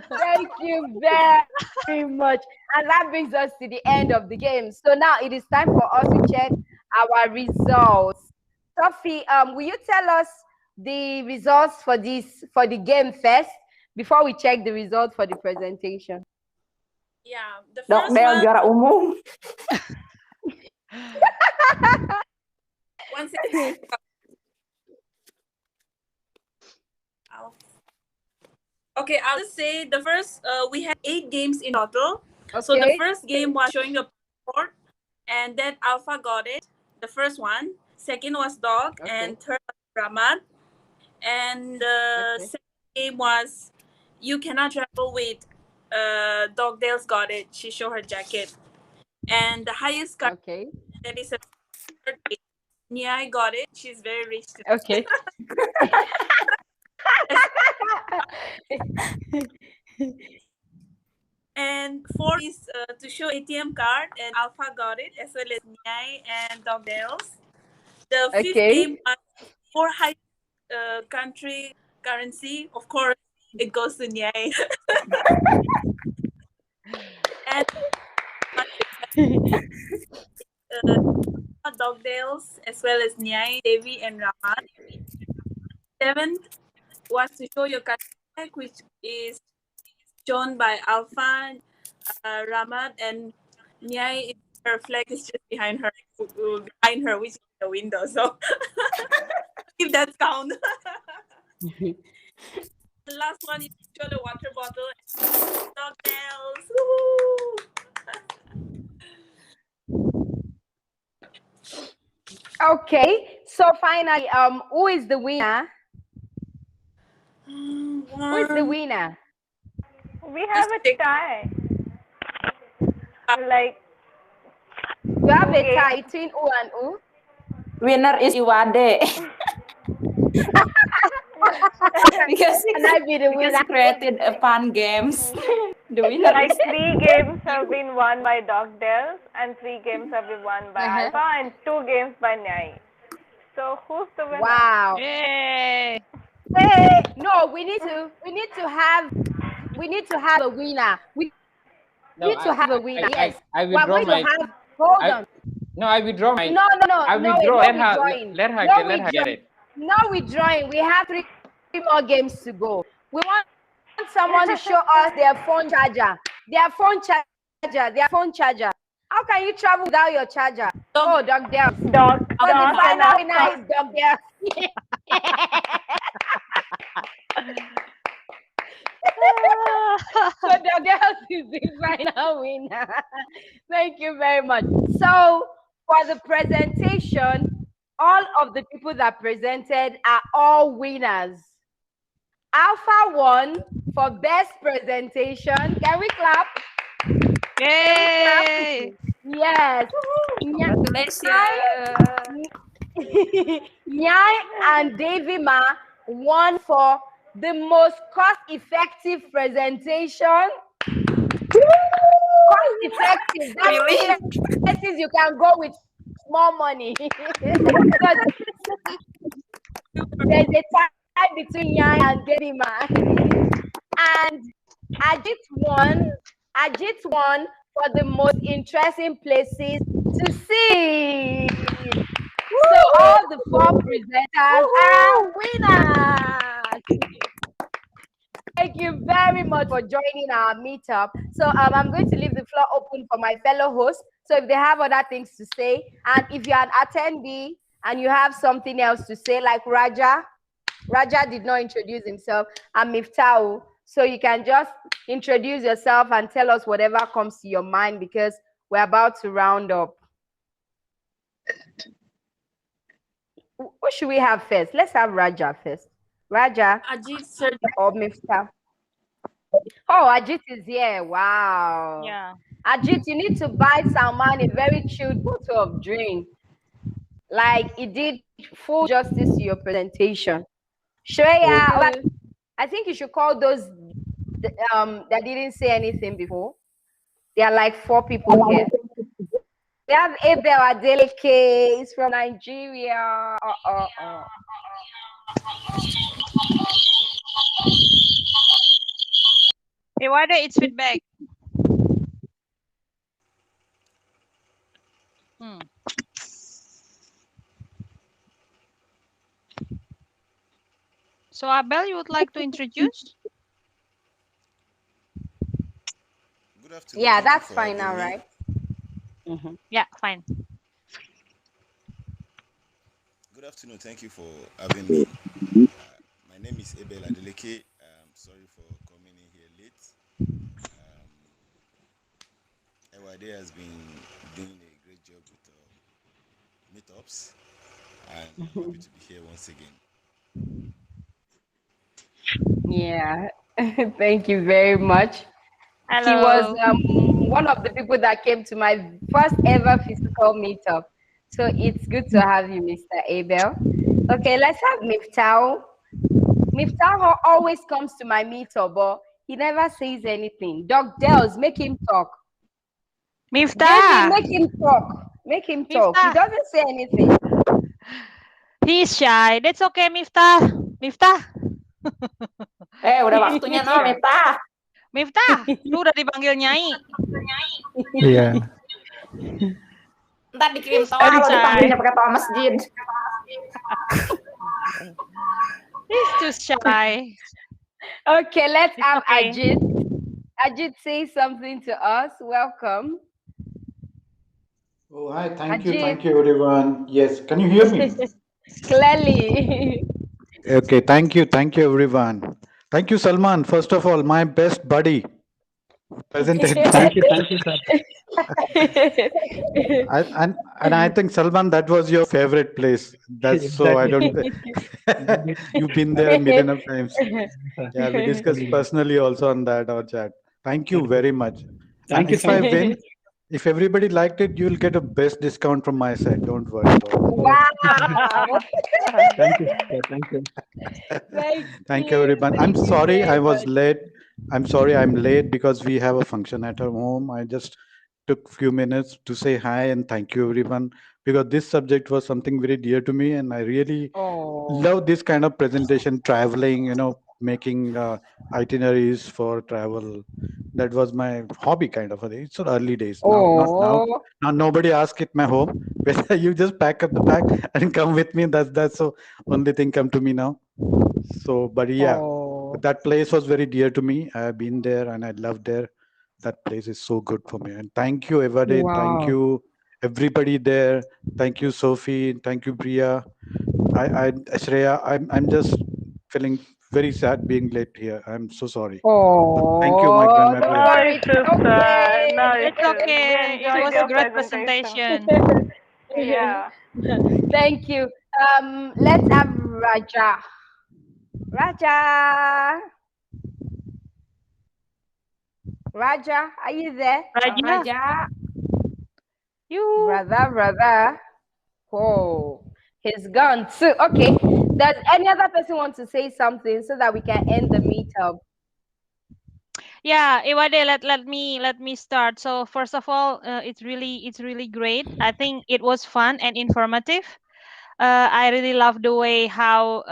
Speaker 2: Thank you very much. And that brings us to the end of the game. So now it is time for us to check our results. Sophie, will you tell us the results for the game first before we check the results for the presentation?
Speaker 3: Yeah, the
Speaker 9: Dok
Speaker 3: first
Speaker 9: Del
Speaker 3: one.
Speaker 9: juara umum.
Speaker 3: One second. Okay, I'll just say the first, we had 8 games in total.
Speaker 2: Okay.
Speaker 3: So the first game was showing a board, and then Alpha got it, the first one. Second was Dog, and third was Ramad. And the second game was You Cannot Travel with Dog Dale's got it. She showed her jacket. And the highest score, that is a third game. Nia got it. She's very rich today.
Speaker 2: Okay.
Speaker 3: And 4 is to show ATM card, and Alpha got it, as well as Nyai and Dog Dales. The fifth game was 4 high country currency. Of course, it goes to Nyai. And Dog Dales, as well as Nyai, Devi, and Raman. 7th was to show your country flag, which is shown by Alpha, Ramad, and Nyai. Her flag is just behind her, which is the window. So if that counts. The last one is to show the water bottle. Dog Bells.
Speaker 2: Okay, so finally, who is the winner? Who is the winner?
Speaker 1: We have a tie. Like,
Speaker 2: you have a tie between U and U?
Speaker 9: Winner is Iwade. because he created a fun games. The winner
Speaker 1: like
Speaker 9: is
Speaker 1: 3 games have been won by Dog Dales, and 3 games have been won by Alpha, and 2 games by Nyai. So who's the winner?
Speaker 2: Wow.
Speaker 5: Yay.
Speaker 2: Hey, no, we need to have a winner. We need to have a winner. Yes.
Speaker 4: I withdraw my.
Speaker 2: Hold on.
Speaker 4: No, I withdraw my.
Speaker 2: No.
Speaker 4: I withdraw. Let her get it.
Speaker 2: No withdrawing. We have 3 more games to go. We want someone to show us their phone charger. Their phone charger. their phone charger. How can you travel without your charger? Oh, Doc Del.
Speaker 1: Doc,
Speaker 2: So the
Speaker 1: Doc,
Speaker 2: final
Speaker 1: enough,
Speaker 2: winner is Doc Del. So Doc Del is the final winner. Thank you very much. So for the presentation, all of the people that presented are all winners. Alpha won for best presentation. Can we clap?
Speaker 5: Yay!
Speaker 2: Yes.
Speaker 3: Congratulations.
Speaker 2: Nyai and Davy Ma won for the most cost-effective presentation. Cost-effective. That means you can go with small money. Because there's a tie between Nyai and Davy Ma. And Ajit won for the most interesting places to see. So all the 4 presenters are winners. Thank you very much for joining our meetup. So I'm going to leave the floor open for my fellow hosts. So if they have other things to say, and if you're an attendee and you have something else to say, like Raja did not introduce himself, and Miftau. So you can just introduce yourself and tell us whatever comes to your mind, because we're about to round up. What should we have first? Let's have Raja first. Raja or Miftau? Oh, Ajit is here. Wow.
Speaker 5: Yeah.
Speaker 2: Ajit, you need to buy Salman a very chilled bottle of drink. Like, it did full justice to your presentation. Shreya, I think you should call those that didn't say anything before. There are like 4 people here. We have Abel Adeleke, he's from Nigeria.
Speaker 5: Hey, why there it's feedback? So Abel, you would like to introduce?
Speaker 18: Good afternoon.
Speaker 2: Yeah, that's fine now, right?
Speaker 5: Yeah, fine.
Speaker 18: Good afternoon. Thank you for having me. My name is Abel Adeleke. Sorry for coming in here late. Ewade has been doing a great job with meetups, and I'm happy to be here once again.
Speaker 2: Yeah, thank you very much.
Speaker 5: Hello.
Speaker 2: He was one of the people that came to my first ever physical meetup. So it's good to have you, Mr. Abel. Okay, let's have Miftau. Miftau always comes to my meetup, but he never says anything. Doc Dels, make him talk.
Speaker 5: Miftau,
Speaker 2: make him talk. Make him talk. He doesn't say anything.
Speaker 5: He's shy. That's okay, Miftah. Miftah.
Speaker 9: Udah waktunya no, Miftah.
Speaker 5: Miftah, lu udah dipanggil Nyai.
Speaker 10: Iya.
Speaker 9: Ntar dikirim toa kalau dipanggilnya pakai toa masjid.
Speaker 5: He's too shy.
Speaker 2: Okay, let's have Ajit. Ajit, say something to us. Welcome.
Speaker 19: Oh, hi. Thank you, everyone. Yes, can you hear me?
Speaker 2: Clearly.
Speaker 19: Okay, thank you, everyone. Thank you, Salman. First of all, my best buddy. Presented.
Speaker 11: Thank you, sir.
Speaker 19: And I think, Salman, that was your favorite place. That's so I don't. You've been there a million of times. Yeah, we discussed personally also on that our chat. Thank you very much.
Speaker 11: Thank you,
Speaker 19: if I win, if everybody liked it, you'll get a best discount from my side. Don't worry about it.
Speaker 2: Wow.
Speaker 11: Thank you. Thank you.
Speaker 19: Thank you, everyone. I'm sorry I was late. I'm sorry I'm late because we have a function at our home. I just took a few minutes to say hi and thank you, everyone, because this subject was something very dear to me, and I really love this kind of presentation, traveling, making itineraries for travel. That was my hobby, kind of. It's early days now. Not now. Now nobody asks at my home whether you just pack up the bag and come with me. That's the only thing come to me now. So, but yeah, that place was very dear to me. I've been there and I loved there. that place is so good for me. And thank you, Evade. Thank
Speaker 2: Wow.
Speaker 19: you, everybody there. Thank you, Sophie. Thank you, Priya. Shreya, I'm just feeling very sad being late here. I'm so sorry. Thank you, my
Speaker 2: Oh,
Speaker 19: my
Speaker 2: don't
Speaker 1: No
Speaker 19: pleasure.
Speaker 2: worry.
Speaker 1: issues,
Speaker 2: It's okay.
Speaker 1: no
Speaker 5: It's
Speaker 1: issues. We
Speaker 5: okay. It
Speaker 1: enjoyed
Speaker 5: was a
Speaker 1: your
Speaker 5: great
Speaker 1: presentation.
Speaker 5: presentation.
Speaker 1: Yeah.
Speaker 2: Thank you. Let's have Raja. Raja. Raja, are you there?
Speaker 5: Raja.
Speaker 9: Raja.
Speaker 5: You.
Speaker 2: Brother. Oh, he's gone too. Okay. Does any other person want to say something so that we can end the meetup?
Speaker 5: Yeah, Iwade, let me start. So first of all, it's really great. I think it was fun and informative. I really love the way how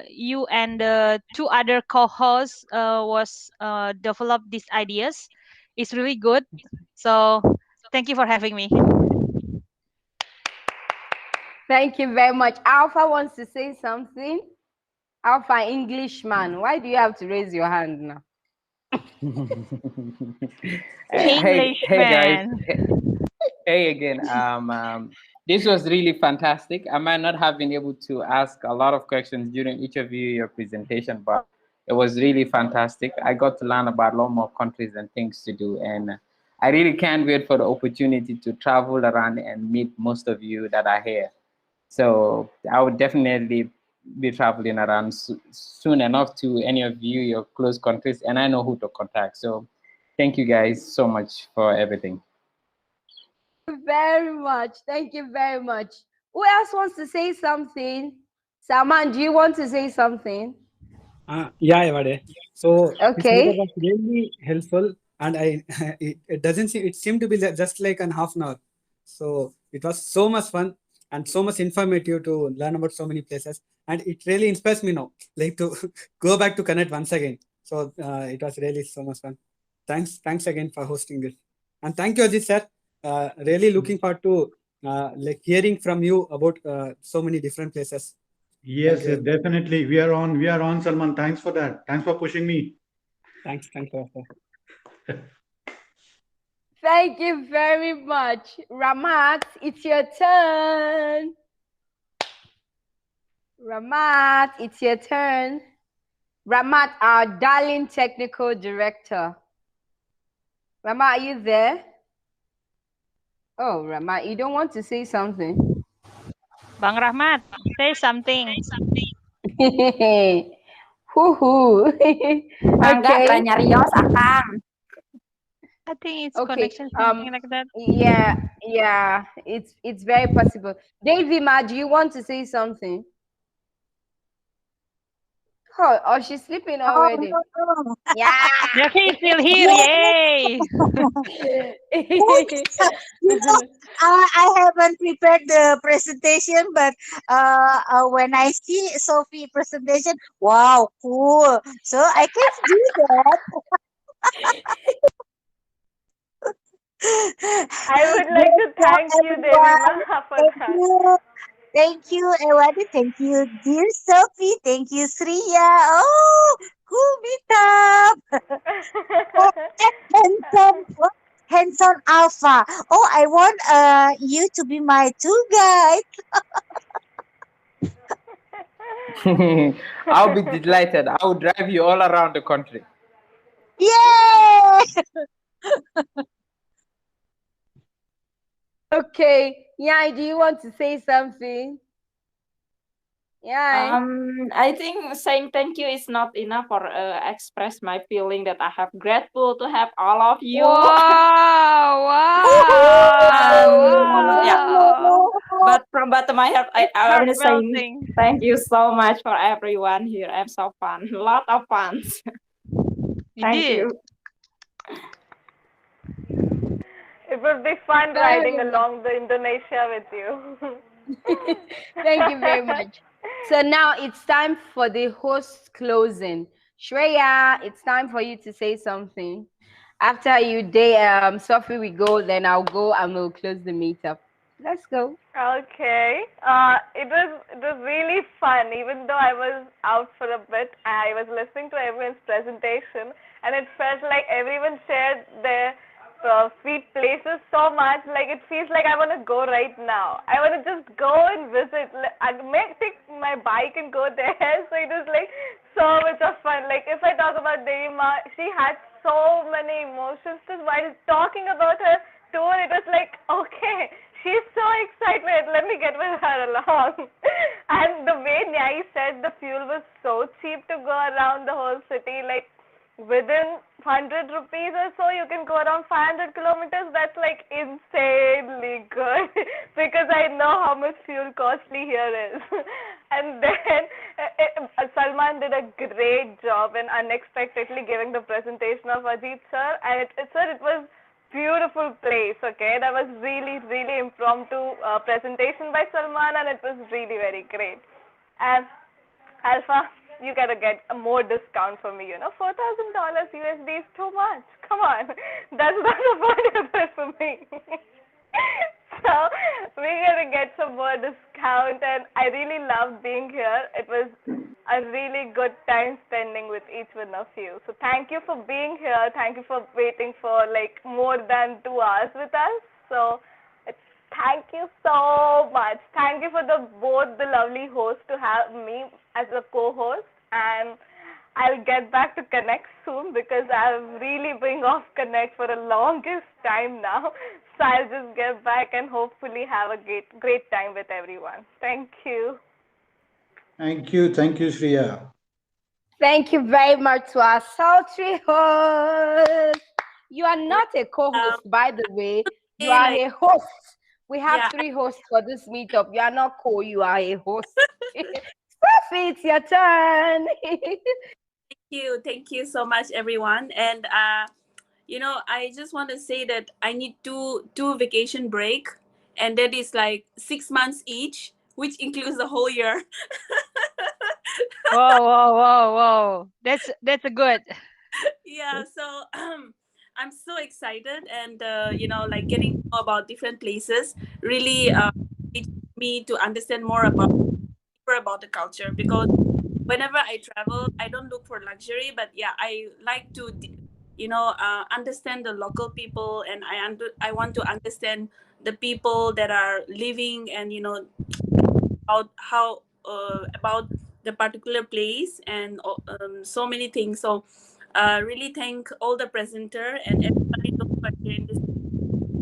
Speaker 5: you and the two other co-hosts was develop these ideas. It's really good. So thank you for having me.
Speaker 2: Thank you very much. Alpha wants to say something. Alpha Englishman, why do you have to raise your hand now?
Speaker 4: Hey guys.
Speaker 5: Englishman.
Speaker 4: Hey again. This was really fantastic. I might not have been able to ask a lot of questions during each of your presentation, but it was really fantastic. I got to learn about a lot more countries and things to do, and I really can't wait for the opportunity to travel around and meet most of you that are here. So I would definitely be traveling around soon enough to any of you, your close countries, and I know who to contact. So thank you guys so much for everything.
Speaker 2: Very much. Thank you very much. Who else wants to say something? Salman, do you want to say something?
Speaker 12: Yeah, Evade. So this meetup
Speaker 2: Okay.
Speaker 12: was really helpful, and it doesn't seem, it seemed to be just like an half an hour. So it was so much fun and so much informative to learn about so many places, and it really inspires me now, like to go back to connect once again. So it was really so much fun. Thanks again for hosting this, and thank you, Ajit sir. Really looking forward to like hearing from you about so many different places.
Speaker 19: Yes,
Speaker 12: Thank you.
Speaker 19: definitely. We are on, Salman. Thanks for that. Thanks for pushing me.
Speaker 12: Thanks,
Speaker 2: Thank you very much. Ramat, it's your turn. Ramat, it's your turn. Ramat, our darling technical director. Ramat, are you there? Oh, Ramat, you don't want to say something?
Speaker 5: Bang Rahmat, say something.
Speaker 2: Hoo-hoo.
Speaker 9: Mangga,
Speaker 2: Okay.
Speaker 9: nyarios, Akang.
Speaker 5: I think it's
Speaker 2: Okay.
Speaker 5: connection, something like that.
Speaker 2: Yeah. It's very possible. Davy Ma, do you want to say something? Oh, she's sleeping already.
Speaker 6: No.
Speaker 2: Yeah.
Speaker 5: Yeah, he's still here. Yay!
Speaker 6: I haven't prepared the presentation, but when I see Sophie presentation, wow, cool. So I can do that.
Speaker 1: I would like to thank you, Devi Ma, for
Speaker 6: Thank
Speaker 1: that.
Speaker 6: you. Thank you, Ewadi. Thank you, dear Sophie. Thank you, Sriya. Oh, cool meetup. Handsome Alpha. Oh, I want you to be my tour guide.
Speaker 4: I'll be delighted. I will drive you all around the country.
Speaker 6: Yay!
Speaker 2: Okay. Yeah, do you want to say something? Yeah.
Speaker 9: I think saying thank you is not enough for express my feeling that I have grateful to have all of you.
Speaker 5: Wow!
Speaker 9: Yeah, but from bottom of my heart, I want to say
Speaker 5: Heart-melting.
Speaker 9: thank you so much for everyone here. I'm so fun, a lot of fun. Thank
Speaker 5: did.
Speaker 9: you.
Speaker 1: It would be fun
Speaker 2: Very
Speaker 1: riding
Speaker 2: much.
Speaker 1: along the Indonesia with you.
Speaker 2: Thank you very much. So now it's time for the host closing. Shreya, it's time for you to say something. After you, Sophie, we go, then I'll go and we'll close the meetup. Let's go.
Speaker 1: Okay. It was really fun. Even though I was out for a bit, I was listening to everyone's presentation, and it felt like everyone shared their so much. Like, it feels like I want to go right now. I want to just go and visit. I may take my bike and go there. So it was like so much of fun. Like, if I talk about Deima, she had so many emotions because while talking about her tour, it was like, okay, she's so excited. Let me get with her along. And the way Nyai said the fuel was so cheap to go around the whole city, like within 100 rupees or so, you can go around 500 kilometers. That's like insanely good because I know how much fuel costly here is. And then Salman did a great job in unexpectedly giving the presentation of Ajit sir. And it was beautiful place. Okay, that was really impromptu presentation by Salman, and it was really very great. And Alpha, you gotta get a more discount for me. $4,000 USD is too much. Come on, that's not affordable for me. So we gotta get some more discount, and I really loved being here. It was a really good time spending with each one of you. So thank you for being here. Thank you for waiting for like more than 2 hours with us. So thank you so much. Thank you for both the lovely hosts to have me as a co-host, and I'll get back to Connect soon because I've really been off Connect for the longest time now. So I'll just get back and hopefully have a great time with everyone. Thank you.
Speaker 19: Thank you, Shreya.
Speaker 2: Thank you very much to our sultry host. You are not a co-host, by the way. You are a host. We have 3 hosts for this meetup. You are not co, you are a host. Sophie, it's your turn.
Speaker 3: Thank you so much, everyone. And I just want to say that I need two vacation break, and that is like 6 months each, which includes the whole year.
Speaker 5: Whoa. That's a good.
Speaker 3: Yeah, so I'm so excited, and like getting to know about different places really teach me to understand more about the culture, because whenever I travel, I don't look for luxury, but yeah, I like to understand the local people, and I want to understand the people that are living, and about how about the particular place, and so many things. So really thank all the presenter and everybody who are here in this.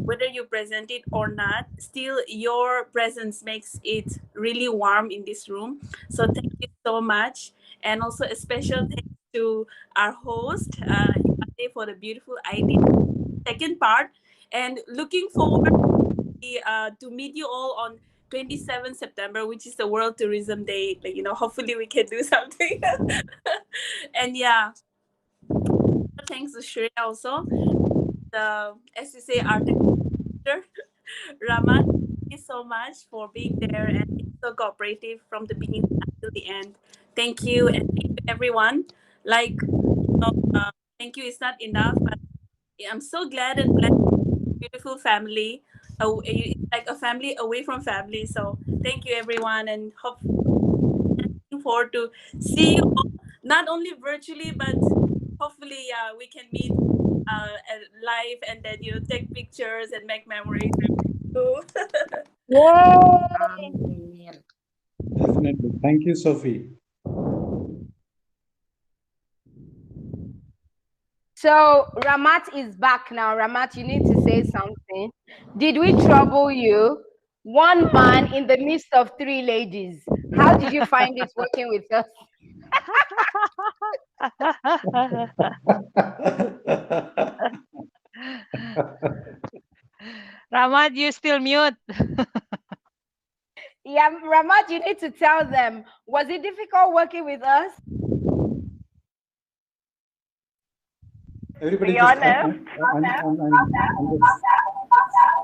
Speaker 3: Whether you present it or not, still your presence makes it really warm in this room. So thank you so much. And also a special thanks to our host, Himate, for the beautiful idea. Second part, and looking forward to meet you all on 27 September, which is the World Tourism Day. Like, hopefully we can do something. And yeah, thanks to Shreya also. As you say, our Raman, thank you so much for being there and being so cooperative from the beginning until the end. Thank you, and thank you everyone. Like, thank you is not enough, but I'm so glad and blessed. Beautiful family. It's like a family away from family. So thank you everyone, and looking forward to see you all, not only virtually, but hopefully we can meet live, and then take pictures and make memories.
Speaker 19: Definitely. Thank you, Sophie.
Speaker 2: So Ramat is back now. Ramat, you need to say something. Did we trouble you? One man in the midst of 3 ladies. How did you find it working with us?
Speaker 5: Ramat, you still mute.
Speaker 2: Yeah, Ramat, you need to tell them. Was it difficult working with us?
Speaker 19: Everybody
Speaker 1: Be
Speaker 19: just,
Speaker 1: honest.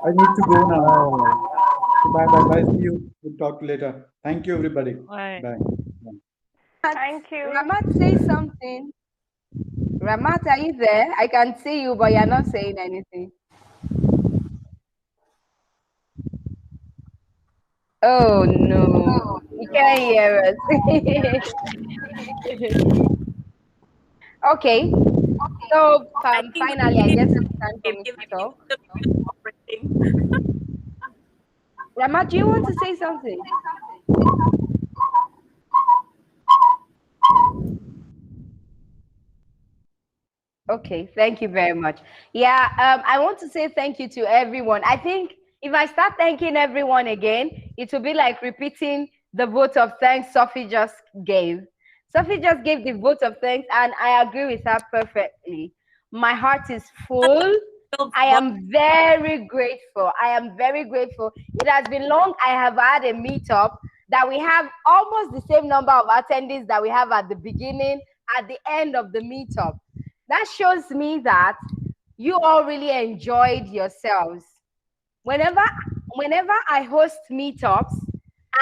Speaker 19: I need to go now. Bye. See you. We'll talk later. Thank you, everybody. Bye.
Speaker 1: Thank you.
Speaker 2: Ramat, say something. Ramat, are you there? I can see you, but you're not saying anything. Oh no, you can't hear us. Okay, so finally, I guess it's time for me to talk. Rama, do you want to say something? Okay, thank you very much. Yeah, I want to say thank you to everyone. I think if I start thanking everyone again, it will be like repeating the vote of thanks Sophie just gave. Sophie just gave the vote of thanks, and I agree with her perfectly. My heart is full. I am very grateful. I am very grateful. It has been long. I have had a meetup that we have almost the same number of attendees that we have at the beginning, at the end of the meetup. That shows me that you all really enjoyed yourselves. Whenever I host meetups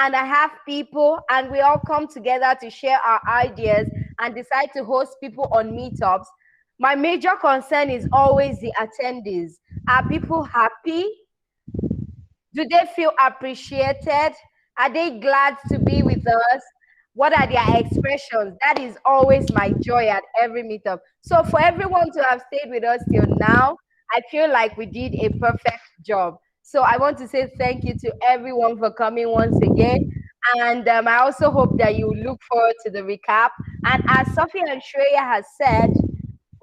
Speaker 2: and I have people and we all come together to share our ideas and decide to host people on meetups, my major concern is always the attendees. Are people happy? Do they feel appreciated? Are they glad to be with us? What are their expressions? That is always my joy at every meetup. So for everyone to have stayed with us till now, I feel like we did a perfect job. So I want to say thank you to everyone for coming once again. And I also hope that you look forward to the recap. And as Sophie and Shreya has said,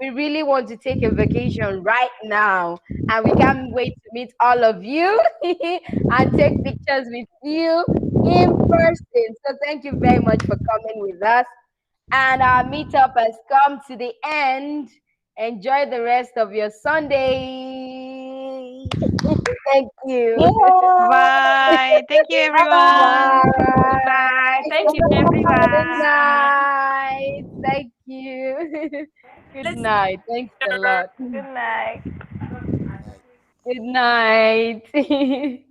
Speaker 2: we really want to take a vacation right now. And we can't wait to meet all of you and take pictures with you in person. So thank you very much for coming with us. And our meetup has come to the end. Enjoy the rest of your Sunday. Thank you.
Speaker 5: Bye. Thank you, everyone.
Speaker 9: Bye. Thank you, everyone.
Speaker 2: Good night. Thank you. Good night. Thanks a lot.
Speaker 1: Good night.
Speaker 2: Good night.